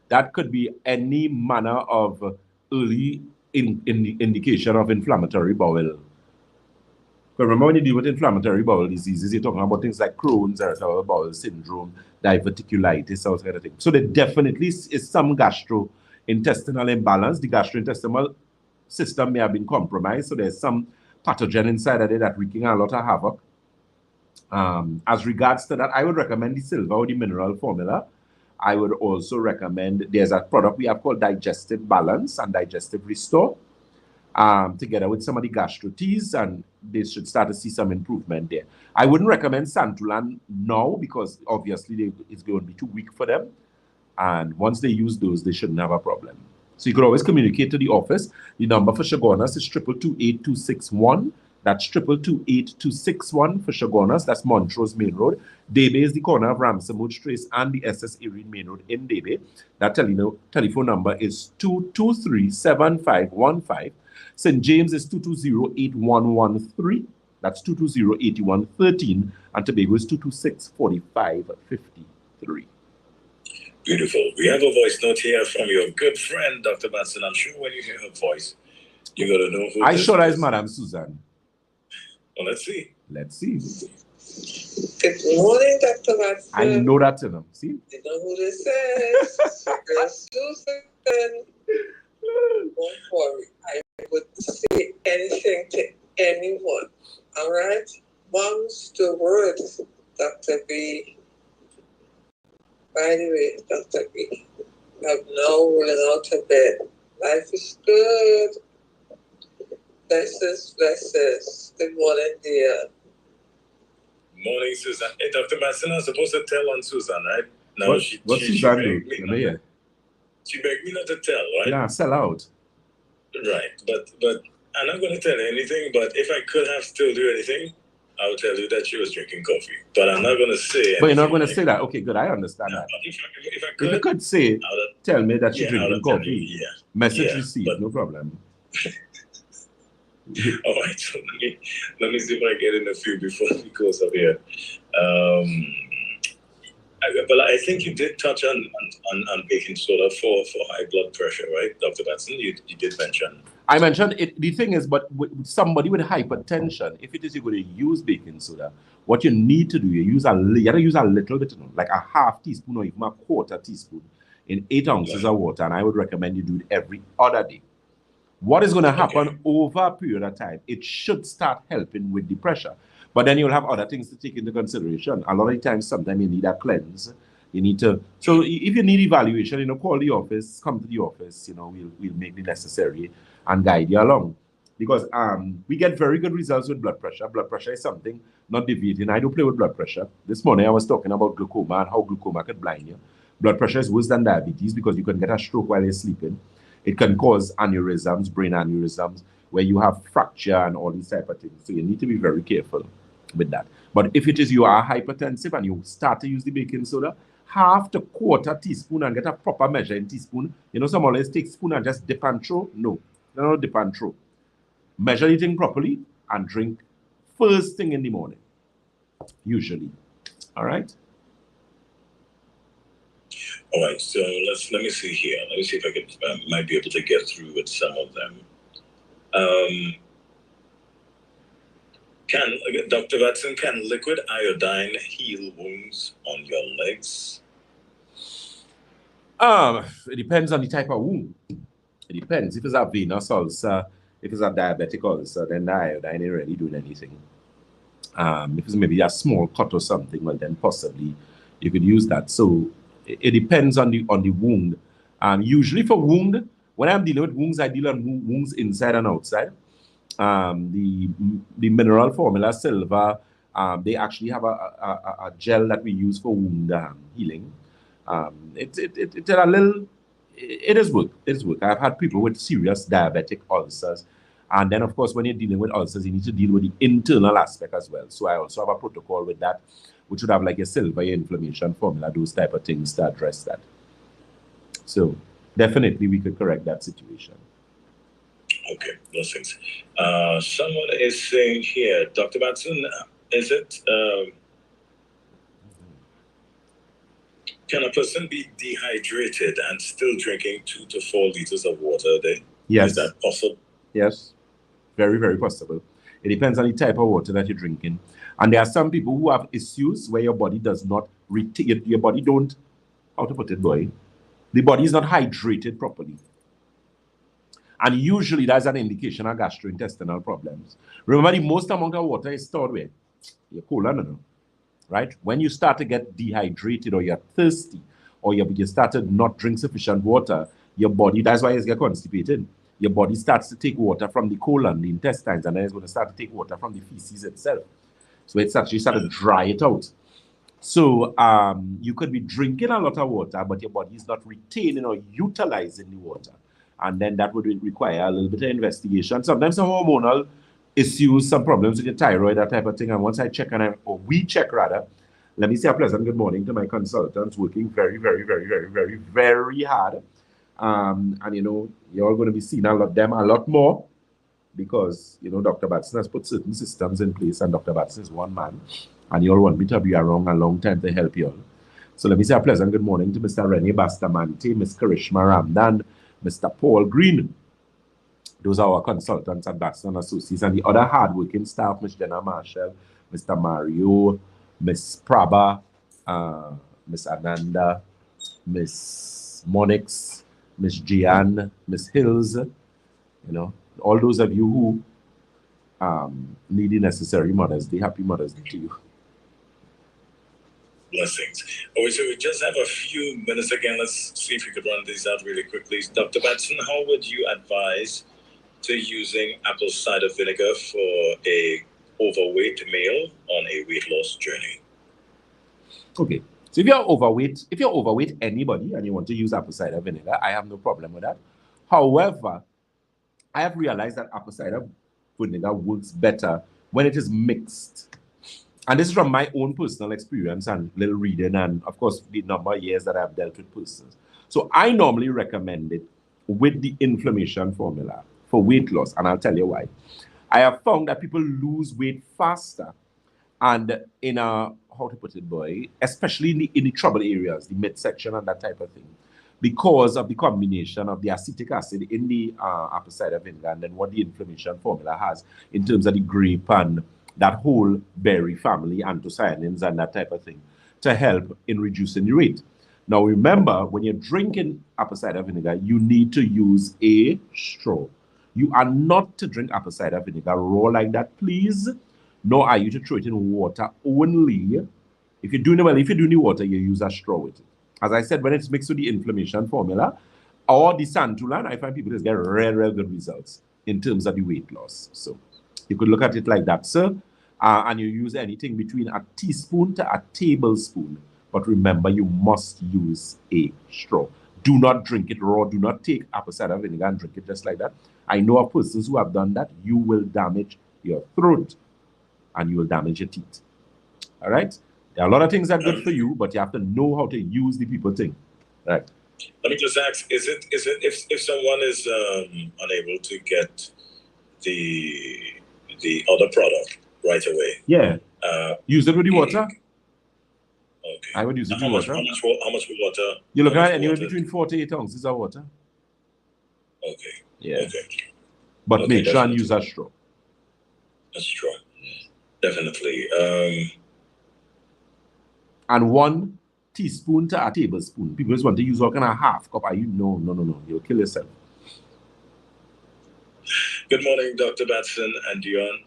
B: That could be any manner of early indication of inflammatory bowel. But remember, when you deal with inflammatory bowel diseases, you're talking about things like Crohn's, irritable bowel syndrome, diverticulitis, all kind of things. So there definitely is some gastrointestinal imbalance. The gastrointestinal system may have been compromised, so there's some pathogen inside of it that wreaking a lot of havoc. As regards to that, I would recommend the silver or the mineral formula. I would also recommend, there's a product we have called Digestive Balance and Digestive Restore, together with some of the gastro teas, and they should start to see some improvement there. I wouldn't recommend Santulan now because obviously it's going to be too weak for them. And once they use those, they shouldn't have a problem. So you could always communicate to the office. The number for Chagonas is 222-8261. That's 222-8261 for Chagonas. That's Montrose Main Road. Debe is the corner of Ramsamud Trace and the SS Erin Main Road in Debe. That telephone number is 223-7515. St. James is 220-8113. That's 220-8113. And Tobago is 226-4553.
A: Beautiful. We have a voice note here from your good friend, Dr. Batson. I'm sure when you hear her voice, you're going to know who
B: I sure is Madame Susan.
A: Well, let's see.
B: Let's see.
E: Good morning, Dr. Batson.
B: I know that in them. See?
E: You know who this is? Girl Susan. Don't worry. I would say anything to anyone. All right? Mom's the word, Dr. B. By the way, Dr. B, I'm now rolling out of bed. Life is good. Blessings. Good morning, dear.
A: Morning, Susan. Hey, Dr. Batson, I'm supposed to tell on Susan, right? No,
B: What Susan do?
A: She begged me not to tell, right?
B: Yeah, sell out.
A: Right, but I'm not going to tell her anything, but if I could have told you anything, I would tell you that she was drinking coffee. But I'm not going to say anything.
B: But you're not going to say that? Okay, good, I understand that.
A: If I
B: If you could say, tell me that you're drinking coffee.
A: Yeah.
B: Message received, no problem.
A: All right, so let me see if I get in a few before we close up here. But I think you did touch on baking soda for high blood pressure, right, Dr. Batson? You did mention.
B: I mentioned it. The thing is, but somebody with hypertension, if it is you're going to use baking soda, what you need to do, you gotta use a little bit, like a half teaspoon or even a quarter teaspoon in 8 ounces of water, and I would recommend you do it every other day. What is going to happen over a period of time? It should start helping with the pressure. But then you'll have other things to take into consideration. A lot of times, sometimes you need a cleanse. You need to, so if you need evaluation, call the office, come to the office, we'll make the necessary and guide you along. Because we get very good results with blood pressure. Blood pressure is something not deviating. I don't play with blood pressure. This morning I was talking about glaucoma and how glaucoma could blind you. Blood pressure is worse than diabetes because you can get a stroke while you're sleeping. It can cause aneurysms, brain aneurysms, where you have fracture and all these type of things. So you need to be very careful with that. But if it is you are hypertensive and you start to use the baking soda, half to quarter teaspoon and get a proper measure in teaspoon. Some always take spoon and just dip and throw. No, don't dip and throw. Measure eating properly and drink first thing in the morning, usually. All right?
A: All right, so let me see here. Let me see if I might be able to get through with some of them. Dr. Batson, can liquid iodine heal wounds on your legs?
B: It depends on the type of wound. It depends. If it's a venous ulcer, if it's a diabetic ulcer, then the iodine ain't really doing anything. If it's maybe a small cut or something, well, then possibly you could use that. So it depends on the wound. Usually for wound, when I'm dealing with wounds, I deal on wounds inside and outside. The mineral formula silver, they actually have a gel that we use for wound healing. It is work. It is work. I've had people with serious diabetic ulcers. And then, of course, when you're dealing with ulcers, you need to deal with the internal aspect as well. So I also have a protocol with that, which would have like a silver inflammation formula, those type of things to address that. So definitely we could correct that situation.
A: Okay, those things. Someone is saying here, Dr. Batson, is it, can a person be dehydrated and still drinking 2 to 4 liters of water a day?
B: Yes.
A: Is that possible?
B: Yes, very, very possible. It depends on the type of water that you're drinking. And there are some people who have issues where your body does not retain, your body don't, how to put it, boy? The body is not hydrated properly. And usually that's an indication of gastrointestinal problems. Remember, the most amount of water is stored where? Your colon, right? When you start to get dehydrated or you're thirsty or you start to not drink sufficient water, your body, that's why you get constipated. Your body starts to take water from the colon, the intestines, and then it's going to start to take water from the feces itself. So it's actually started to dry it out. So you could be drinking a lot of water, but your body is not retaining or utilizing the water. And then that would require a little bit of investigation. Sometimes some hormonal issues, some problems with your thyroid, that type of thing. And once I check, or we check rather, let me say a pleasant good morning to my consultants working very, very, very, very, very, very hard. And you know, you're going to be seeing a lot more because, you know, Dr. Batson has put certain systems in place and Dr. Batson is one man and you all want me to be around a long time to help you all. So let me say a pleasant good morning to Mr. Rene Bastamante, Ms. Karishma Ramdan, Mr. Paul Green. Those are our consultants at Batson Associates and the other hardworking staff, Ms. Jenna Marshall, Mr. Mario, Ms. Prabha, Ms. Ananda, Ms. Monix, Miss Gian, Miss Hills, you know, all those of you who need the necessary Mother's Day, happy Mother's Day to you.
A: Blessings. Okay, so we just have a few minutes again. Let's see if we could run these out really quickly. Dr. Batson, how would you advise to using apple cider vinegar for a overweight male on a weight loss journey?
B: Okay. So if you're overweight anybody and you want to use apple cider vinegar, I have no problem with that. However, I have realized that apple cider vinegar works better when it is mixed. And this is from my own personal experience and little reading and, of course, the number of years that I've dealt with persons. So I normally recommend it with the inflammation formula for weight loss, and I'll tell you why. I have found that people lose weight faster and in a, how to put it, boy, especially in the trouble areas, the midsection and that type of thing, because of the combination of the acetic acid in the apple cider vinegar and then what the inflammation formula has in terms of the grape and that whole berry family, anthocyanins and that type of thing, to help in reducing the weight. Now remember, when you're drinking apple cider vinegar, you need to use a straw. You are not to drink apple cider vinegar raw like that, please. Nor are you to throw it in water only. If you're doing the water, you use a straw with it. As I said, when it's mixed with the inflammation formula or the santulan, I find people just get real good results in terms of the weight loss. So you could look at it like that, sir. And you use anything between a teaspoon to a tablespoon. But remember, you must use a straw. Do not drink it raw. Do not take apple cider vinegar and drink it just like that. I know of persons who have done that. You will damage your throat and you will damage your teeth. All right? There are a lot of things that are good for you, but you have to know how to use the people thing. Right?
A: Let me just ask, is it if someone is unable to get the other product right away?
B: Yeah. Use it with the water.
A: Okay.
B: I would use it with water.
A: How much water?
B: You're looking at anywhere between 4 to 8 ounces of water.
A: Okay.
B: Yeah.
A: Okay.
B: But make sure and use a straw.
A: A straw. Definitely.
B: And 1 teaspoon to a tablespoon. People just want to use all kind of half cup. No. You'll kill yourself.
A: Good morning, Dr. Batson and Dion.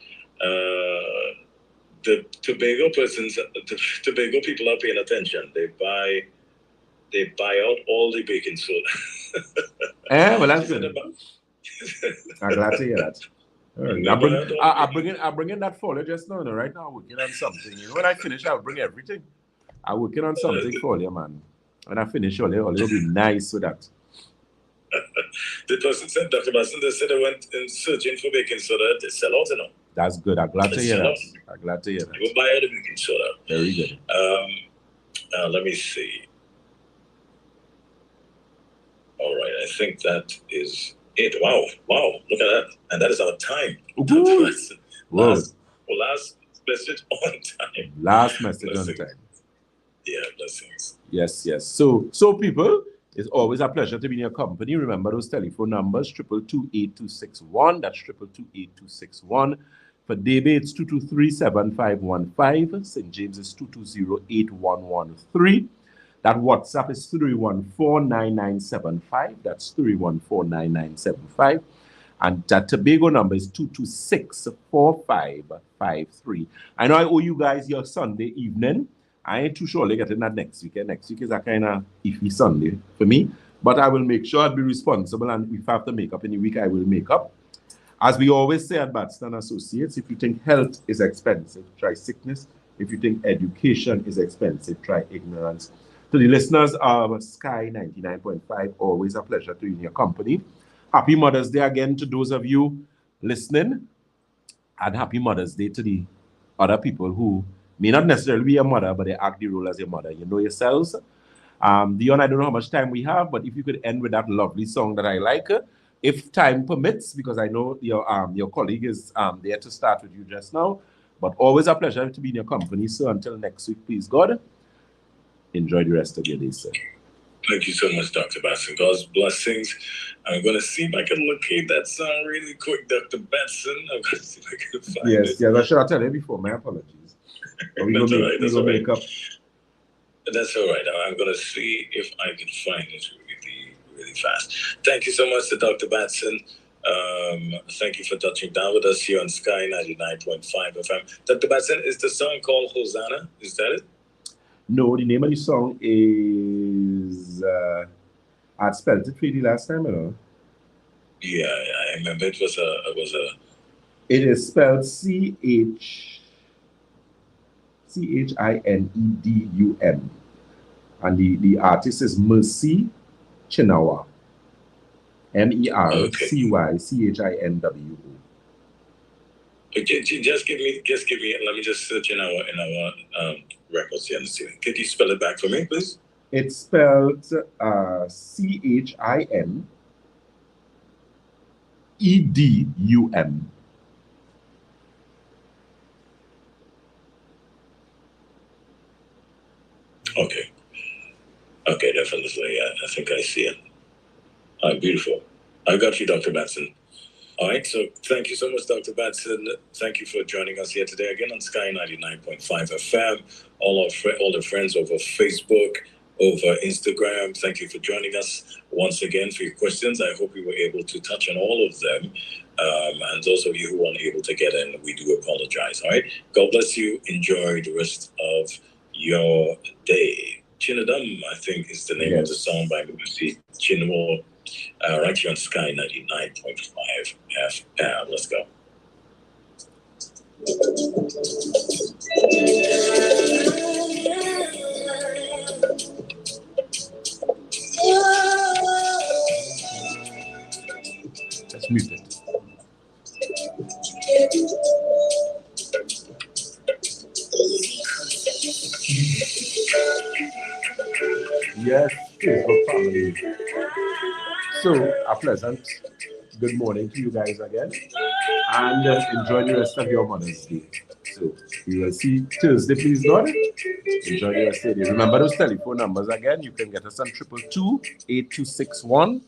A: the Tobago persons, the Tobago people are paying attention. They buy out all the baking soda.
B: Well, that's good. I'm glad to hear that. Right. I'll bring in that folio just now. Right now, I'm working on something. When I finish, I'll bring everything. I'm working on something for you, man. When I finish, all it'll be nice with that.
A: The person said, Dr. Batson, they said they went in searching for baking soda. They sell out,
B: That's good. I'm glad to hear that. I'm glad to hear that.
A: You will buy out the baking soda.
B: Very good.
A: Let me see. All right, I think that is it. Wow, look at that. And that is our time. Last message on time.
B: Last message on time.
A: Yeah, blessings.
B: Yes. So people, it's always a pleasure to be in your company. Remember those telephone numbers, 222-8261. That's 222-8261. For David, it's 223-7515. St. James is 220-8113. That WhatsApp is 314-9975. That's 314-9975. And that Tobago number is 226-4553. I know I owe you guys your Sunday evening. I ain't too sure I'll get in that next weekend. Next week is a kind of iffy Sunday for me. But I will make sure I'll be responsible. And if I have to make up any week, I will make up. As we always say at Batson Associates, if you think health is expensive, try sickness. If you think education is expensive, try ignorance. To the listeners of Sky 99.5, always a pleasure to be in your company. Happy Mother's Day again to those of you listening. And happy Mother's Day to the other people who may not necessarily be your mother, but they act the role as your mother. You know yourselves. Dion, I don't know how much time we have, but if you could end with that lovely song that I like, if time permits, because I know your colleague is there to start with you just now. But always a pleasure to be in your company. So until next week, please God, enjoy the rest of your day, sir.
A: Thank you so much, Dr. Batson. God's blessings. I'm going to see if I can locate that song really quick, Dr. Batson. I'm going to see if I can find it.
B: Yes, I should have told you before. My apologies.
A: That's all right. That's all right. That's all right. I'm going to see if I can find it really fast. Thank you so much to Dr. Batson. Thank you for touching down with us here on Sky 99.5 FM. Dr. Batson, is the song called Hosanna? Is that it?
B: No, the name of the song is I spelled it for you last time, you know.
A: Yeah, I remember it was a.
B: It is spelled CHINEDUM, and the artist is Mercy Chinawa. MERCYCHINWO.
A: Just give me. Let me just search in our records here and see. Could you spell it back for me, please?
B: It's spelled CHINEDUM.
A: Okay, definitely. Yeah, I think I see it. Beautiful. I got you, Dr. Batson. All right, so thank you so much, Dr. Batson. Thank you for joining us here today again on Sky 99.5 FM. All the friends over Facebook, over Instagram, thank you for joining us once again for your questions. I hope we were able to touch on all of them. And those of you who weren't able to get in, we do apologize. All right, God bless you. Enjoy the rest of your day. Chinadum, I think, is the name of the song by Mercy Chinwo. Right here on Sky 99.5 FM. Let's go.
B: Let's mute it. Yes, Facebook family. So, a pleasant good morning to you guys again, and enjoy the rest of your Mother's Day. So, we will see Thursday, please God. Enjoy the rest of the day. Remember those telephone numbers again. You can get us on 222-8261,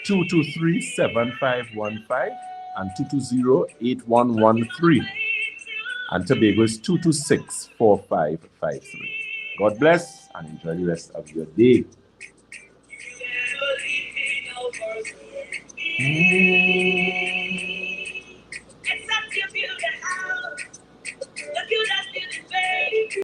B: 223-7515, and 220-8113. And Tobago is 226-4553. God bless and enjoy the rest of your day.